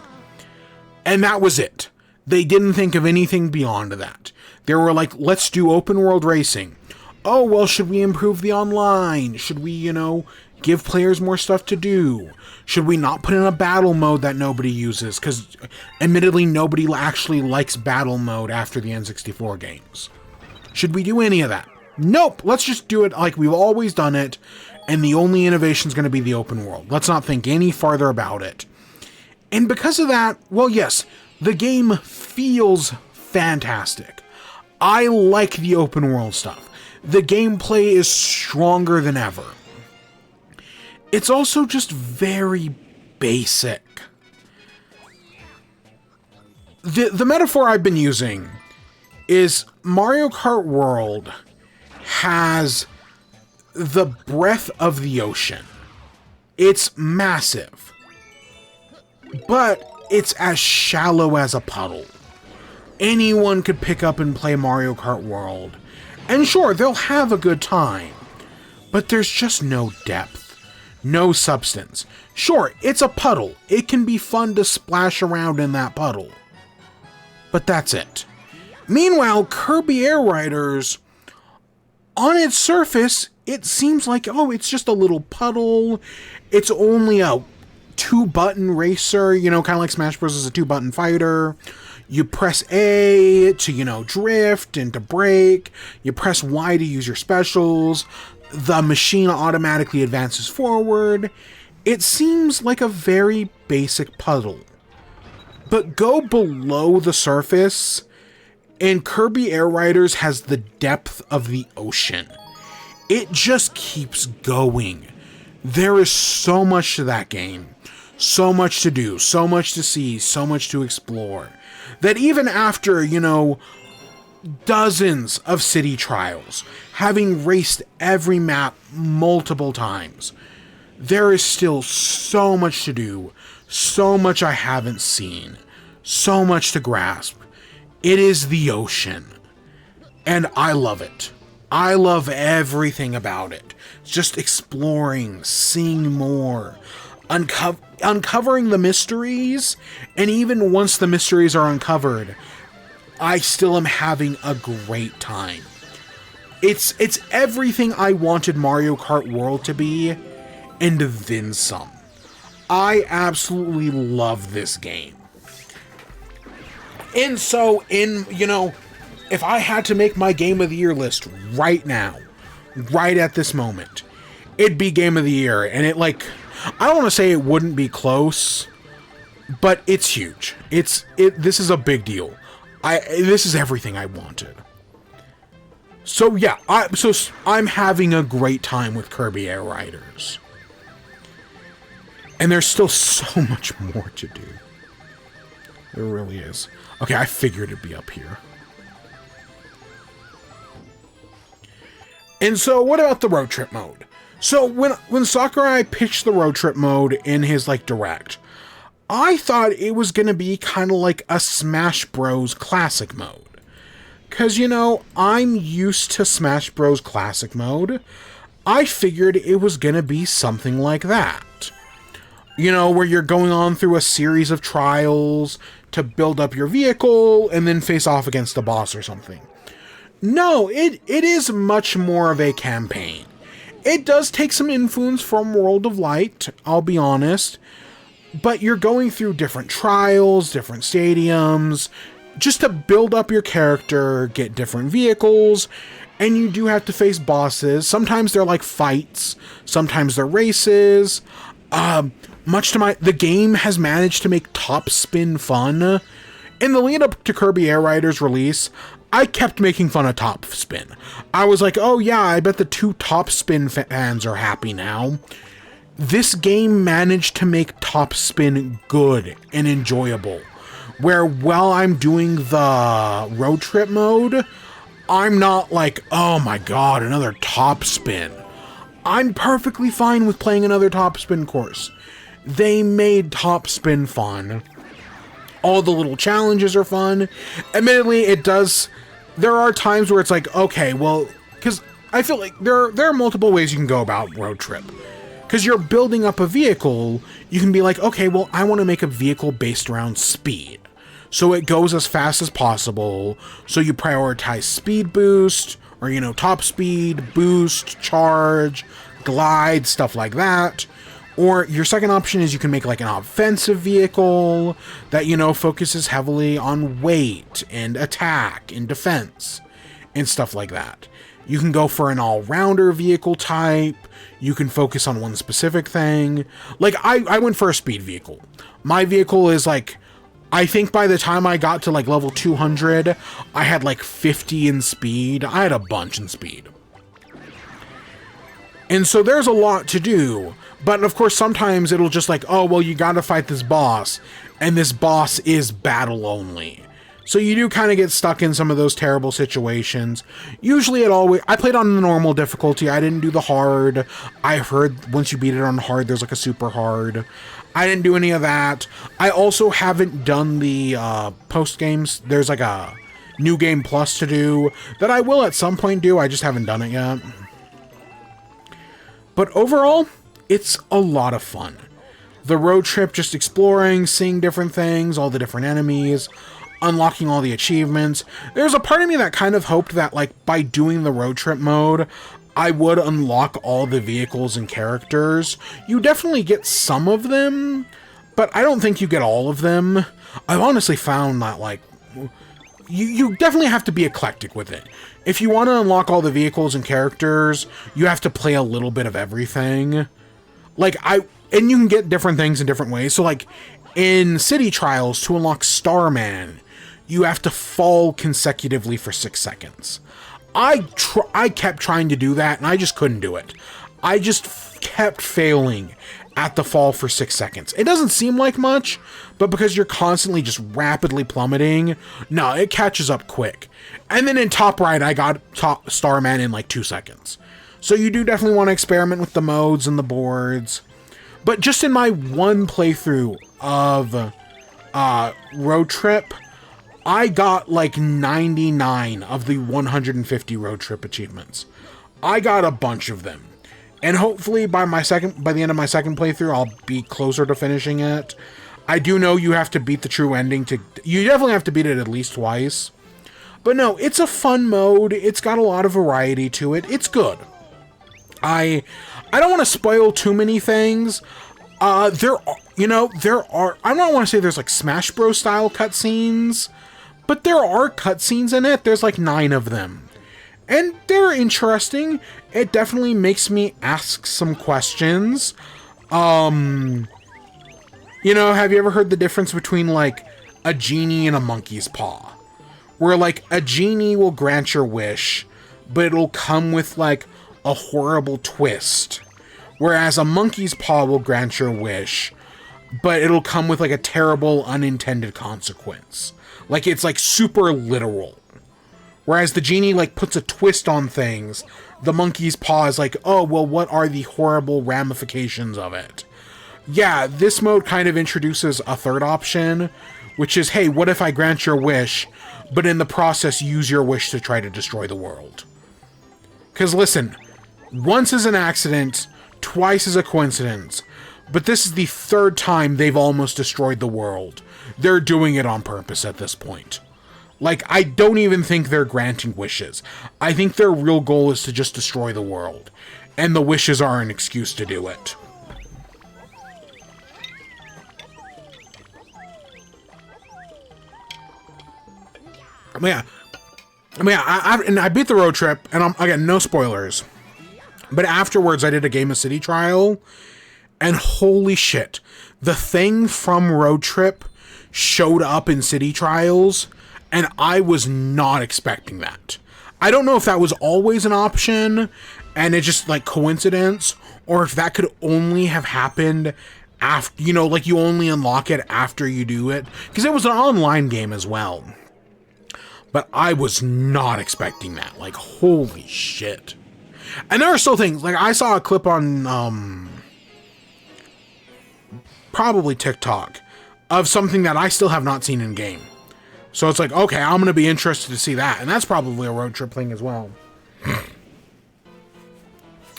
And that was it. They didn't think of anything beyond that. They were like, let's do open world racing. Oh, well, should we improve the online? Should we, you know, give players more stuff to do? Should we not put in a battle mode that nobody uses? Because, admittedly, nobody actually likes battle mode after the N64 games. Should we do any of that? Nope, let's just do it like we've always done it, and the only innovation is going to be the open world. Let's not think any farther about it. And because of that, well, yes, the game feels fantastic. I like the open world stuff. The gameplay is stronger than ever. It's also just very basic. The metaphor I've been using is Mario Kart World has the breadth of the ocean. It's massive, but it's as shallow as a puddle. Anyone could pick up and play Mario Kart World, and sure, they'll have a good time, but there's just no depth, no substance. Sure, it's a puddle. It can be fun to splash around in that puddle, but that's it. Meanwhile, Kirby Air Riders, on its surface, it seems like, oh, it's just a little puddle. It's only a 2-button racer, you know, kind of like Smash Bros. Is a 2-button fighter. You press A to, you know, drift and to brake. You press Y to use your specials. The machine automatically advances forward. It seems like a very basic puzzle. But go below the surface, and Kirby Air Riders has the depth of the ocean. It just keeps going. There is so much to that game. So much to do, so much to see, so much to explore, that even after, you know, dozens of city trials, having raced every map multiple times, there is still so much to do, so much I haven't seen, so much to grasp. It is the ocean, and I love it. I love everything about it. Just exploring, seeing more, uncovering the mysteries, and even once the mysteries are uncovered, I still am having a great time. It's everything I wanted Mario Kart World to be, and then some. I absolutely love this game. And so, you know, if I had to make my Game of the Year list right now, right at this moment, it'd be Game of the Year, and it, like, I don't want to say it wouldn't be close, but it's huge. This is a big deal. This is everything I wanted. So yeah, I'm having a great time with Kirby Air Riders. And there's still so much more to do. There really is. Okay, I figured it'd be up here. And so what about the road trip mode? So when Sakurai pitched the road trip mode in his, like, direct, I thought it was going to be kind of like a Smash Bros. Classic mode. Because, you know, I'm used to Smash Bros. Classic mode. I figured it was going to be something like that. You know, where you're going on through a series of trials to build up your vehicle and then face off against a boss or something. No, it is much more of a campaign. It does take some influence from World of Light, I'll be honest, but you're going through different trials, different stadiums, just to build up your character, get different vehicles, and you do have to face bosses. Sometimes they're like fights, sometimes they're races. The game has managed to make top spin fun. In the lead up to Kirby Air Rider's release, I kept making fun of top spin. I was like, oh yeah, I bet the two top spin fans are happy now. This game managed to make top spin good and enjoyable. Where while I'm doing the road trip mode, I'm not like, oh my god, another top spin. I'm perfectly fine with playing another top spin course. They made top spin fun. All the little challenges are fun. Admittedly, there are times where it's like, okay, well, because I feel like there are multiple ways you can go about road trip. Because you're building up a vehicle, you can be like, okay, well, I want to make a vehicle based around speed. So it goes as fast as possible. So you prioritize speed boost, or, top speed, boost, charge, glide, stuff like that. Or your second option is you can make like an offensive vehicle that, focuses heavily on weight and attack and defense and stuff like that. You can go for an all-rounder vehicle type. You can focus on one specific thing. Like, I went for a speed vehicle. My vehicle is like, I think by the time I got to like level 200, I had like 50 in speed. I had a bunch in speed. And so there's a lot to do. But of course, sometimes it'll just like, oh, well, you gotta fight this boss. And this boss is battle only. So you do kind of get stuck in some of those terrible situations. Usually I played on the normal difficulty. I didn't do the hard. I heard once you beat it on hard, there's like a super hard. I didn't do any of that. I also haven't done the post games. There's like a new game plus to do that I will at some point do. I just haven't done it yet. But overall, it's a lot of fun. The road trip, just exploring, seeing different things, all the different enemies, unlocking all the achievements. There's a part of me that kind of hoped that, like, by doing the road trip mode, I would unlock all the vehicles and characters. You definitely get some of them, but I don't think you get all of them. I've honestly found that, like, you definitely have to be eclectic with it. If you want to unlock all the vehicles and characters, you have to play a little bit of everything. And you can get different things in different ways. So, like, in City Trials, to unlock Starman, you have to fall consecutively for 6 seconds. I kept trying to do that, and I just couldn't do it. I just kept failing at the fall for 6 seconds. It doesn't seem like much, but because you're constantly just rapidly plummeting, no, it catches up quick. And then in Top Right, I got Starman in like 2 seconds. So you do definitely want to experiment with the modes and the boards. But just in my one playthrough of Road Trip, I got like 99 of the 150 Road Trip achievements. I got a bunch of them. And hopefully by the end of my second playthrough, I'll be closer to finishing it. I do know you have to beat the true ending you definitely have to beat it at least twice. But no, it's a fun mode. It's got a lot of variety to it. It's good. I don't want to spoil too many things. There are, I don't want to say there's like Smash Bros style cutscenes, but there are cutscenes in it. There's like 9 of them. And they're interesting. It definitely makes me ask some questions. Have you ever heard the difference between like a genie and a monkey's paw? Where like a genie will grant your wish, but it'll come with like a horrible twist. Whereas a monkey's paw will grant your wish, but it'll come with like a terrible unintended consequence. Like it's like super literal. Whereas the genie like puts a twist on things. The monkey's paw is like, oh, well, what are the horrible ramifications of it? Yeah, this mode kind of introduces a third option, which is, hey, what if I grant your wish, but in the process use your wish to try to destroy the world? Because listen, once is an accident, twice is a coincidence, but this is the 3rd time they've almost destroyed the world. They're doing it on purpose at this point. Like, I don't even think they're granting wishes. I think their real goal is to just destroy the world, and the wishes are an excuse to do it. yeah. I beat the road trip, and again, no spoilers. But afterwards, I did a game of city trial, and holy shit, the thing from road trip showed up in city trials, and I was not expecting that. I don't know if that was always an option, and it's just like coincidence, or if that could only have happened after, you know, like you only unlock it after you do it, because it was an online game as well. But I was not expecting that. Like, holy shit. And there are still things, like I saw a clip on probably TikTok of something that I still have not seen in game. So it's like, okay, I'm going to be interested to see that. And that's probably a road trip thing as well.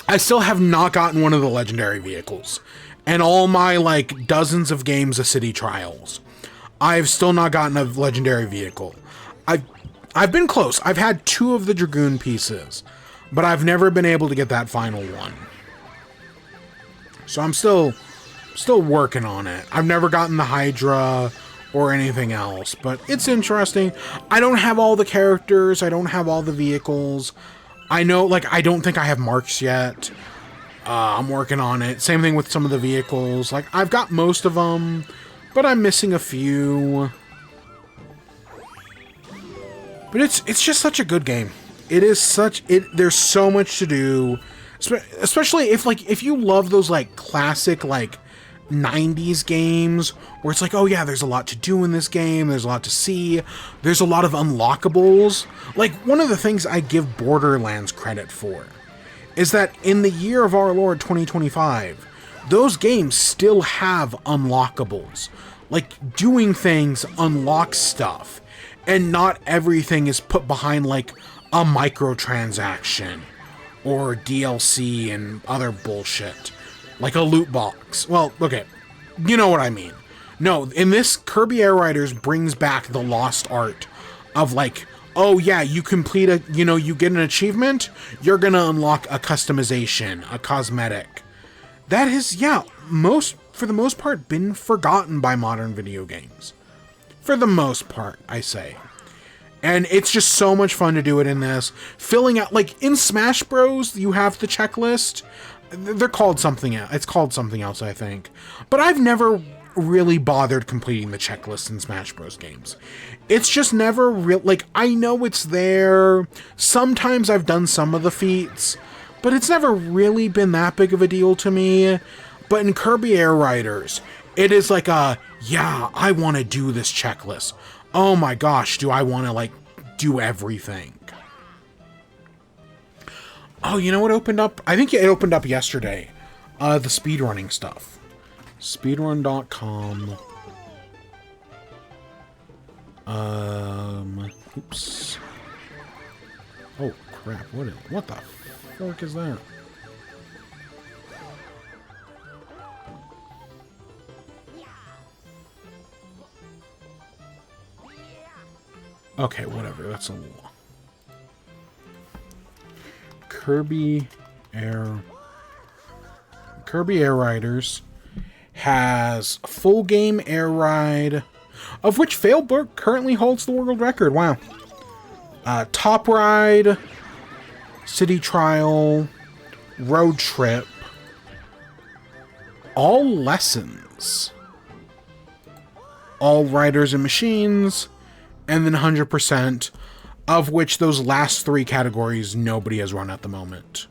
I still have not gotten one of the legendary vehicles. And all my, like, dozens of games of city trials, I've still not gotten a legendary vehicle. I've been close. I've had 2 of the Dragoon pieces, but I've never been able to get that final one. So I'm still working on it. I've never gotten the Hydra or anything else, but it's interesting. I don't have all the characters. I don't have all the vehicles. I know, like, I don't think I have marks yet. I'm working on it. Same thing with some of the vehicles. Like, I've got most of them, but I'm missing a few. But it's just such a good game. It is such... There's so much to do. Especially if you love those, like, classic, like, 90s games where it's like, oh yeah, there's a lot to do in this game, there's a lot to see, there's a lot of unlockables. Like, one of the things I give Borderlands credit for is that in the year of our Lord 2025, those games still have unlockables. Like, doing things unlocks stuff, and not everything is put behind, like, a microtransaction or DLC and other bullshit. Like a loot box. Well, okay, you know what I mean. No, in this, Kirby Air Riders brings back the lost art of, like, oh yeah, you complete a, you know, you get an achievement, you're gonna unlock a customization, a cosmetic. That has, yeah, for the most part, been forgotten by modern video games. For the most part, I say. And it's just so much fun to do it in this. Filling out, like, in Smash Bros, you have the checklist. They're called something else. It's called something else, I think. But I've never really bothered completing the checklist in Smash Bros games. It's just never real. Like, I know it's there. Sometimes I've done some of the feats, but it's never really been that big of a deal to me. But in Kirby Air Riders, it is like a, yeah, I want to do this checklist. Oh my gosh, do I want to, like, do everything? Oh, you know what opened up? I think it opened up yesterday. The speedrunning stuff. Speedrun.com. Oops. Oh, crap. What the fuck is that? Okay, whatever. That's a little... Kirby Air Riders has a full game air ride, of which Failbook currently holds the world record. Wow. Top Ride, City Trial, Road Trip, all lessons, all riders and machines, and then 100%, of which those last 3 categories nobody has run at the moment.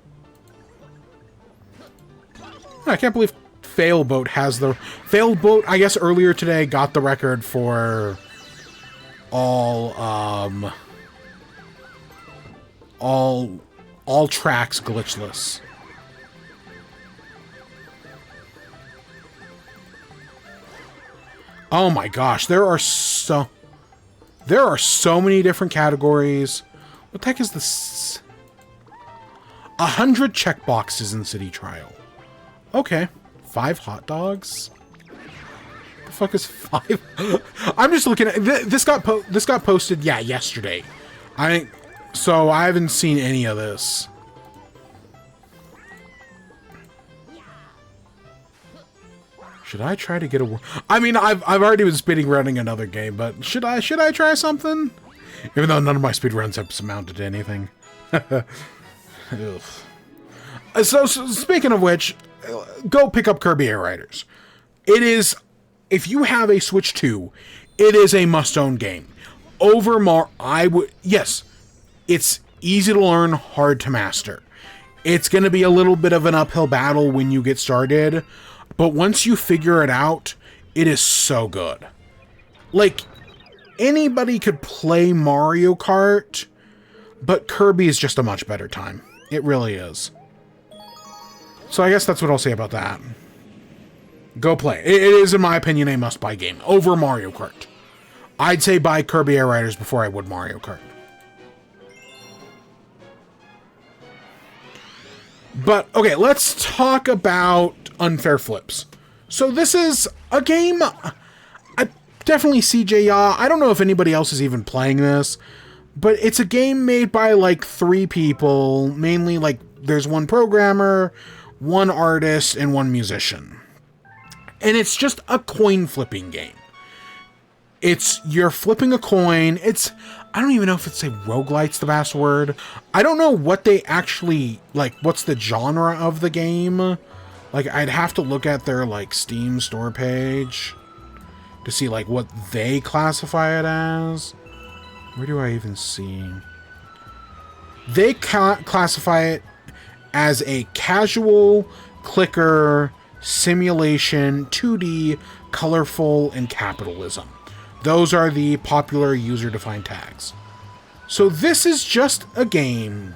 I can't believe Failboat has the... Failboat, I guess, earlier today got the record for all tracks glitchless. Oh my gosh, there are so many different categories. What the heck is this? 100 checkboxes in City Trial. Okay. 5 hot dogs? The fuck is 5? I'm just looking at... This got posted, yeah, yesterday. So I haven't seen any of this. Should I try to get a... I mean, I've already been spinning running another game, but should I try something? Even though none of my speedruns have amounted to anything. So speaking of which, go pick up Kirby Air Riders. It is, if you have a Switch 2, it is a must-own game. Yes, it's easy to learn, hard to master. It's going to be a little bit of an uphill battle when you get started, but once you figure it out, it is so good. Like, anybody could play Mario Kart, but Kirby is just a much better time. It really is. So I guess that's what I'll say about that. Go play. It is, in my opinion, a must-buy game over Mario Kart. I'd say buy Kirby Air Riders before I would Mario Kart. But, okay, let's talk about Unfair Flips. So this is a game, I definitely CJ Yaw. I don't know if anybody else is even playing this, but it's a game made by, like, 3 people. Mainly, like, there's one programmer, one artist, and one musician. And it's just a coin flipping game. You're flipping a coin. I don't even know if it's a roguelite's the best word. I don't know what they actually, like, what's the genre of the game. Like, I'd have to look at their, like, Steam store page to see, like, what they classify it as. Where do I even see? They classify it as a casual clicker simulation 2D, colorful, and capitalism. Those are the popular user-defined tags. So this is just a game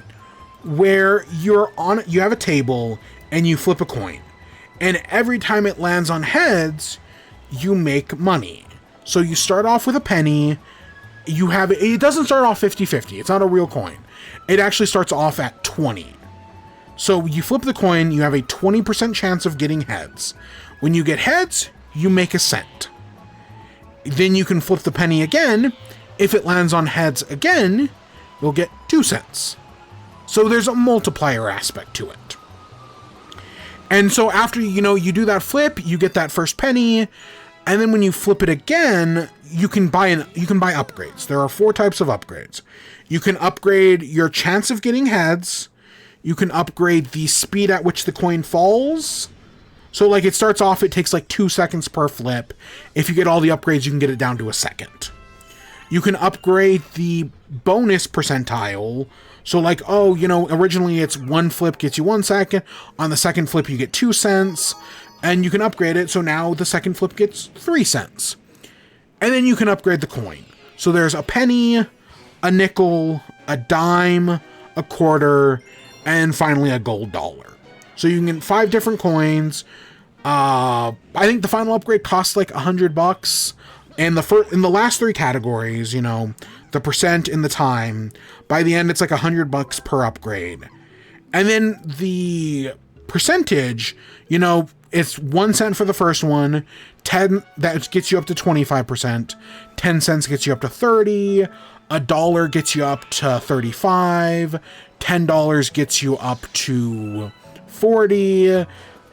where you have a table and you flip a coin. And every time it lands on heads, you make money. So you start off with a penny. It doesn't start off 50-50. It's not a real coin. It actually starts off at 20. So you flip the coin, you have a 20% chance of getting heads. When you get heads, you make a cent. Then you can flip the penny again. If it lands on heads again, you'll get 2 cents. So there's a multiplier aspect to it. And so after, you do that flip, you get that first penny, and then when you flip it again, you can buy upgrades. There are 4 types of upgrades. You can upgrade your chance of getting heads. You can upgrade the speed at which the coin falls. So, like, it starts off, it takes, like, 2 seconds per flip. If you get all the upgrades, you can get it down to a second. You can upgrade the bonus percentile. So, like, originally it's 1 flip gets you 1 second. On the second flip, you get 2 cents. And you can upgrade it, so now the second flip gets 3 cents. And then you can upgrade the coin. So there's a penny, a nickel, a dime, a quarter, and finally a gold dollar. So you can get 5 different coins. I think the final upgrade costs like $100. And in the last 3 categories, the percent and the time, by the end it's like $100 per upgrade. And then the percentage, it's 1 cent for the first one, 10 that gets you up to 25%, 10 cents gets you up to 30, $1 gets you up to 35, $10 gets you up to 40,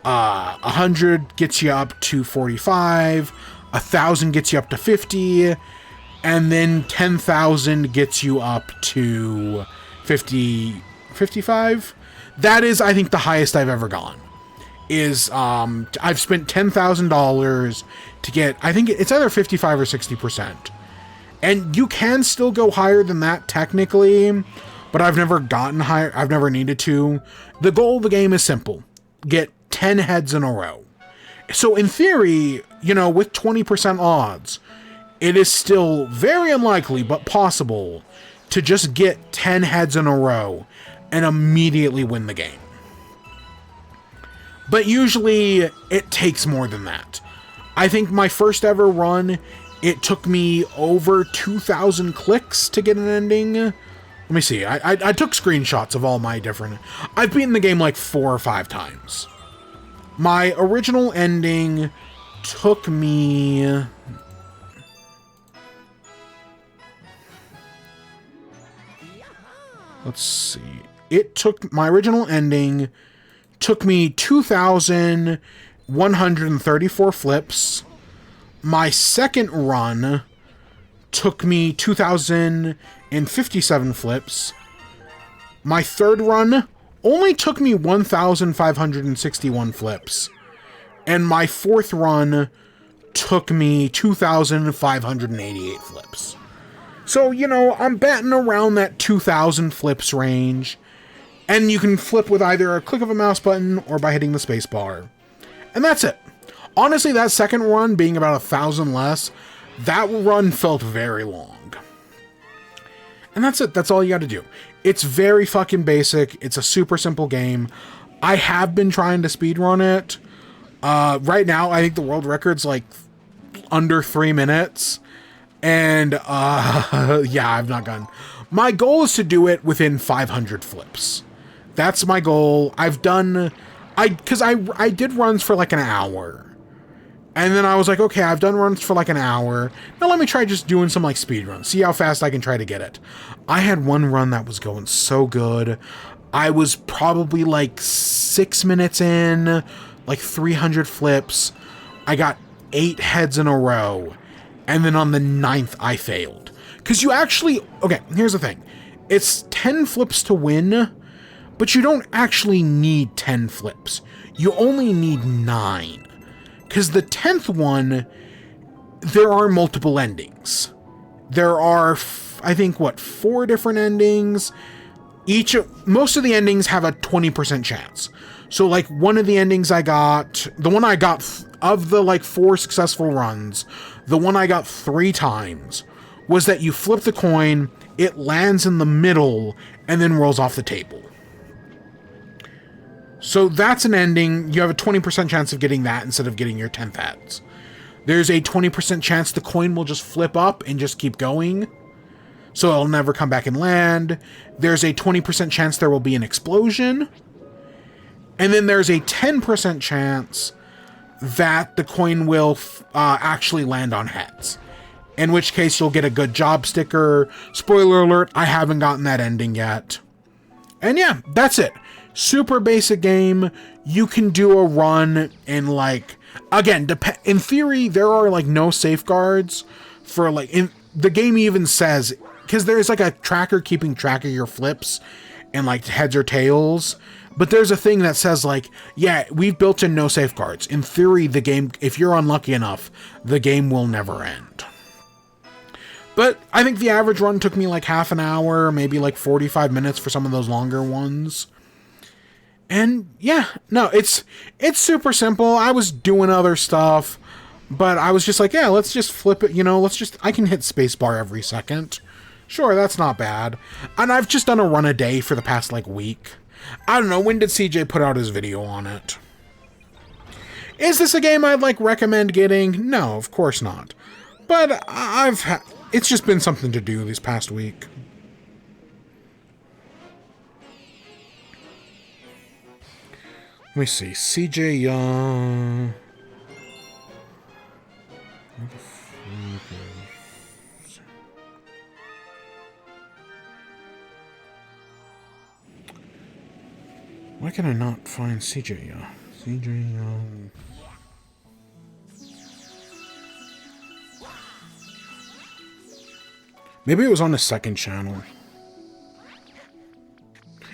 100 gets you up to 45, 1,000 gets you up to 50, and then 10,000 gets you up to 55. That is, I think, the highest I've ever gone. I've spent $10,000 to get, I think it's either 55 or 60%. And you can still go higher than that technically, but I've never gotten higher. I've never needed to. The goal of the game is simple. Get 10 heads in a row. So in theory, with 20% odds, it is still very unlikely, but possible, to just get 10 heads in a row and immediately win the game. But usually, it takes more than that. I think my first ever run, it took me over 2,000 clicks to get an ending. Let me see. I took screenshots of all my different... I've beaten the game like 4 or 5 times. My original ending took me... Let's see. My original ending took me 2,134 flips. My second run took me 2,000 in 57 flips. My third run only took me 1,561 flips. And my fourth run took me 2,588 flips. So, you know, I'm batting around that 2,000 flips range. And you can flip with either a click of a mouse button or by hitting the space bar. And that's it. Honestly, that second run being about 1,000 less, that run felt very long. And that's it. That's all you got to do. It's very fucking basic. It's a super simple game. I have been trying to speedrun it. Right now, I think the world record's like under 3 minutes. And, yeah, I've not gotten... My goal is to do it within 500 flips. That's my goal. I've done... Because I did runs for like an hour. And then I was like, okay, I've done runs for like an hour. Now let me try just doing some like speed runs. See how fast I can try to get it. I had one run that was going so good. I was probably like 6 minutes in, like 300 flips. I got 8 heads in a row. And then on the 9th, I failed. Because you actually... Okay, here's the thing. It's 10 flips to win, but you don't actually need 10 flips. You only need 9. Because the 10th one, there are multiple endings. There are, I think, 4 different endings? Most of the endings have a 20% chance. So, like, one of the endings I got, the one I got of the, like, 4 successful runs, the one I got 3 times, was that you flip the coin, it lands in the middle, and then rolls off the table. So that's an ending. You have a 20% chance of getting that instead of getting your 10th heads. There's a 20% chance the coin will just flip up and just keep going. So it'll never come back and land. There's a 20% chance there will be an explosion. And then there's a 10% chance that the coin will actually land on heads. In which case you'll get a good job sticker. Spoiler alert, I haven't gotten that ending yet. And yeah, that's it. Super basic game. You can do a run in like... Again, in theory, there are like no safeguards for like... The game even says... Because there's like a tracker keeping track of your flips and like heads or tails. But there's a thing that says like, yeah, we've built in no safeguards. In theory, the game, if you're unlucky enough, the game will never end. But I think the average run took me like half an hour, maybe like 45 minutes for some of those longer ones. And yeah, no, it's super simple. I was doing other stuff, but I was just like, yeah, let's just flip it, you know, I can hit spacebar every second. Sure, that's not bad. And I've just done a run a day for the past like week. I don't know, when did CJ put out his video on it? Is this a game I'd like recommend getting? No, of course not. But it's just been something to do this past week. Let me see. CJ Young. Why can I not find CJ Young? CJ Young. Maybe it was on the second channel.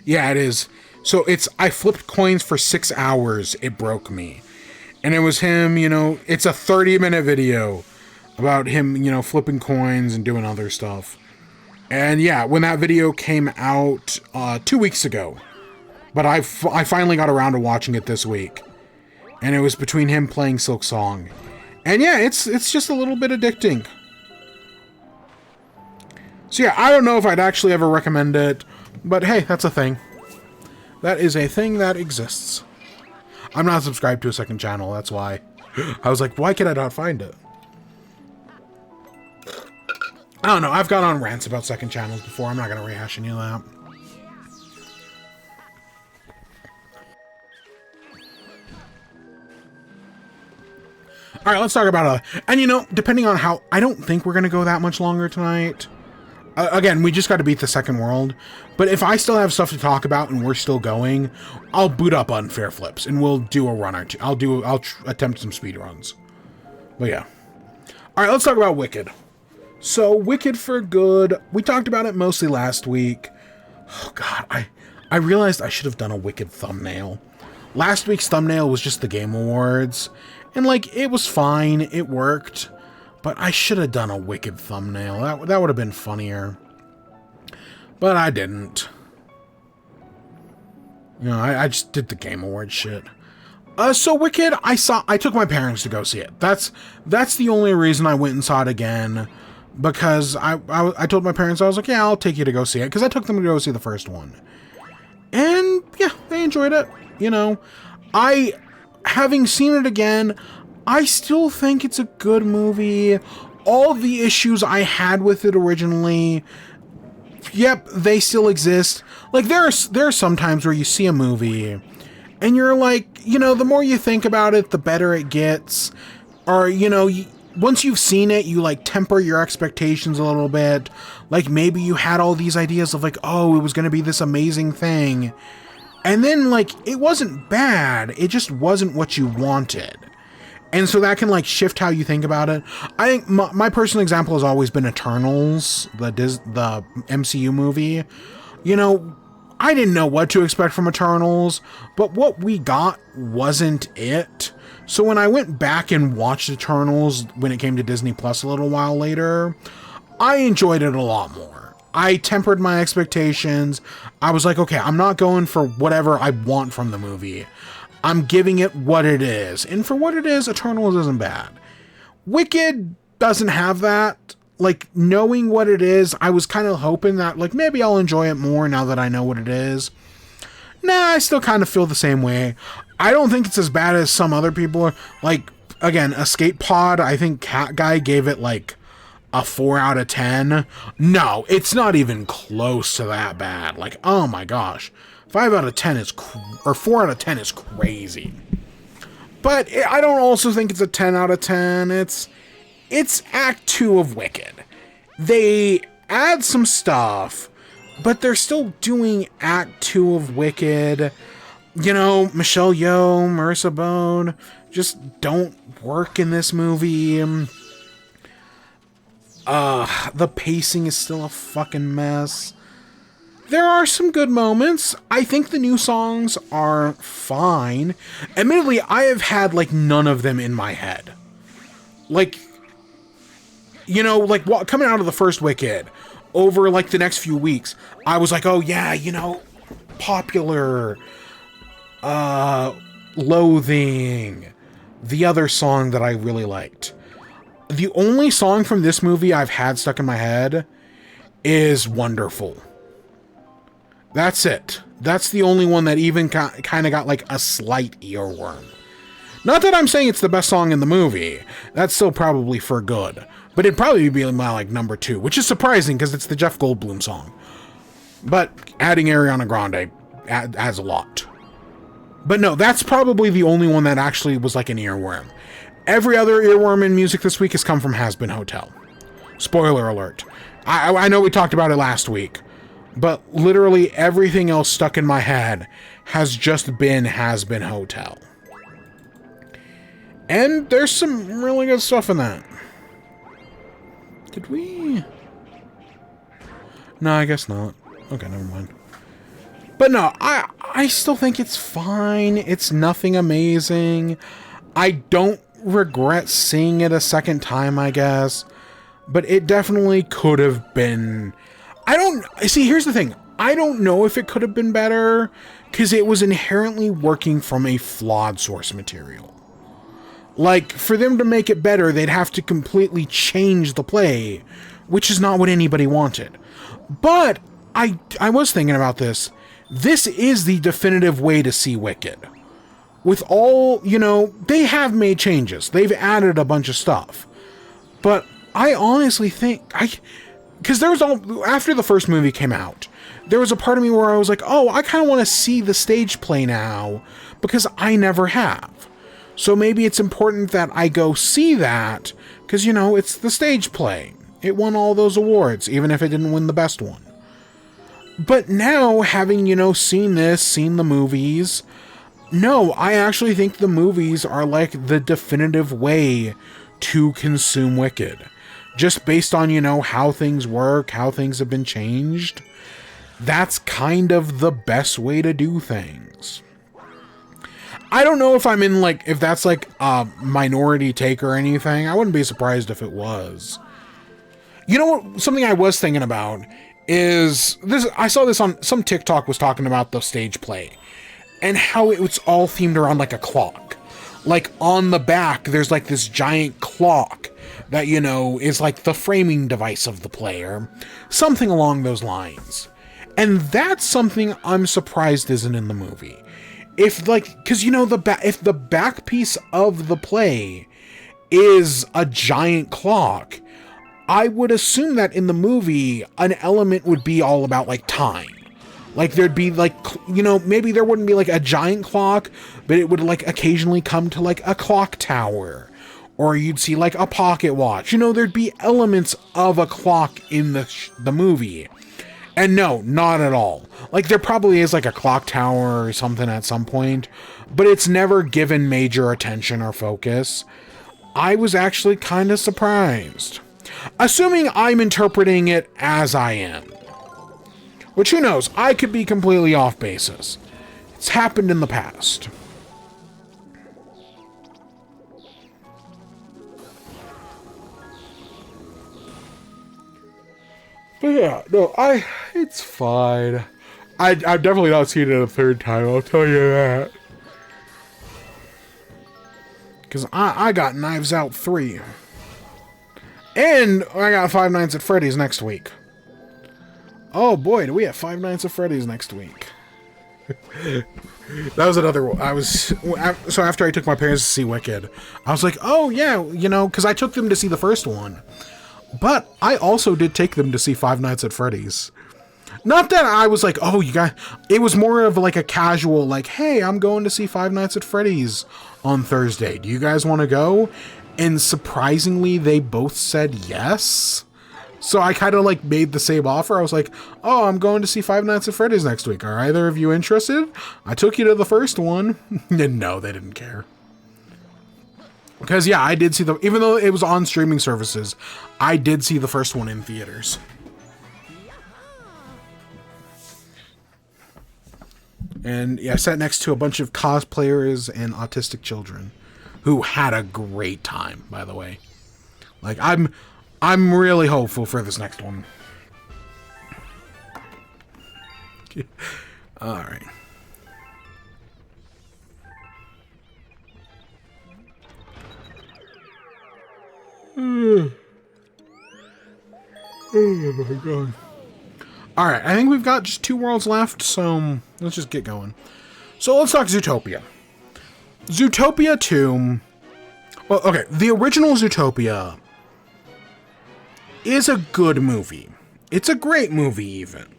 Yeah, it is. So I flipped coins for 6 hours. It broke me. And it was him, you know, it's a 30-minute video about him, you know, flipping coins and doing other stuff. And yeah, when that video came out 2 weeks ago, but I finally got around to watching it this week. And it was between him playing Silk Song. And yeah, it's just a little bit addicting. So yeah, I don't know if I'd actually ever recommend it, but hey, that's a thing. That is a thing that exists. I'm not subscribed to a second channel, that's why. I was like, why can I not find it? I don't know, I've gone on rants about second channels before. I'm not going to rehash any of that. Alright, let's talk about and you know, depending on how... I don't think we're going to go that much longer tonight. Again, we just got to beat the second world. But if I still have stuff to talk about and we're still going, I'll boot up Unfair Flips and we'll do a run or two. I'll attempt some speed runs. But yeah. Alright, let's talk about Wicked. So, Wicked for Good, we talked about it mostly last week. Oh god, I realized I should have done a Wicked thumbnail. Last week's thumbnail was just the Game Awards, and like, it was fine, it worked, but I should have done a Wicked thumbnail. That would have been funnier. But I didn't. You know, I just did the Game Awards shit. So Wicked, I took my parents to go see it. That's the only reason I went and saw it again. Because I told my parents, I was like, yeah, I'll take you to go see it. Because I took them to go see the first one. And, yeah, they enjoyed it. You know, having seen it again, I still think it's a good movie. All the issues I had with it originally, yep, they still exist. Like, there are some times where you see a movie, and you're like, you know, the more you think about it, the better it gets. Or, you know, once you've seen it, you like temper your expectations a little bit. Like maybe you had all these ideas of like, oh, it was going to be this amazing thing. And then like, it wasn't bad. It just wasn't what you wanted. And so that can like shift how you think about it. I think my personal example has always been Eternals, the MCU movie. You know, I didn't know what to expect from Eternals, but what we got wasn't it. So when I went back and watched Eternals when it came to Disney Plus a little while later, I enjoyed it a lot more. I tempered my expectations. I was like, okay, I'm not going for whatever I want from the movie. I'm giving it what it is. And for what it is, Eternals isn't bad. Wicked doesn't have that. Like, knowing what it is, I was kind of hoping that, like, maybe I'll enjoy it more now that I know what it is. Nah, I still kind of feel the same way. I don't think it's as bad as some other people are. Like, again, Escape Pod, I think Cat Guy gave it, like, a 4 out of 10. No, it's not even close to that bad. Like, oh my gosh. 5 out of 10 is, or 4 out of 10 is crazy. But I don't also think it's a 10 out of 10. It's Act 2 of Wicked. They add some stuff, but they're still doing Act 2 of Wicked. You know, Michelle Yeoh, Marissa Bone just don't work in this movie. The pacing is still a fucking mess. There are some good moments. I think the new songs are fine. Admittedly, I have had, like, none of them in my head. Like, you know, like, coming out of the first Wicked, over, like, the next few weeks, I was like, oh, yeah, you know, Popular, Loathing, the other song that I really liked. The only song from this movie I've had stuck in my head is Wonderful. That's it. That's the only one that even kind of got like a slight earworm. Not that I'm saying it's the best song in the movie. That's still probably For Good. But it'd probably be my like number 2, which is surprising because it's the Jeff Goldblum song. But adding Ariana Grande adds a lot. But no, that's probably the only one that actually was like an earworm. Every other earworm in music this week has come from Has Been Hotel. Spoiler alert. I know we talked about it last week. But literally everything else stuck in my head has just been Has Been Hotel. And there's some really good stuff in that. Did we? No, I guess not. Okay, never mind. But no, I still think it's fine. It's nothing amazing. I don't regret seeing it a second time, I guess. But it definitely could have been... See, here's the thing. I don't know if it could have been better, because it was inherently working from a flawed source material. Like, for them to make it better, they'd have to completely change the play, which is not what anybody wanted. But, I was thinking about this. This is the definitive way to see Wicked. With all, you know, they have made changes. They've added a bunch of stuff. But I honestly think... Because there was after the first movie came out, there was a part of me where I was like, oh, I kind of want to see the stage play now, because I never have. So maybe it's important that I go see that, because, you know, it's the stage play. It won all those awards, even if it didn't win the best one. But now, having, you know, seen the movies, no, I actually think the movies are like the definitive way to consume Wicked. just based on, how things work, how things have been changed. That's kind of the best way to do things. I don't know if if that's like a minority take or anything. I wouldn't be surprised if it was. You know what? Something I was thinking about is this. I saw this on some TikTok was talking about the stage play and how it was all themed around like a clock. Like on the back, there's like this giant clock that, is like the framing device of the player. Something along those lines. And that's something I'm surprised isn't in the movie. If because if the back piece of the play is a giant clock, I would assume that in the movie, an element would be all about like time. Like there'd be like, maybe there wouldn't be like a giant clock, but it would like occasionally come to like a clock tower, or you'd see like a pocket watch. There'd be elements of a clock in the movie. And no, not at all. Like, there probably is, like, a clock tower or something at some point, but it's never given major attention or focus. I was actually kind of surprised. Assuming I'm interpreting it as I am. Which, who knows, I could be completely off basis. It's happened in the past. But yeah, no, it's fine. I've definitely not seen it a third time, I'll tell you that. Because I got Knives Out 3. And I got Five Nights at Freddy's next week. Oh boy, do we have Five Nights at Freddy's next week. That was another one. So after I took my parents to see Wicked, I was like, oh yeah, because I took them to see the first one. But I also did take them to see Five Nights at Freddy's. Not that I was like, oh, you guys... It was more of like a casual, like, hey, I'm going to see Five Nights at Freddy's on Thursday. Do you guys want to go? And surprisingly, they both said yes. So I kind of like made the same offer. I was like, oh, I'm going to see Five Nights at Freddy's next week. Are either of you interested? I took you to the first one. And no, they didn't care. Because, yeah, I did see even though it was on streaming services, I did see the first one in theaters. And, yeah, I sat next to a bunch of cosplayers and autistic children who had a great time, by the way. Like, I'm really hopeful for this next one. All right. Oh my god. Alright, I think we've got just 2 worlds left, so let's just get going. So let's talk Zootopia. Zootopia 2... Well, okay, the original Zootopia is a good movie. It's a great movie, even.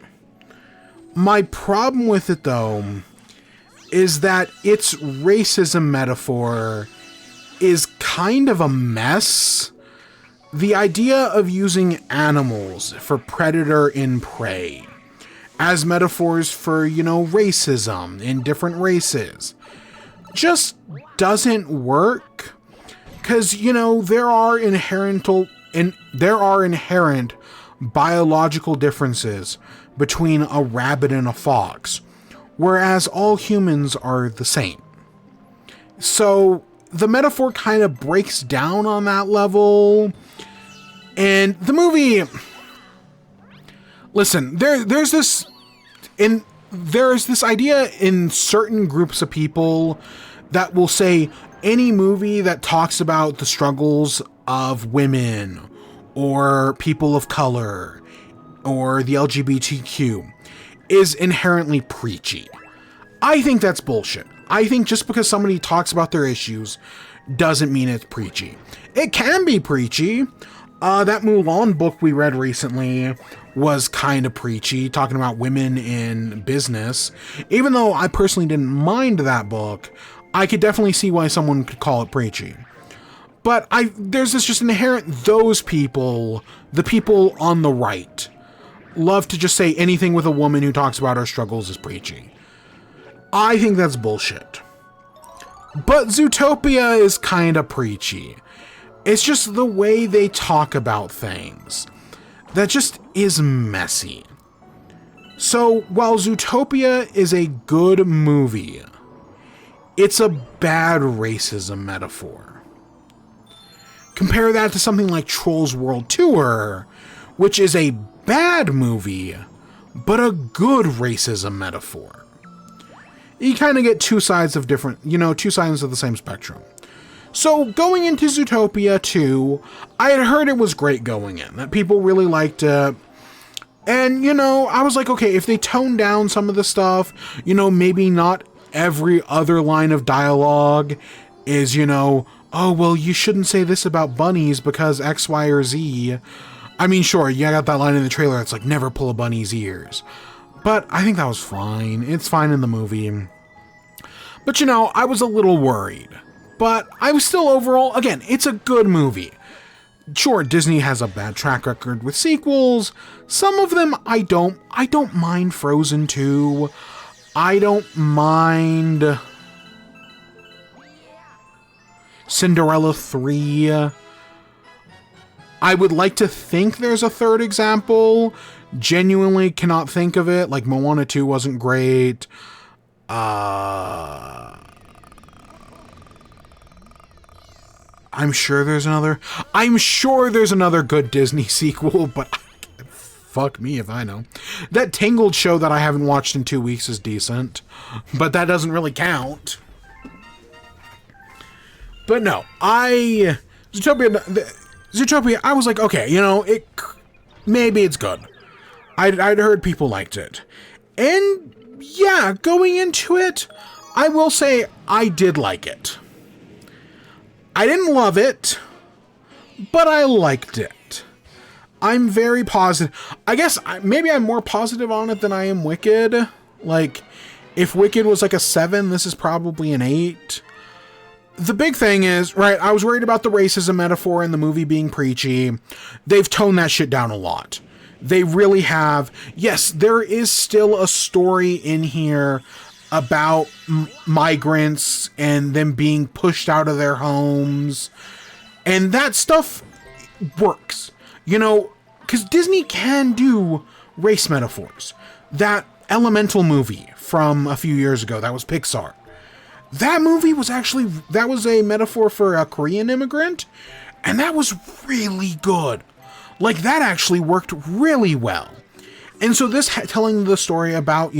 My problem with it, though, is that its racism metaphor is kind of a mess. The idea of using animals for predator and prey as metaphors for, racism in different races just doesn't work. Because, there are inherent biological differences between a rabbit and a fox, whereas all humans are the same. So the metaphor kind of breaks down on that level. And the movie, listen, there's this idea in certain groups of people that will say any movie that talks about the struggles of women or people of color or the LGBTQ is inherently preachy. I think that's bullshit. I think just because somebody talks about their issues doesn't mean it's preachy. It can be preachy. That Mulan book we read recently was kind of preachy, talking about women in business. Even though I personally didn't mind that book, I could definitely see why someone could call it preachy. But there's this just inherent, those people, the people on the right, love to just say anything with a woman who talks about her struggles is preachy. I think that's bullshit. But Zootopia is kind of preachy. It's just the way they talk about things that just is messy. So while Zootopia is a good movie, it's a bad racism metaphor. Compare that to something like Trolls World Tour, which is a bad movie, but a good racism metaphor. You kind of get two sides of two sides of the same spectrum. So going into Zootopia 2, I had heard it was great going in, that people really liked it. And, I was like, okay, if they tone down some of the stuff, maybe not every other line of dialogue is, oh, well, you shouldn't say this about bunnies because X, Y, or Z. I mean, sure, you got that line in the trailer that's like, never pull a bunny's ears. But I think that was fine. It's fine in the movie. But, I was a little worried. But I was still overall, again, it's a good movie. Sure, Disney has a bad track record with sequels. Some of them I don't mind Frozen 2. I don't mind Cinderella 3. I would like to think there's a third example. Genuinely cannot think of it. Like Moana 2 wasn't great. I'm sure there's another good Disney sequel, but fuck me if I know. That Tangled show that I haven't watched in 2 weeks is decent, but that doesn't really count. But no, Zootopia, I was like, okay, maybe it's good. I'd heard people liked it. And yeah, going into it, I will say I did like it. I didn't love it, but I liked it. I'm very positive. I guess maybe I'm more positive on it than I am Wicked. Like, if Wicked was like a 7, this is probably an 8. The big thing is, right, I was worried about the racism metaphor in the movie being preachy. They've toned that shit down a lot. They really have. Yes, there is still a story in here about migrants and them being pushed out of their homes. And that stuff works. Because Disney can do race metaphors. That Elemental movie from a few years ago, that was Pixar. That movie was a metaphor for a Korean immigrant. And that was really good. Like, that actually worked really well. And so this telling the story about,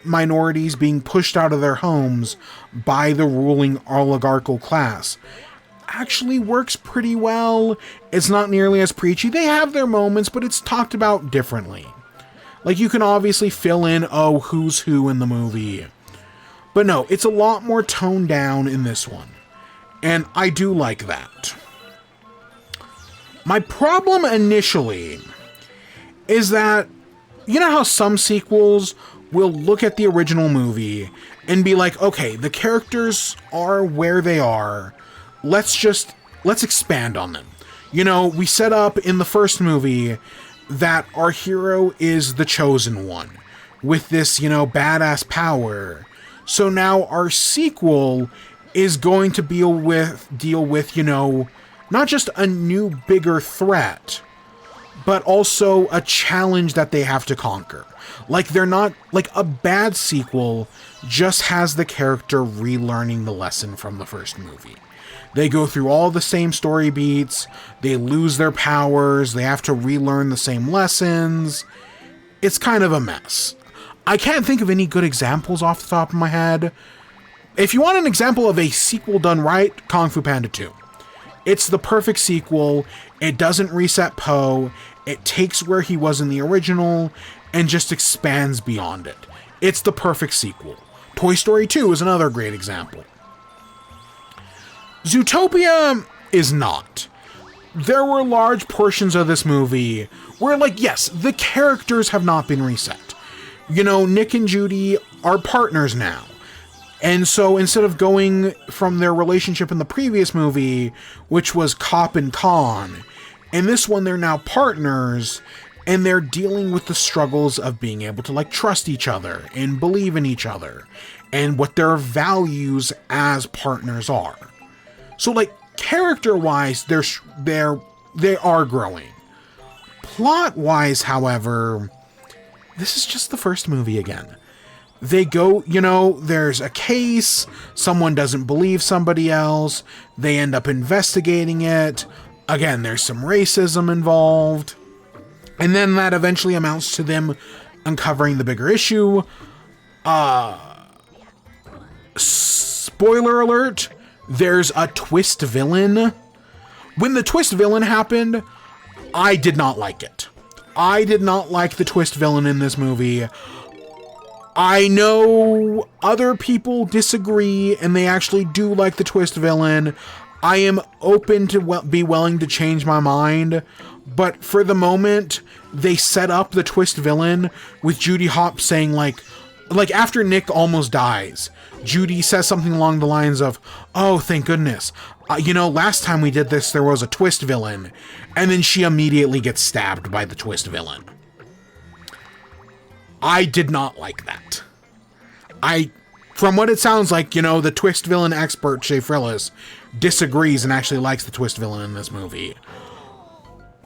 minorities being pushed out of their homes by the ruling oligarchical class actually works pretty well. It's not nearly as preachy. They have their moments, but it's talked about differently. Like, you can obviously fill in, who's who in the movie. But no, it's a lot more toned down in this one. And I do like that. My problem initially is that, how some sequels will look at the original movie and be like, okay, the characters are where they are. Let's expand on them. We set up in the first movie that our hero is the chosen one with this, badass power. So now our sequel is going to deal with, not just a new, bigger threat, but also a challenge that they have to conquer. Like, they're not, like, a bad sequel just has the character relearning the lesson from the first movie. They go through all the same story beats, they lose their powers, they have to relearn the same lessons. It's kind of a mess. I can't think of any good examples off the top of my head. If you want an example of a sequel done right, Kung Fu Panda 2. It's the perfect sequel. It doesn't reset Po. It takes where he was in the original and just expands beyond it. It's the perfect sequel. Toy Story 2 is another great example. Zootopia is not. There were large portions of this movie where, like, yes, the characters have not been reset. Nick and Judy are partners now. And so instead of going from their relationship in the previous movie, which was cop and con, in this one they're now partners, and they're dealing with the struggles of being able to, like, trust each other and believe in each other, and what their values as partners are. So, like, character-wise, they are growing. Plot-wise, however, this is just the first movie again. They go, there's a case, someone doesn't believe somebody else, they end up investigating it. Again, there's some racism involved. And then that eventually amounts to them uncovering the bigger issue. Spoiler alert, there's a twist villain. When the twist villain happened, I did not like it. I did not like the twist villain in this movie. I know other people disagree and they actually do like the twist villain. I am open to be willing to change my mind, but for the moment, they set up the twist villain with Judy Hopps saying like after Nick almost dies, Judy says something along the lines of, "Oh, thank goodness. Last time we did this, there was a twist villain." And then she immediately gets stabbed by the twist villain. I did not like that. From what it sounds like, the twist villain expert, Shay Frillis, disagrees and actually likes the twist villain in this movie.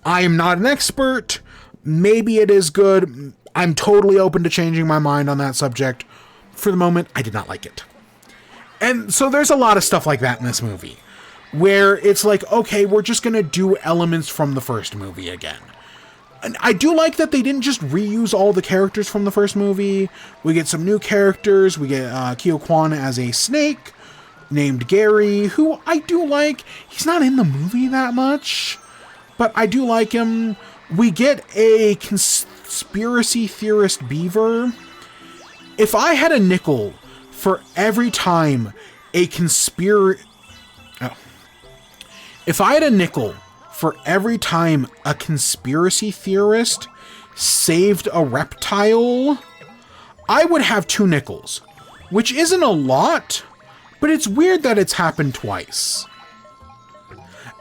I am not an expert. Maybe it is good. I'm totally open to changing my mind on that subject. For the moment, I did not like it. And so there's a lot of stuff like that in this movie, where it's like, okay, we're just going to do elements from the first movie again. And I do like that they didn't just reuse all the characters from the first movie. We get some new characters. We get Kyo Kwan as a snake named Gary, who I do like. He's not in the movie that much, but I do like him. We get a conspiracy theorist beaver. If I had a nickel for every time If I had a nickel for every time a conspiracy theorist saved a reptile, I would have 2 nickels, which isn't a lot, but it's weird that it's happened twice.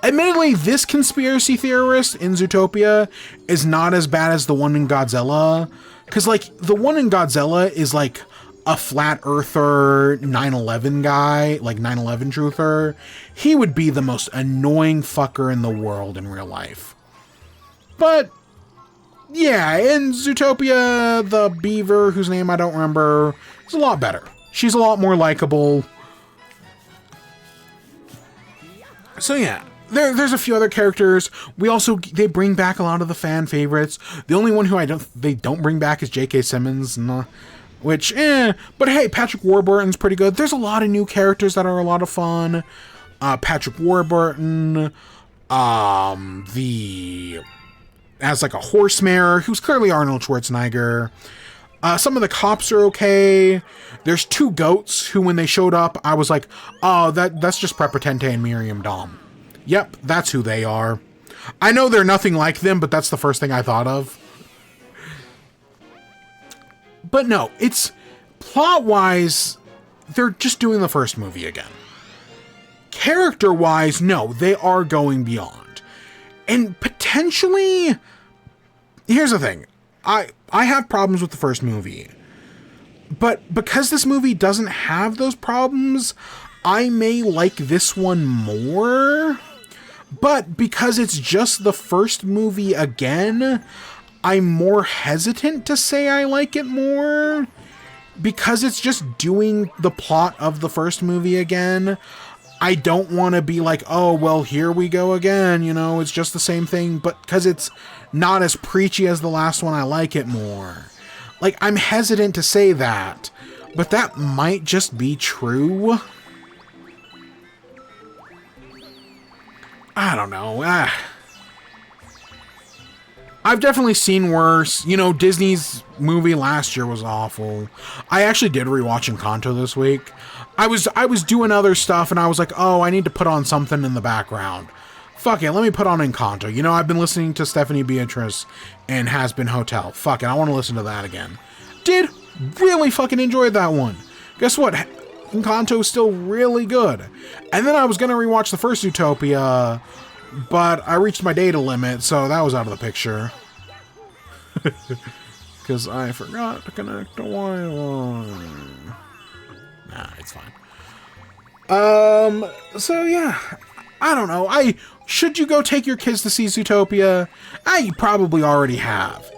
Admittedly, this conspiracy theorist in Zootopia is not as bad as the one in Godzilla, because, the one in Godzilla is, a flat earther 9/11 guy, 9/11 truther. He would be the most annoying fucker in the world in real life. But, yeah, in Zootopia, the beaver, whose name I don't remember, is a lot better. She's a lot more likable. So yeah, there's a few other characters. They bring back a lot of the fan favorites. The only one who they don't bring back is J.K. Simmons, but hey, Patrick Warburton's pretty good. There's a lot of new characters that are a lot of fun. Patrick Warburton, as a horse mare, who's clearly Arnold Schwarzenegger. Some of the cops are okay. There's 2 goats who, when they showed up, I was like, oh, that's just Prepotente and Miriam Dom. Yep, that's who they are. I know they're nothing like them, but that's the first thing I thought of. But no, it's plot-wise, they're just doing the first movie again. Character-wise, no, they are going beyond. And potentially, here's the thing. I have problems with the first movie. But because this movie doesn't have those problems, I may like this one more. But because it's just the first movie again, I'm more hesitant to say I like it more. Because it's just doing the plot of the first movie again. I don't want to be like, oh, well, here we go again. It's just the same thing. But because it's not as preachy as the last one, I like it more. I'm hesitant to say that. But that might just be true. I don't know. I've definitely seen worse. Disney's movie last year was awful. I actually did rewatch Encanto this week. I was doing other stuff and I was like, oh, I need to put on something in the background. Fuck it, let me put on Encanto. I've been listening to Stephanie Beatrice and Has Been Hotel. Fuck it, I want to listen to that again. Did really fucking enjoy that one. Guess what? Encanto is still really good. And then I was going to rewatch the first Zootopia, but I reached my data limit, so that was out of the picture. Because I forgot to connect the Wi-Fi. Nah, it's fine. So yeah, I don't know. Should you go take your kids to see Zootopia? You probably already have.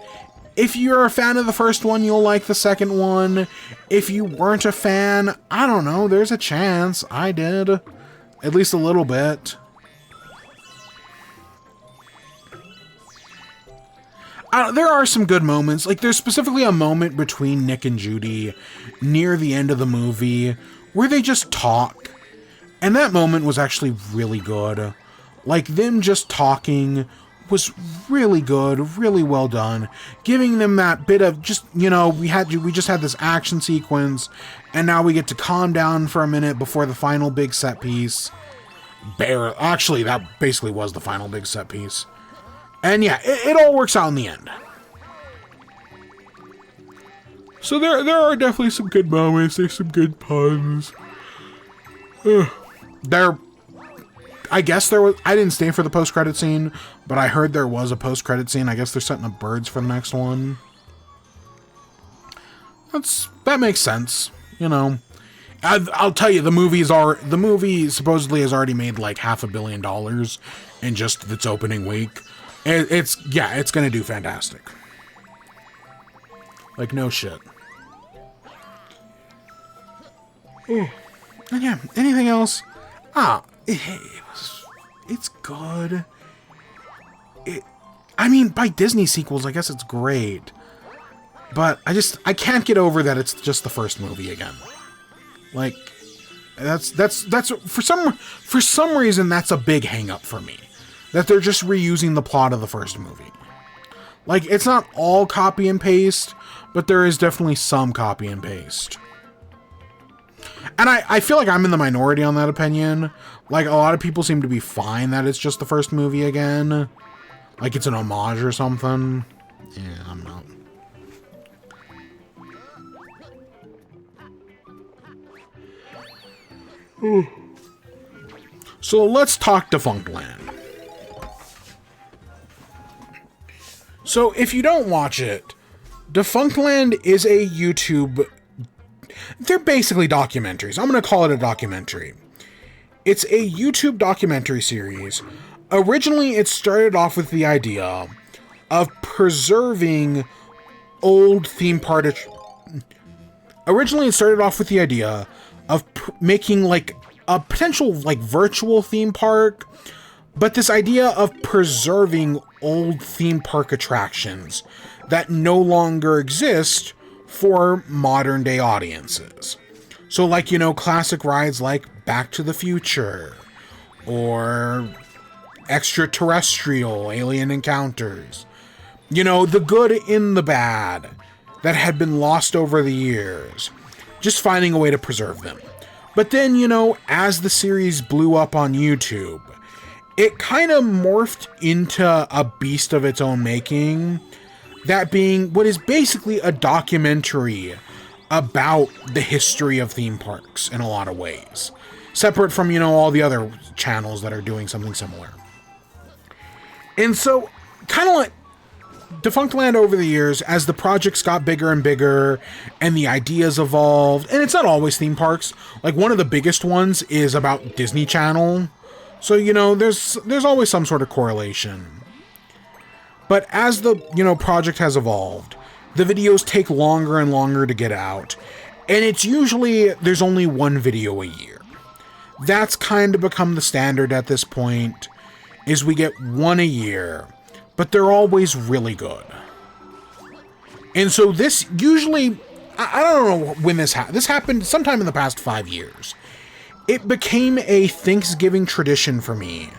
If you're a fan of the first one, you'll like the second one. If you weren't a fan, I don't know. There's a chance. I did. At least a little bit. There are some good moments. Like, there's specifically a moment between Nick and Judy near the end of the movie where they just talk. And that moment was actually really good. Like, them just talking was really good, really well done. Giving them that bit of just, we just had this action sequence, and now we get to calm down for a minute before the final big set piece. Actually, that basically was the final big set piece. And yeah, it all works out in the end. So there are definitely some good moments. There's some good puns. I guess there was... I didn't stay for the post-credit scene, but I heard there was a post-credit scene. I guess they're setting up birds for the next one. That makes sense, I'll tell you, the movie supposedly has already made like $500 million in just its opening week. It's gonna do fantastic. Like, no shit. Ooh. And yeah, anything else? It's good. By Disney sequels, I guess it's great. But I can't get over that it's just the first movie again. Like, that's for some reason that's a big hang up for me. That they're just reusing the plot of the first movie. Like, it's not all copy and paste, but there is definitely some copy and paste. And I feel like I'm in the minority on that opinion. Like, a lot of people seem to be fine that it's just the first movie again. Like, it's an homage or something. Yeah, I'm not. So let's talk Defunctland. So if you don't watch it, Defunctland is a YouTube... They're basically documentaries. I'm going to call it a documentary. It's a YouTube documentary series. Originally, it started off with the idea of preserving old theme park... Originally, it started off with the idea of making, like, a potential, like, virtual theme park, but this idea of preserving old theme park attractions that no longer exist for modern day audiences. So, like, classic rides like Back to the Future or extraterrestrial alien encounters. The good in the bad that had been lost over the years. Just finding a way to preserve them. But then, as the series blew up on YouTube, it kind of morphed into a beast of its own making. That being what is basically a documentary about the history of theme parks in a lot of ways. Separate from, all the other channels that are doing something similar. And so, kind of like Defunctland over the years, as the projects got bigger and bigger, and the ideas evolved, and it's not always theme parks. Like, one of the biggest ones is about Disney Channel. So, there's always some sort of correlation. But as the, project has evolved, the videos take longer and longer to get out. And it's usually, there's only one video a year. That's kind of become the standard at this point, is we get one a year. But they're always really good. And so this usually, I don't know when this happened. This happened sometime in the past 5 years. It became a Thanksgiving tradition for me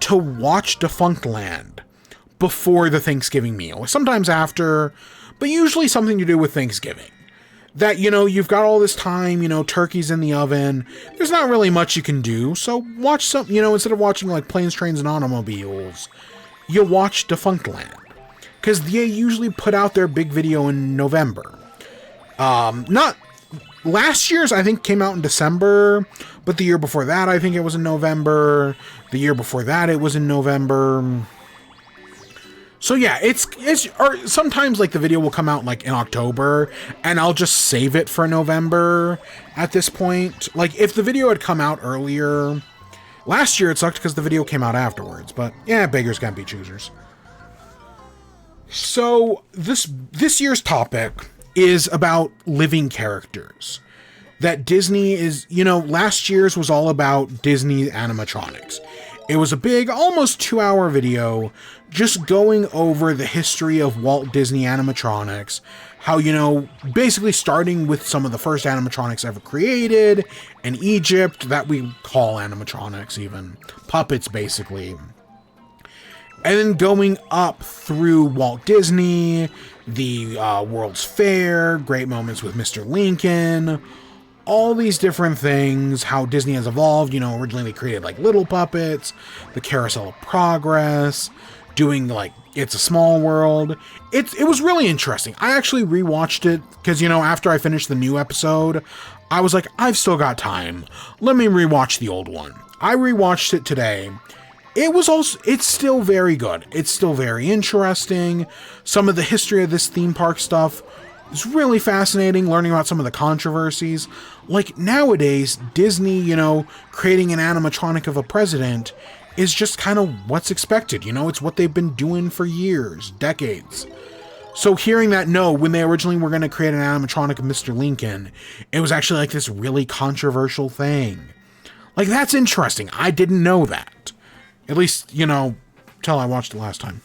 to watch Defunctland before the Thanksgiving meal. Sometimes after, but usually something to do with Thanksgiving. That, you've got all this time, turkey's in the oven. There's not really much you can do. So watch some, instead of watching like Planes, Trains, and Automobiles, you watch Defunctland. Because they usually put out their big video in November. Not... Last year's, I think, came out in December. But the year before that, I think it was in November. The year before that, it was in November. So yeah, or sometimes like the video will come out like in October, and I'll just save it for November at this point. Like if the video had come out earlier, Last year it sucked because the video came out afterwards, but yeah, beggars can't be choosers. So this year's topic is about living characters. That Disney is, last year's was all about Disney animatronics. It was a big, almost 2-hour video just going over the history of Walt Disney animatronics, how, basically starting with some of the first animatronics ever created in Egypt that we call animatronics even, puppets basically. And then going up through Walt Disney, the World's Fair, great moments with Mr. Lincoln, all these different things, how Disney has evolved. Originally they created like little puppets, the Carousel of Progress, doing like It's a Small World. It was really interesting. I actually rewatched it because, after I finished the new episode, I was like, I've still got time. Let me rewatch the old one. I rewatched it today. It's still very good. It's still very interesting. Some of the history of this theme park stuff is really fascinating, learning about some of the controversies. Like nowadays, Disney, creating an animatronic of a president is just kind of what's expected. It's what they've been doing for years, decades. So hearing that, when they originally were going to create an animatronic of Mr. Lincoln, it was actually like this really controversial thing. Like, that's interesting. I didn't know that. At least, till I watched it last time.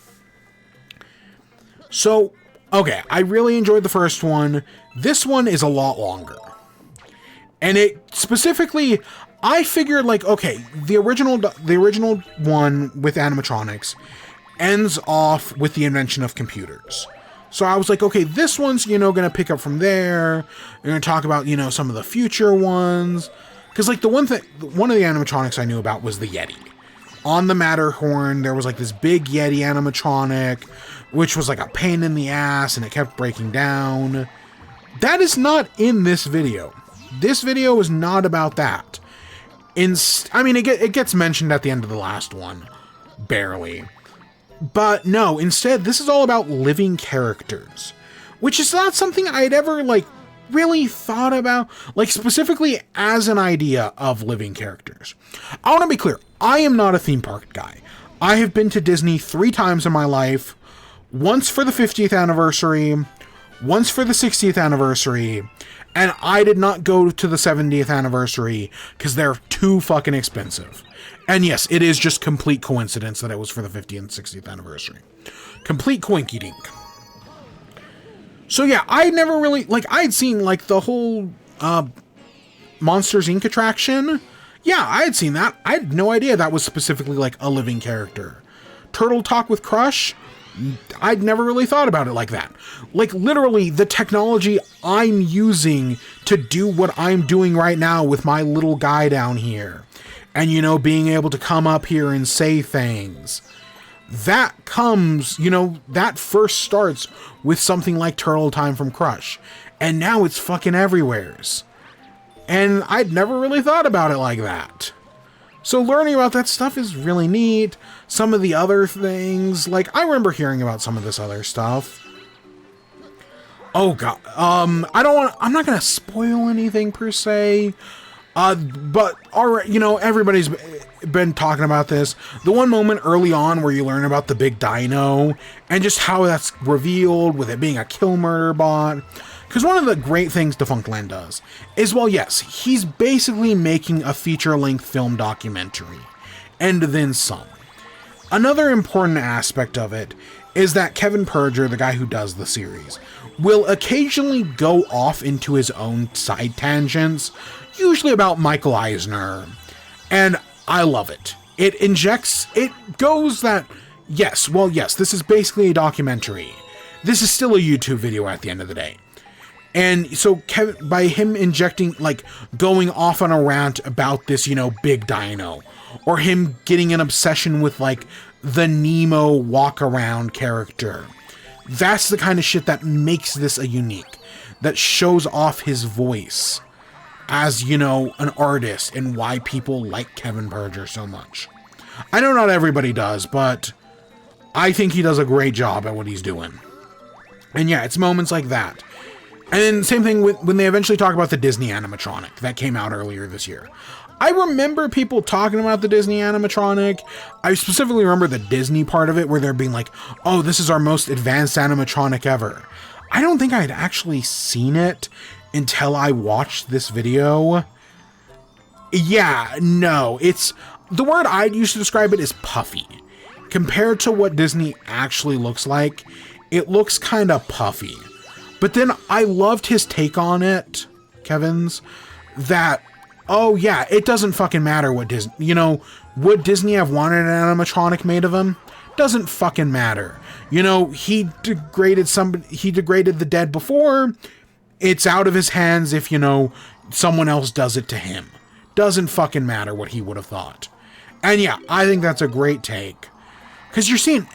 So, okay, I really enjoyed the first one. This one is a lot longer. And it specifically, I figured like, okay, the original one with animatronics ends off with the invention of computers. So I was like, okay, this one's, going to pick up from there. We're going to talk about, some of the future ones. Because like one of the animatronics I knew about was the Yeti. On the Matterhorn, there was like this big Yeti animatronic, which was like a pain in the ass and it kept breaking down. That is not in this video. This video is not about that. It gets mentioned at the end of the last one. Barely. But no, instead, this is all about living characters. Which is not something I'd ever, really thought about, specifically as an idea of living characters. I want to be clear, I am not a theme park guy. I have been to Disney 3 times in my life, once for the 50th anniversary, once for the 60th anniversary, and I did not go to the 70th anniversary because they're too fucking expensive. And yes, it is just complete coincidence that it was for the 50th and 60th anniversary. Complete coinky-dink. So yeah, I never really, I'd seen, the whole, Monsters, Inc. attraction. Yeah, I had seen that. I had no idea that was specifically, a living character. Turtle Talk with Crush? I'd never really thought about it like that. Literally, the technology I'm using to do what I'm doing right now with my little guy down here. And, being able to come up here and say things. That comes, that first starts with something like Turtle Time from Crush. And now it's fucking everywheres. And I'd never really thought about it like that. So learning about that stuff is really neat. Some of the other things, I remember hearing about some of this other stuff. Oh god, I'm not gonna spoil anything per se. But already, everybody's been talking about this. The one moment early on where you learn about the big dino and just how that's revealed with it being a kill murder bot. Because one of the great things Defunctland does is, well, yes, he's basically making a feature-length film documentary. And then some. Another important aspect of it is that Kevin Perger, the guy who does the series, will occasionally go off into his own side tangents, usually about Michael Eisner, and I love it. It goes that, yes, this is basically a documentary. This is still a YouTube video at the end of the day. And so Kevin, by him injecting, going off on a rant about this, big dino, or him getting an obsession with, the Nemo walk-around character, that's the kind of shit that makes this a unique, that shows off his voice as, an artist and why people like Kevin Perger so much. I know not everybody does, but I think he does a great job at what he's doing. And yeah, it's moments like that. And then same thing with when they eventually talk about the Disney animatronic that came out earlier this year. I remember people talking about the Disney animatronic. I specifically remember the Disney part of it where they're being like, oh, this is our most advanced animatronic ever. I don't think I had actually seen it until I watched this video. Yeah, no, it's... The word I'd use to describe it is puffy. Compared to what Disney actually looks like, it looks kind of puffy. But then I loved his take on it, Kevin's, that, oh yeah, it doesn't fucking matter what Disney... You know, would Disney have wanted an animatronic made of him? Doesn't fucking matter. You know, he degraded the dead before. It's out of his hands if, you know, someone else does it to him. Doesn't fucking matter what he would have thought. And yeah, I think that's a great take. Because you're seeing...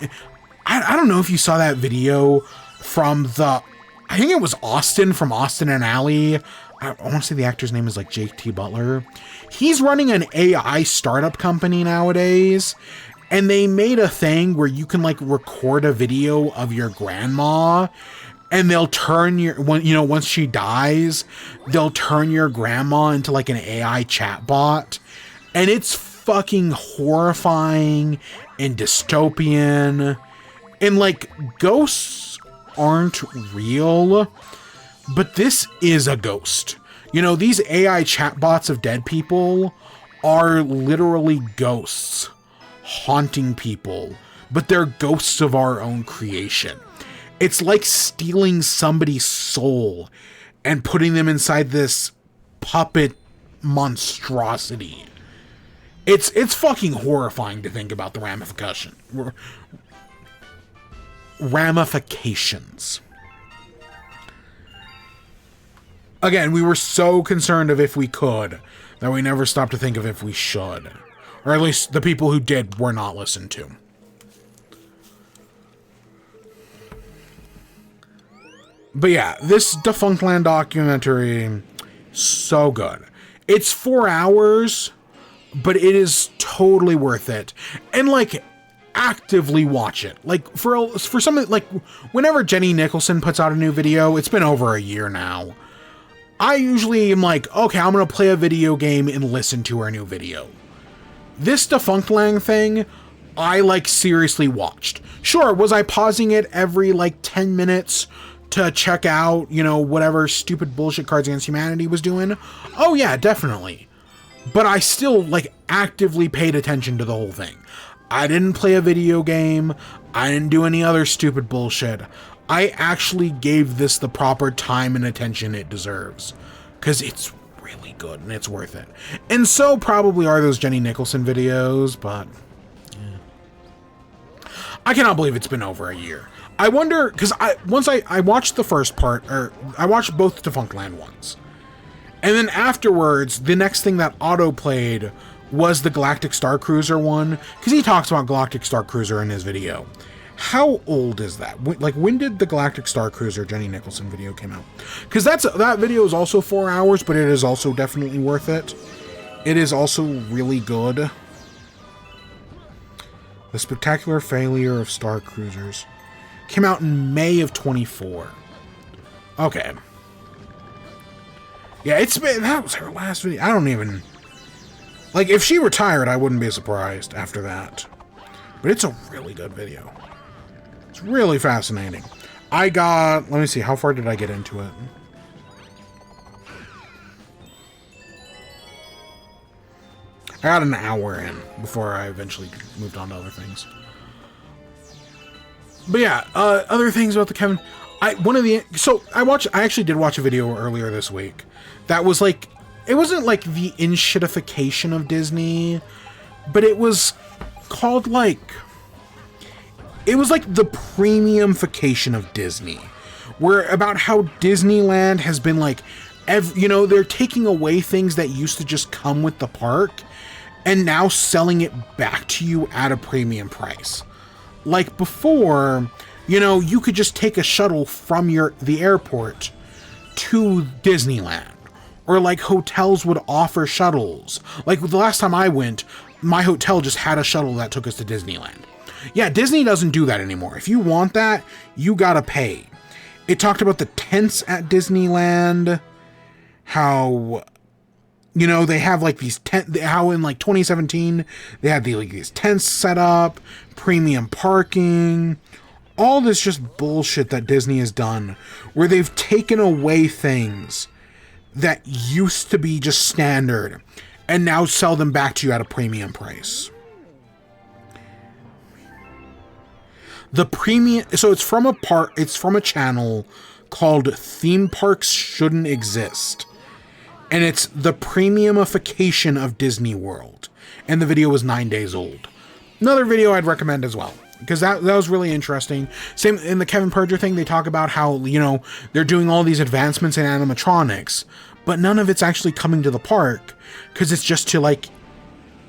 I don't know if you saw that video from the... I think it was Austin from Austin and Ally. I want to say the actor's name is like JT Butler. He's running an AI startup company nowadays. And they made a thing where you can like record a video of your grandma and they'll turn once she dies, they'll turn your grandma into like an AI chatbot. And it's fucking horrifying and dystopian. And like ghosts aren't real, but this is a ghost. You know, these AI chatbots of dead people are literally ghosts haunting people, but they're ghosts of our own creation. It's like stealing somebody's soul and putting them inside this puppet monstrosity. It's fucking horrifying to think about the ramifications. Again, we were so concerned of if we could that we never stopped to think of if we should. Or at least the people who did were not listened to. But yeah, this Defunctland documentary, so good. It's 4 hours, but it is totally worth it. And like, actively watch it. Like for something like whenever Jenny Nicholson puts out a new video, it's been over a year now. I usually am like, okay, I'm going to play a video game and listen to her new video. This Defunctland thing, I like seriously watched. Sure, was I pausing it every like 10 minutes to check out, you know, whatever stupid bullshit Cards Against Humanity was doing? Oh yeah, definitely. But I still like actively paid attention to the whole thing. I didn't play a video game. I didn't do any other stupid bullshit. I actually gave this the proper time and attention it deserves. Because it's really good and it's worth it. And so probably are those Jenny Nicholson videos, but yeah. I cannot believe it's been over a year. I wonder, because I watched the first part, or I watched both Defunctland ones. And then afterwards, the next thing that auto-played was the Galactic Star Cruiser one, because he talks about Galactic Star Cruiser in his video. How old is that? When did the Galactic Star Cruiser Jenny Nicholson video came out? Because that video is also 4 hours, but it is also definitely worth it. It is also really good. The Spectacular Failure of Star Cruisers came out in May of 24. Okay. Yeah, that was her last video. I don't even... Like, if she retired, I wouldn't be surprised after that. But it's a really good video. It's really fascinating. Let me see, how far did I get into it? I got an hour in before I eventually moved on to other things. But yeah, other things about the Kevin... I actually did watch a video earlier this week that was like... It wasn't like the in-shitification of Disney, but it was called like... It was like the Premium-ification of Disney, where about how Disneyland has been like, they're taking away things that used to just come with the park and now selling it back to you at a premium price. Like before, you could just take a shuttle from the airport to Disneyland, or like hotels would offer shuttles. Like the last time I went, my hotel just had a shuttle that took us to Disneyland. Yeah, Disney doesn't do that anymore. If you want that, you gotta pay. It talked about the tents at Disneyland, how You know, they have like these how in like 2017 they had these tents set up, premium parking, all this just bullshit that Disney has done, where they've taken away things that used to be just standard and now sell them back to you at a premium price. The premium, so it's from a channel called Theme Parks Shouldn't Exist. And it's the Premium-ification of Disney World. And the video was 9 days old. Another video I'd recommend as well, because that was really interesting. Same in the Kevin Perger thing, they talk about how, you know, they're doing all these advancements in animatronics, but none of it's actually coming to the park, because it's just to, like,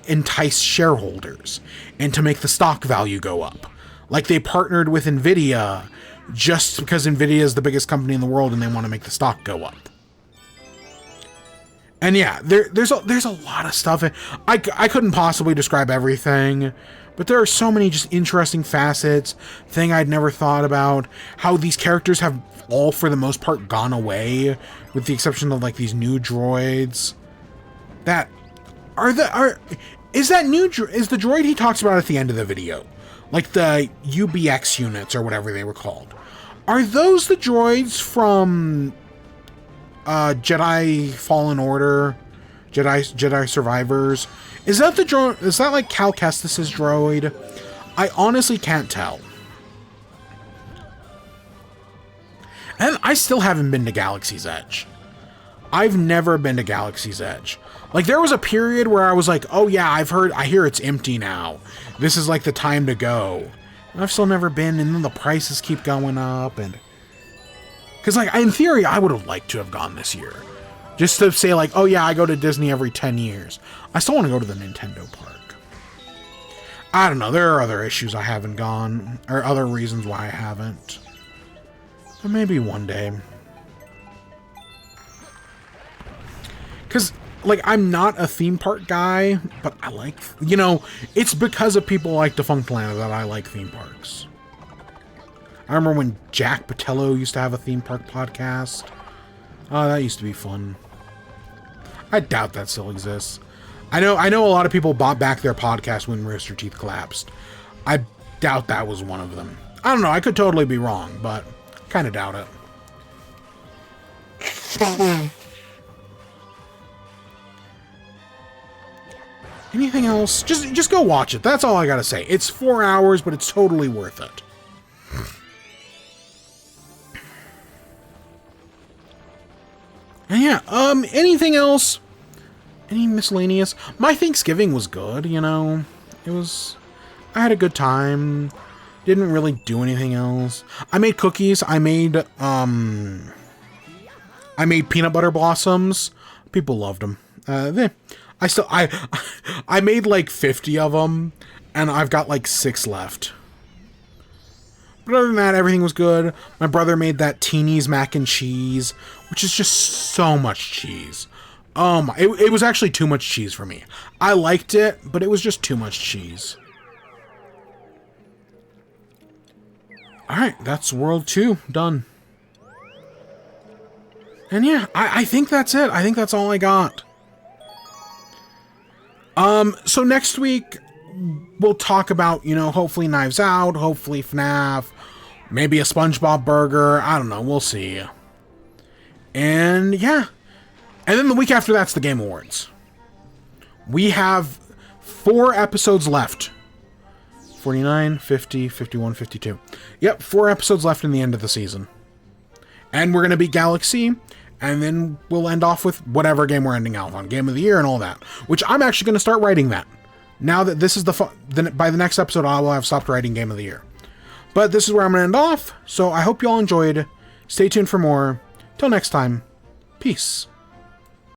entice shareholders and to make the stock value go up. Like, they partnered with NVIDIA just because NVIDIA is the biggest company in the world and they want to make the stock go up. And yeah, there's a lot of stuff. I couldn't possibly describe everything, but there are so many just interesting facets, thing I'd never thought about, how these characters have all, for the most part, gone away, with the exception of, like, these new droids. Is the droid he talks about at the end of the video, like the UBX units or whatever they were called, are those the droids from Jedi Fallen Order, Jedi Survivors? Is that the droid? Is that like Cal Kestis's droid? I honestly can't tell. And I still haven't been to Galaxy's Edge. I've never been to Galaxy's Edge. Like, there was a period where I was like, oh yeah, I hear it's empty now. This is like the time to go. And I've still never been, and then the prices keep going up, and... Because, like, in theory, I would have liked to have gone this year. Just to say, like, oh yeah, I go to Disney every 10 years. I still want to go to the Nintendo park. I don't know, there are other issues I haven't gone, or other reasons why I haven't. But maybe one day. Because, like, I'm not a theme park guy, but I like, you know, it's because of people like Defunctland that I like theme parks. I remember when Jack Patello used to have a theme park podcast. Oh, that used to be fun. I doubt that still exists. I know a lot of people bought back their podcast when Rooster Teeth collapsed. I doubt that was one of them. I don't know, I could totally be wrong, but kind of doubt it. Anything else? Just go watch it. That's all I gotta say. It's 4 hours, but it's totally worth it. And yeah, anything else? Any miscellaneous? My Thanksgiving was good, you know. I had a good time. Didn't really do anything else. I made cookies. I made peanut butter blossoms. People loved them. I made like 50 of them, and I've got like 6 left. But other than that, everything was good. My brother made that Teeny's mac and cheese, which is just so much cheese. It was actually too much cheese for me. I liked it, but it was just too much cheese. Alright, that's World 2 done. And yeah, I think that's it. I think that's all I got. So next week, we'll talk about, you know, hopefully Knives Out, hopefully FNAF, maybe a SpongeBob burger. I don't know. We'll see. And yeah. And then the week after that's the Game Awards. We have 4 episodes left. 49, 50, 51, 52. Yep, 4 episodes left in the end of the season. And we're going to be Galaxy. And then we'll end off with whatever game we're ending out on. Game of the Year and all that. Which I'm actually going to start writing that. Now that this is by the next episode, I will have stopped writing Game of the Year. But this is where I'm going to end off. So I hope you all enjoyed. Stay tuned for more. Till next time. Peace.